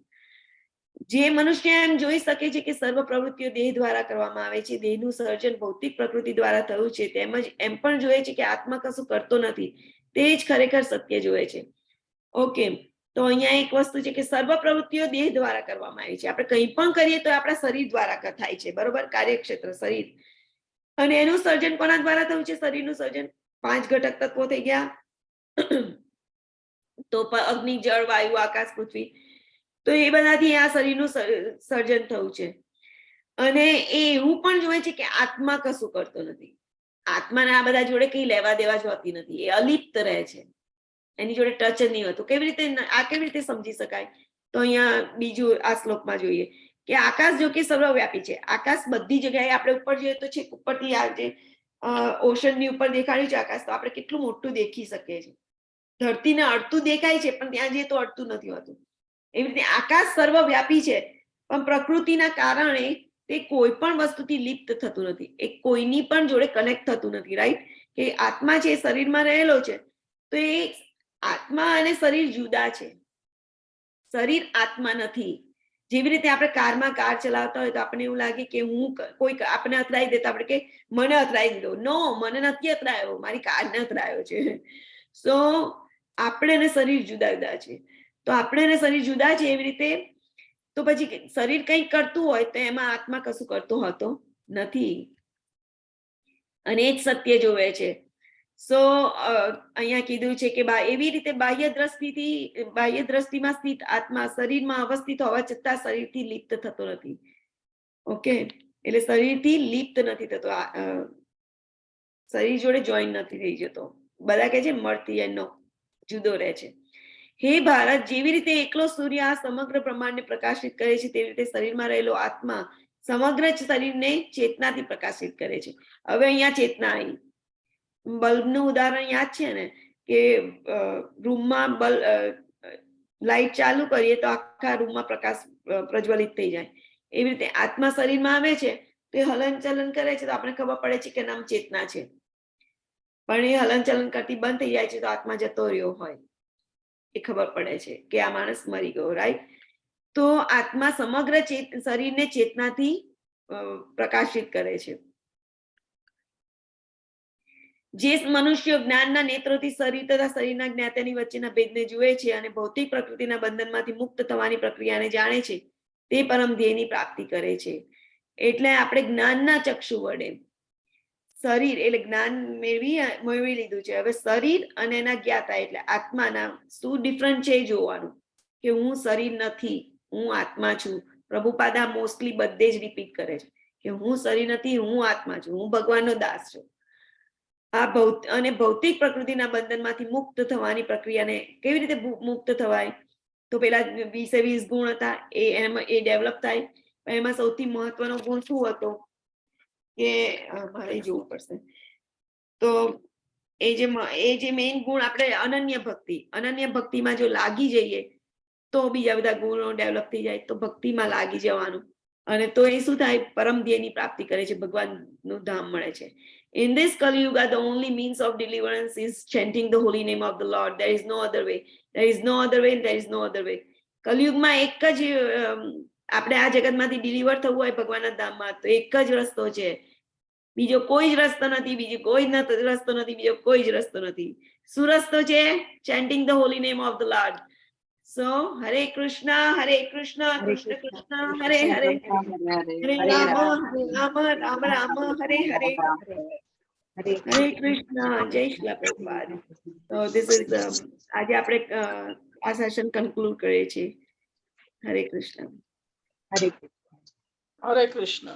જે મનુષ્ય એમ જોઈ શકે છે કે સર્વ પ્રવૃત્તિઓ દેહ દ્વારા કરવામાં આવે છે, દેહનું સર્જન ભૌતિક પ્રકૃતિ દ્વારા થયું છે, તેમજ એમ પણ જોઈએ છે કે આત્મા કશું કરતો નથી, તે જ ખરેખર સત્ય જોવે છે. ઓકે, તો અહીંયા એક વસ્તુ છે કે સર્વ પ્રવૃત્તિઓ દેહ દ્વારા કરવામાં આવી છે. આપણે કંઈ પણ કરીએ તો આપણા શરીર દ્વારા થાય છે. બરોબર? કાર્યક્ષેત્ર શરીર. અને એનું સર્જન કોના દ્વારા થયું છે? શરીરનું સર્જન 5 ઘટક તત્વો થઈ ગયા, તો અગ્નિ, જળ, વાયુ, આકાશ, પૃથ્વી, તો એ બધાથી આ શરીરનું સર્જન થયું છે. અને એ એવું પણ જોવે છે કે આત્મા કશું કરતો નથી. આત્માને આ બધા જોડે કઈ લેવા દેવા જ હોતી નથી, એ અલિપ્ત રહે છે, એની જોડે ટચ જ નહીં હોતું. કેવી રીતે સમજી શકાય? તો અહીંયા બીજું આ શ્લોકમાં જોઈએ કે આકાશ જો કે સર્વવ્યાપી છે. આકાશ બધી જગ્યાએ, આપણે ઉપર જોઈએ તો છે ઉપરથી આ જે ઓશનની ઉપર દેખાડ્યું છે આકાશ, તો આપણે કેટલું મોટું દેખી શકીએ છીએ. ધરતીને અડધું દેખાય છે, પણ ત્યાં જઈએ તો અડધું નથી હોતું. એવી રીતે આકાશ સર્વવ્યાપી છે, પણ પ્રકૃતિના કારણે તે કોઈ પણ વસ્તુથી લિપ્ત થતું નથી, એ કોઈની પણ જોડે કનેક્ટ થતું નથી. રાઈટ? કે આત્મા છે, શરીરમાં રહેલો છે, તો એ આત્મા અને શરીર જુદા છે, શરીર આત્મા નથી. જેવી રીતે આપણે કારમાં કાર ચલાવતા હોય તો આપણને એવું લાગે કે હું, કોઈ આપણે અથડાઈ દેતા આપણે કે મને અથડાઈ દીધો. નો, મને નથી અથડાયો, મારી કારને અથડાયો છે. સો આપણે અને શરીર જુદા જુદા છે. તો આપણે અને શરીર જુદા છે. એવી રીતે તો પછી શરીર કંઈક કરતું હોય તો એમાં આત્મા કશું કરતો હોતો નથી, અને એ જ સત્ય જોવે છે. સો અહીંયા કીધું છે કે એવી રીતે બાહ્ય દ્રષ્ટિમાં સ્થિત આત્મા શરીરમાં અવસ્થિત હોવા છતાં શરીરથી લિપ્ત થતો નથી. ઓકે, એટલે શરીરથી લિપ્ત નથી થતો, શરીર જોડે જોઈન નથી થઈ જતો. બધા કહે છે મળતી એનો જુદો રહે છે. હે ભારત, જેવી રીતે એકલો સૂર્ય આ સમગ્ર બ્રહ્માંડને પ્રકાશિત કરે છે, તેવી રીતે શરીરમાં રહેલો આત્મા સમગ્ર શરીરને ચેતનાથી પ્રકાશિત કરે છે. હવે અહીંયા ચેતના આવી. બલ્બનું ઉદાહરણ યાદ છે ને, કે રૂમમાં લાઈટ ચાલુ કરીએ તો આખા રૂમમાં પ્રકાશ પ્રજ્વલિત થઈ જાય. એવી રીતે આત્મા શરીરમાં આવે છે તો એ હલન ચલન કરે છે, તો આપણે ખબર પડે છે કે નામ ચેતના છે. પણ એ હલન ચલન કરતી બંધ થઈ જાય છે તો આત્મા જતો રહ્યો હોય એ ખબર પડે છે કે આ માણસ મરી ગયો. રાઈટ? તો આત્મા સમગ્ર શરીરને ચેતનાથી પ્રકાશિત કરે છે. જે મનુષ્યો જ્ઞાનના નેત્રોથી શરીર તથા શરીરના જ્ઞાતાની વચ્ચેના ભેદને જુએ છે અને ભૌતિક પ્રકૃતિના બંધનમાંથી મુક્ત થવાની પ્રક્રિયાને જાણે છે, તે પરમ ધ્યેયની પ્રાપ્તિ કરે છે. એટલે આપણે જ્ઞાનના ચક્ષુ વડે શરીર એટલે જ્ઞાન મેળવી લીધું છે. હવે શરીર અને એના જ્ઞાતા એટલે આત્માના શું ડિફરન્ટ છે એ જોવાનું, કે હું શરીર નથી, હું આત્મા છું. પ્રભુપાદા મોસ્ટલી બધે જ રિપીટ કરે છે કે હું શરીર નથી, હું આત્મા છું, હું ભગવાનનો દાસ છું. અને ભૌતિક પ્રકૃતિના બંધનમાંથી મુક્ત થવાની પ્રક્રિયાને કેવી રીતે મુક્ત થવાય? તો પેલા 20 ગુણ હતા એ ડેવલપ થાય. એમાં સૌથી મહત્વનો ગુણ શું હતો કે મારે જોવું પડશે. તો એ જે મેઇન ગુણ આપણે અનન્ય ભક્તિમાં જો લાગી જઈએ તો બીજા બધા ગુણો ડેવલપ થઈ જાય. તો ભક્તિમાં લાગી જવાનું, અને તો એ શું થાય? પરમ ધ્યેયની પ્રાપ્તિ કરે છે, ભગવાનનું ધામ મળે છે. In this Kali Yuga, the only means of deliverance is chanting the holy name of the Lord. There is no other way. There is no other way. There is no other way. કલયુગમાં એક જ આપણે આ જગતમાંથી deliver થવું હોય ભગવાનના ધામમાં તો એક જ રસ્તો છે, બીજો કોઈ જ રસ્તો નથી, બીજો કોઈ રસ્તો નથી, બીજો કોઈ જ રસ્તો નથી. શું રસ્તો છે? Chanting the holy name of the Lord. So Hare Krishna, Krishna Krishna, Hare Hare, Hare Rama, Rama Rama, Hare Hare. Hare Krishna, Jai Shri Prabhupada. So this is આજે આપણે આ સેશન કન્ક્લુડ કરીએ છીએ. હરે કૃષ્ણ. હરે કૃષ્ણ.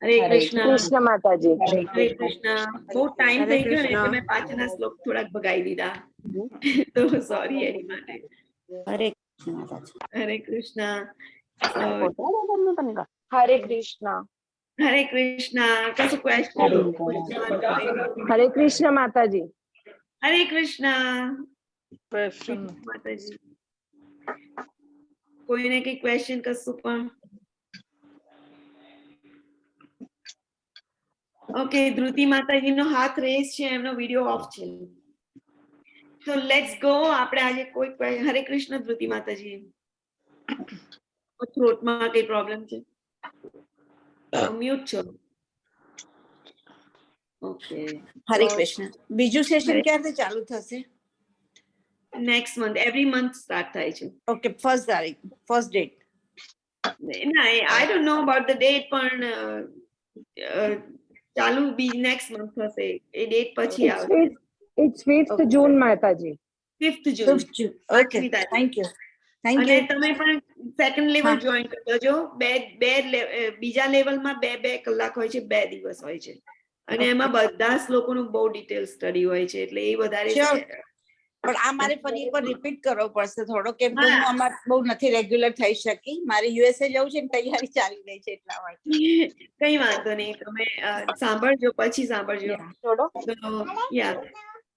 હરે કૃષ્ણ. કૃષ્ણ માતાજી. હરે કૃષ્ણ. બહુ ટાઈમ થઈ ગયો ને એટલે મેં પાછળના શ્લોક થોડાક ભગાવી દીધા, તો સોરી એની માટે. હરે કૃષ્ણ માતાજી. હરે કૃષ્ણ. હરે કૃષ્ણ. હરે કૃષ્ણ. કશું ક્વેશ્ચન? હરે કૃષ્ણ માતાજી. હરે કૃષ્ણ માતાજી. કોઈને કઈ ક્વેશ્ચન કશું પણ? ઓકે, ધ્રુતિ માતાજીનો હાથ રેસ છે, એમનો વિડિયો ઓફ છે. So let's go. આપણે આજે કોઈ હરે કૃષ્ણ ધ્રુતિ માતાજી. થ્રોટમાં કઈ પ્રોબ્લેમ છે? મ્યુટ છો. ઓકે. હરે કૃષ્ણ. બીજું સેશન ક્યારથી ચાલુ થશે? Next month, every month start થાય છે. ઓકે, ફર્સ્ટ તારીખ, ફર્સ્ટ ડેટ. ના, I don't know about the date, પણ ચાલુ બી નેક્સ્ટ મંથ થશે. એ ડેટ પછી આવશે. It's 5th June માતાજી. 5th June. 5th June. Okay, thank you. Thank અને you. તમે પણ સેકન્ડ લેવલ હા. જોઈન કરી લેજો. બીજા લેવલમાં 2 કલાક હોય છે, 2 દિવસ હોય છે, અને એમાં બધા શ્લોકોનું બહુ ડિટેલ સ્ટડી હોય છે, એટલે એ વધારે Sure. પણ આ મારે ફરી એકવાર રિપીટ કરવો પડશે થોડો, કેમ કે હું આમાં બહુ નથી રેગ્યુલર થઈ શકી. મારે યુએસએ જવું છે ને તૈયારી ચાલી રહી છે એટલા માટે. કઈ વાંધો નહીં, તમે સાંભળજો, પછી સાંભળજો. થોડો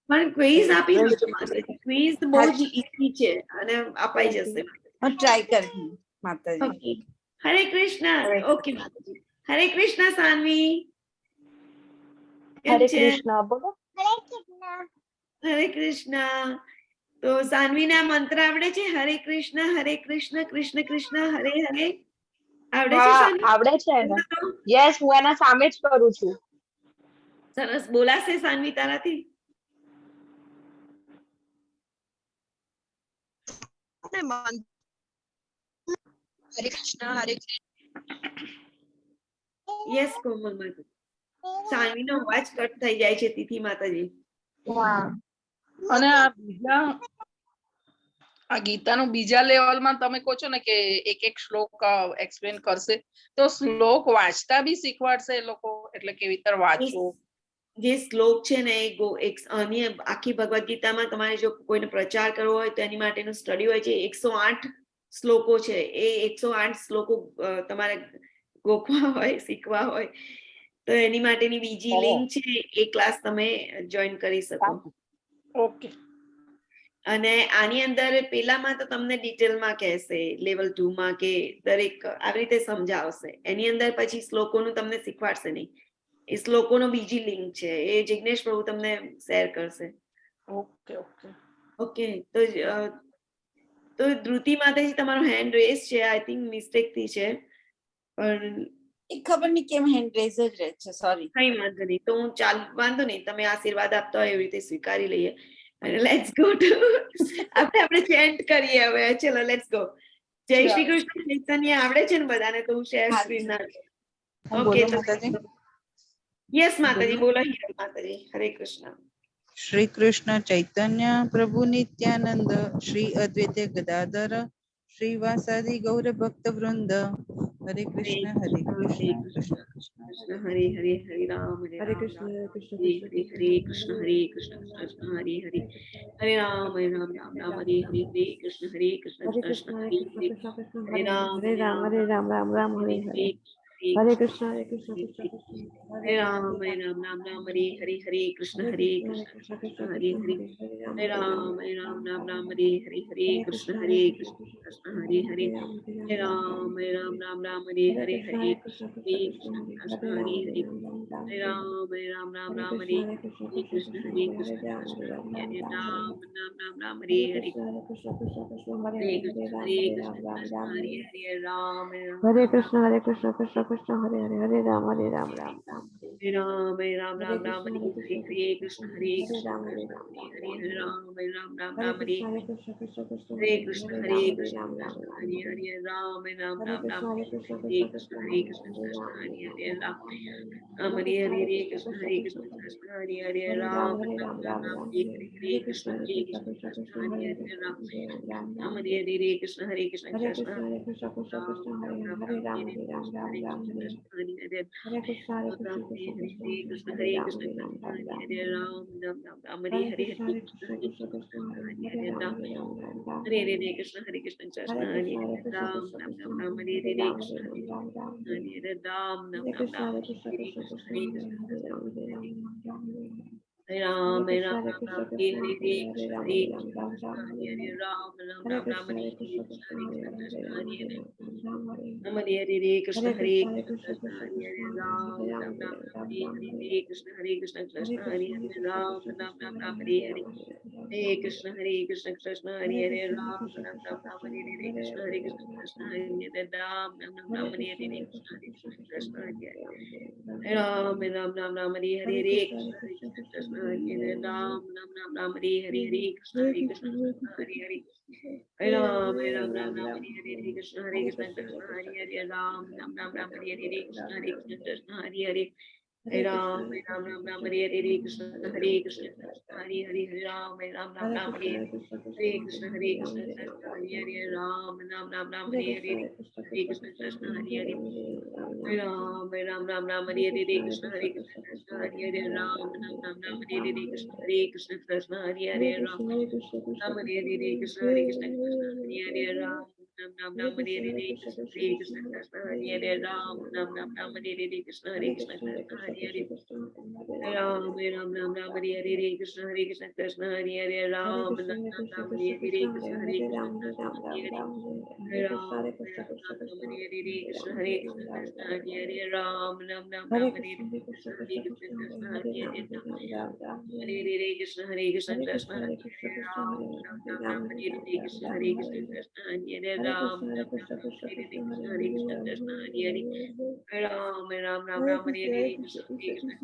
પણ ક્વિઝ આપી દો માતાજી. ક્વિઝ બહુ જ ઈઝી છે અને અપાઈ જશે. હું ટ્રાય કરી માતાજી. ઓકે, હરે કૃષ્ણ. ઓકે માતાજી, હરે કૃષ્ણ. સાનવી કેમ હરે છે? કૃષ્ણ બોલો. હરે કૃષ્ણ. તો સાનવીને આ મંત્ર આવડે છે? હરે કૃષ્ણ કૃષ્ણ કૃષ્ણ હરે હરે. આવડે છે હા સાનવી? આવડે છે ને. યસ, હું એના સામે જ કરું છું. સરસ. બોલાશે સાનવી તારાથી? હરે કૃષ્ણ હરે યસ કોમલ માતાજી. સાનવીનો અવાજ કટ થઈ જાય છે તિથિ માતાજી. અને આ ગીતાનું બીજા લેવલમાં તમે કહો છો ને કે એક શ્લોક એક્સપ્લેન કરશે, તો શ્લોક વાંચતા બી શીખવાડશે એ લોકો, એટલે કેવી રીતે વાંચવું? જે શ્લોક છે ને એ આખી ભગવદ ગીતામાં તમારે જો કોઈને પ્રચાર કરવો હોય તો એની માટેનું સ્ટડી હોય છે. 108 શ્લોકો છે. એ 108 શ્લોકો તમારે ગોખવા હોય, શીખવા હોય તો એની માટેની બીજી લિંક છે, એ ક્લાસ તમે જોઈન કરી શકો. ઓકે. અને આની અંદર પેલામાં તો તમને ડિટેલમાં કહેશે, લેવલ 2 માં કે દરેક આવી રીતે સમજાવશે. એની અંદર પછી શ્લોકોનું તમને શીખવાડશે નહીં. એ શ્લોકોનો બીજી લિંક છે, એ જિગ્નેશ પ્રભુ તમને શેર કરશે. Okay okay okay. તો ધ્રુતિ માતાજી તમારો હેન્ડ રેઝ છે, આઈ થિંક મિસ્ટેક થી છે, પણ એ ખબર નહીં કેમ હેન્ડ રેઝ જ રહે છે. સોરી. કઈ વાંધો નહીં. તો હું વાંધો નહીં, તમે આશીર્વાદ આપતા હોય એવી રીતે સ્વીકારી લઈએ. અને લેટ્સ ગો ટુ આપણે ચેન્ટ કરીએ હવે. ચલો લેટ્સ ગો. જય શ્રી કૃષ્ણ. ચૈતન્ય આવડે છે ને બધાને? તો હું શેર સ્ક્રીન ના. ઓકે. યસ માતાજી, બોલો. માતાજી હરે કૃષ્ણ. શ્રી કૃષ્ણ ચૈતન્ય પ્રભુ નિત્યાનંદ, શ્રી અદ્વૈત ગદાધર, શ્રી વાસાદિ ગૌર ભક્ત વૃંદ. હરે કૃષ્ણ હરે કૃષ્ણ કૃષ્ણ કૃષ્ણ હરે હરે, હરે રામ હરે હરે રામ, કૃષ્ણ હરે કૃષ્ણ હરે કૃષ્ણ હરે, હરે કૃષ્ણ હરે કૃષ્ણ કૃષ્ણ હરે હરે, હરે રામ રામ રામ હરે હરે, હરે કૃષ્ણ કૃષ્ણ હરે કૃષ્ણ કૃષ્ણ હરે કૃષ્ણ હરે, કૃષ્ણ કૃષ્ણ હરે રામ હરે રામ હરે રામ રામ રામ હરે હરે. હરે કૃષ્ણ કૃષ્ણ કૃષ્ણ હરે રામ રામ રામ હરે હરે, હરે કૃષ્ણ કૃષ્ણ કૃષ્ણ હરે હરે, હરે રામ રામ હરે હરે, હરે કૃષ્ણ કૃષ્ણ કૃષ્ણ હરે હરે, હરે રામ રામ હરે હરે, હરે કૃષ્ણ કૃષ્ણ કૃષ્ણ હરે હરે, હરે રામ રામ હરે હરે કૃષ્ણ કૃષ્ણ હરે રામ રામ હરે હરે, હરે કૃષ્ણ કૃષ્ણ હરે હરે, રામ હરે કૃષ્ણ કૃષ્ણ કૃષ્ણ હરે હરે, હરે રામ રામ રામ. રામ રામ હરે હરે, હરે કૃષ્ણ હરે કૃષ્ણ રામ હરે રામ કૃષ્ણ રામ હરે હરે, રામ હરે રામ હરે કૃષ્ણ હરે, કૃષ્ણ કૃષ્ણ હરે હરે કૃષ્ણ હરે રામ કૃષ્ણ રામ રામ કૃષ્ણ રામ. હરે હરે, રામ હરે રામ કૃષ્ણ હરે કૃષ્ણ હરે, કૃષ્ણ કૃષ્ણ હરે કૃષ્ણ હરે કૃષ્ણ રામ હરે હરે, રામ રામ રામ. હરે હરે હરે, કૃષ્ણ કૃષ્ણ કૃષ્ણ કૃષ્ણ કૃષ્ણ હરે હરે, હરે રામ રામ રામ રામ રામ રામ. હરે હરે, હરે કૃષ્ણ કૃષ્ણ કૃષ્ણ કૃષ્ણ કૃષ્ણ હરે હરે હરે, રામ રામ રામ. હરે હરે, કૃષ્ણ કૃષ્ણ હરે કૃષ્ણ કૃષ્ણ કૃષ્ણ રામ હરે રામ હરે રામ રામ હરે રામ રામ હરે, રામ કૃષ્ણ હરે. કૃષ્ણ કૃષ્ણ હરે હરે, હરે કૃષ્ણ રામ કૃષ્ણ હરે હરે, કૃષ્ણ હરે રામ કૃષ્ણ રામ કૃષ્ણ રામ હરે રામ. હરે, રામ હરે હરે હરે, કૃષ્ણ હરે કૃષ્ણ કૃષ્ણ કૃષ્ણ હરે હરે હરે, રામ રામ રામ રામ હરે રામ. હરે, કૃષ્ણ કૃષ્ણ હરે કૃષ્ણ હરે કૃષ્ણ હરે, રામ રામ રામ રામ હરે હરે હરે, રામ કૃષ્ણ હરે રામ રામ. હરે હરે, રામ રામ હરે રામ કૃષ્ણ રામ કૃષ્ણ હરે હરે, કૃષ્ણ હરે કૃષ્ણ હરે કૃષ્ણ રામ હરે રામ રામ હરે, રામ. હરે હરે રામ કૃષ્ણ રામ રામ કૃષ્ણ હરે હરે, હરે કૃષ્ણ રામ હરે રામ કૃષ્ણ રામ કૃષ્ણ રામ હરે હરે, હરે. રામ રામ હરે રામ રામ કૃષ્ણ હરે હરે, કૃષ્ણ કૃષ્ણ હરે હરે કૃષ્ણ હરે કૃષ્ણ રામ હરે હરે, રામ હરે. રામ હરે હરે, કૃષ્ણ હરે હરે કૃષ્ણ કૃષ્ણ કૃષ્ણ હરે હરે, રામ હરે રામ રામ રામ હરે રામ હરે, હરે. હરે કૃષ્ણ કૃષ્ણ હરે કૃષ્ણ હરે કૃષ્ણ હરે, કૃષ્ણ રામ કૃષ્ણ રામ રામ હરે રામ રામ હરે હરે, રામ હરે હરે. કૃષ્ણ કૃષ્ણ હરે હરે હરે, કૃષ્ણ રામ કૃષ્ણ રામ કૃષ્ણ રામ રામ હરે કૃષ્ણ હરે, હરે કૃષ્ણ હરે કૃષ્ણ રામ કૃષ્ણ રામ હરે હરે. હરે, રામ રામ રામ હરે રામ હરે કૃષ્ણ હરે, કૃષ્ણ કૃષ્ણ કૃષ્ણ કૃષ્ણ હરે હરે રામ રામ હરે, રામ રામ રામ રામ હરે હરે, હરે હરે કૃષ્ણ કૃષ્ણ કૃષ્ણ કૃષ્ણ હરે હરે હરે હરે, રામ. રામ રામ રામ રામ હરે હરે, હરે કૃષ્ણ હરે કૃષ્ણ કૃષ્ણ કૃષ્ણ હરે હરે, હરે હરે રામ રામ રામ રામ રામ રામ. હરે હરે, હરે કૃષ્ણ હરે કૃષ્ણ કૃષ્ણ કૃષ્ણ કૃષ્ણ હરે હરે, કૃષ્ણ રામ રામ રામ રામ હરે હરે, હરે કૃષ્ણ રામ કૃષ્ણ રામ. કૃષ્ણ હરે હરે, Hare Ram Ram Ram Hare Hare Krishna Hare Krishna Krishna Hare Hare Hare Ram Ram Hare Hare Krishna Krishna Hare Hare Ram Ram Hare Hare Hare Krishna Krishna Hare Hare Ram Ram Hare Hare Krishna Hare Krishna Hare Hare Ram Ram Hare Hare Krishna Krishna Hare Hare Ram Ram Hare Hare Krishna Krishna Hare Hare Ram Ram Hare Hare Krishna Krishna Hare Hare Ram Ram Hare Hare Krishna Krishna Hare Hare Ram Ram Hare Hare Krishna Krishna Hare Hare Ram Ram Hare Hare Krishna Krishna Hare Hare Ram Ram Hare Hare Krishna Krishna Hare Hare Ram Ram Hare Hare Krishna Krishna Hare Hare Hare Hare Krishna Krishna Hare Hare Ram Ram Hare Hare Krishna Krishna Hare Hare Ram Ram Hare Hare Krishna Krishna Hare Hare Ram Ram Hare Hare Krishna Krishna Hare Hare Ram Ram Hare Hare Krishna Krishna Hare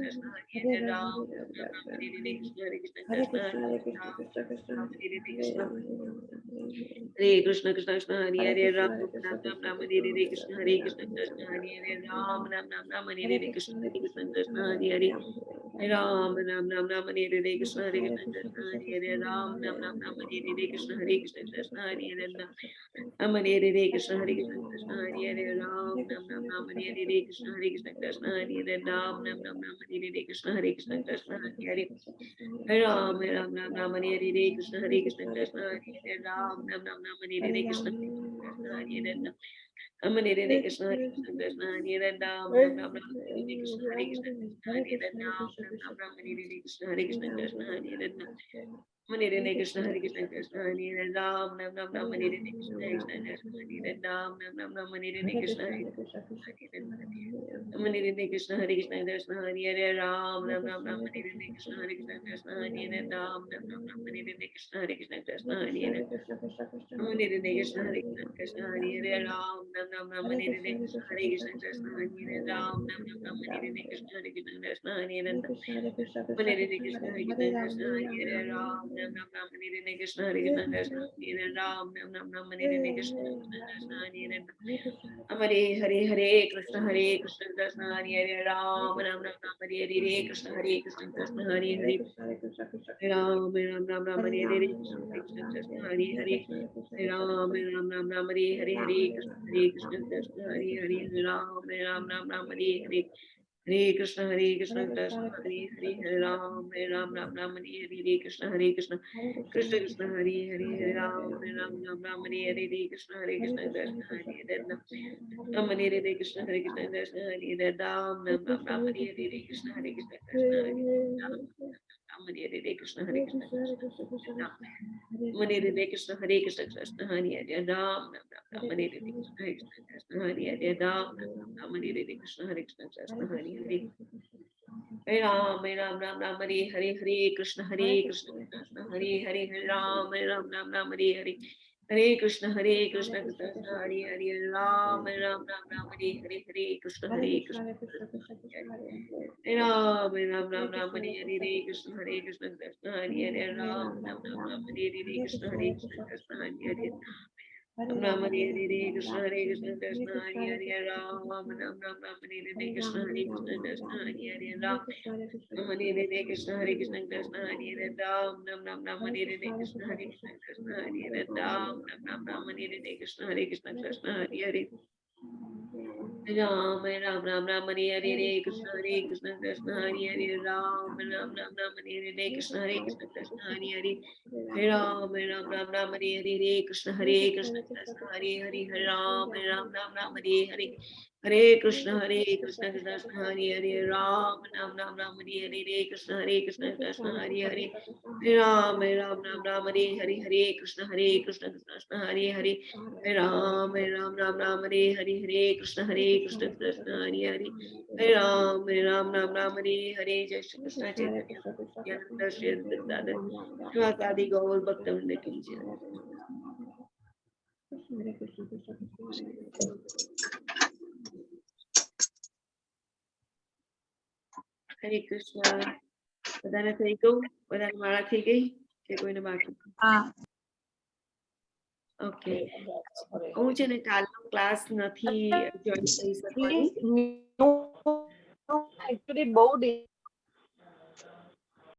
Hare Ram Ram Hare Hare Krishna Hare Krishna Krishna Krishna Hare Hare Ram Ram Hare Hare Krishna Krishna Hare Hare Ram Ram Hare Hare Krishna Krishna Hare Hare Ram Ram Hare Hare Krishna Krishna Hare Hare Ram Ram Hare Hare Krishna Krishna Hare Hare Ram Hare Hare Krishna Krishna Hare Hare Ram Ram Hare Hare Krishna Krishna Hare Hare Ram Ram Hare Hare Krishna Krishna Hare Hare Ram Ram Hare Hare Krishna Krishna Hare Hare Ram Ram Hare Hare Krishna Krishna Hare Hare Ram Hare Hare Krishna Krishna Hare Hare Ram Ram Hare Hare Krishna Krishna Hare Hare Ram Ram Hare Hare Krishna Krishna Hare Hare Hare Hare Krishna Krishna Hare Hare Ram Ram Hare Hare Krishna Krishna Hare Hare Ram Ram Hare Hare Krishna Hare Hare Hare Hare Krishna Krishna Hare Hare Ram Ram Hare Hare Krishna Krishna Hare Hare Ram Ram Hare Hare Krishna Krishna Hare Hare Hare Hare Krishna Krishna Hare Hare Ram Ram Hare Hare Krishna Krishna Hare Hare Ram Ram Hare Hare Krishna Krishna Hare Hare Hare Hare Krishna Krishna Hare Hare Ram Ram Hare Hare Krishna Krishna Hare Hare Ram Ram Hare Hare Krishna Krishna Hare Hare Hare Hare Hare Krishna Krishna Hare Hare Ram Ram Hare Hare Krishna Krishna Hare Hare Ram Ram Hare Hare Krishna Krishna Hare Hare Ram Ram Hare Hare Krishna Krishna Hare Hare Ram Ram Hare Hare Hare Krishna Krishna Hare Hare Ram Ram Hare Hare Krishna Krishna Krishna Hare Hare Ram Ram Hare Hare Krishna Krishna Hare Hare Ram Hare Hare Krishna Krishna Hare Hare Ram Ram Hare Hare Krishna Krishna Hare Hare Ram Hare Hare Krishna Krishna Hare Hare Krishna Krishna Hare Hare Ram Ram Hare Hare Krishna Krishna Hare Hare Ram Ram Hare Hare Krishna Krishna Hare Hare Ram Ram Hare Hare Krishna Krishna Hare Hare Ram Ram Hare Hare Hare Krishna Krishna Hare Hare Ram Ram Hare Hare Krishna Krishna Ram Hare Hare Krishna Krishna Hare Hare Ram Ram Hare Hare Krishna Krishna Hare Hare Ram Hare Hare Krishna Krishna Hare Hare Ram Ram Hare Hare Krishna Krishna Hare Hare Ram Hare Hare Krishna Krishna Hare Hare Ram Ram Hare Hare Krishna Krishna Hare Hare Ram Ram Hare Hare Krishna Krishna Hare Hare Ram Ram Hare Hare Krishna Krishna Hare Hare Ram Ram Hare Hare Krishna Krishna Hare Hare Ram Ram Hare Hare Krishna Krishna Hare Hare Ram Ram Hare Hare Hare Krishna Krishna Hare Hare Ram Ram Hare Hare Krishna Krishna Hare Hare Ram Ram Hare Hare Hare Krishna Krishna Hare Hare Ram Ram Hare Hare Hare Krishna Krishna Hare Hare Ram Ram Hare Hare Jai Shri Krishna Chaitanya Nityananda Shri Advaita Shivakadi Gaur Bhaktivinoda Ki Jai. Hare Krishna. બધાને થઈ ગયું? બધાને માળા થઈ ગઈ કે કોઈને બાકી? ઓકે. હું છે ને કાલનો ક્લાસ નથી જોઈન કરી શકવાની. એકચ્યુઅલી બહુ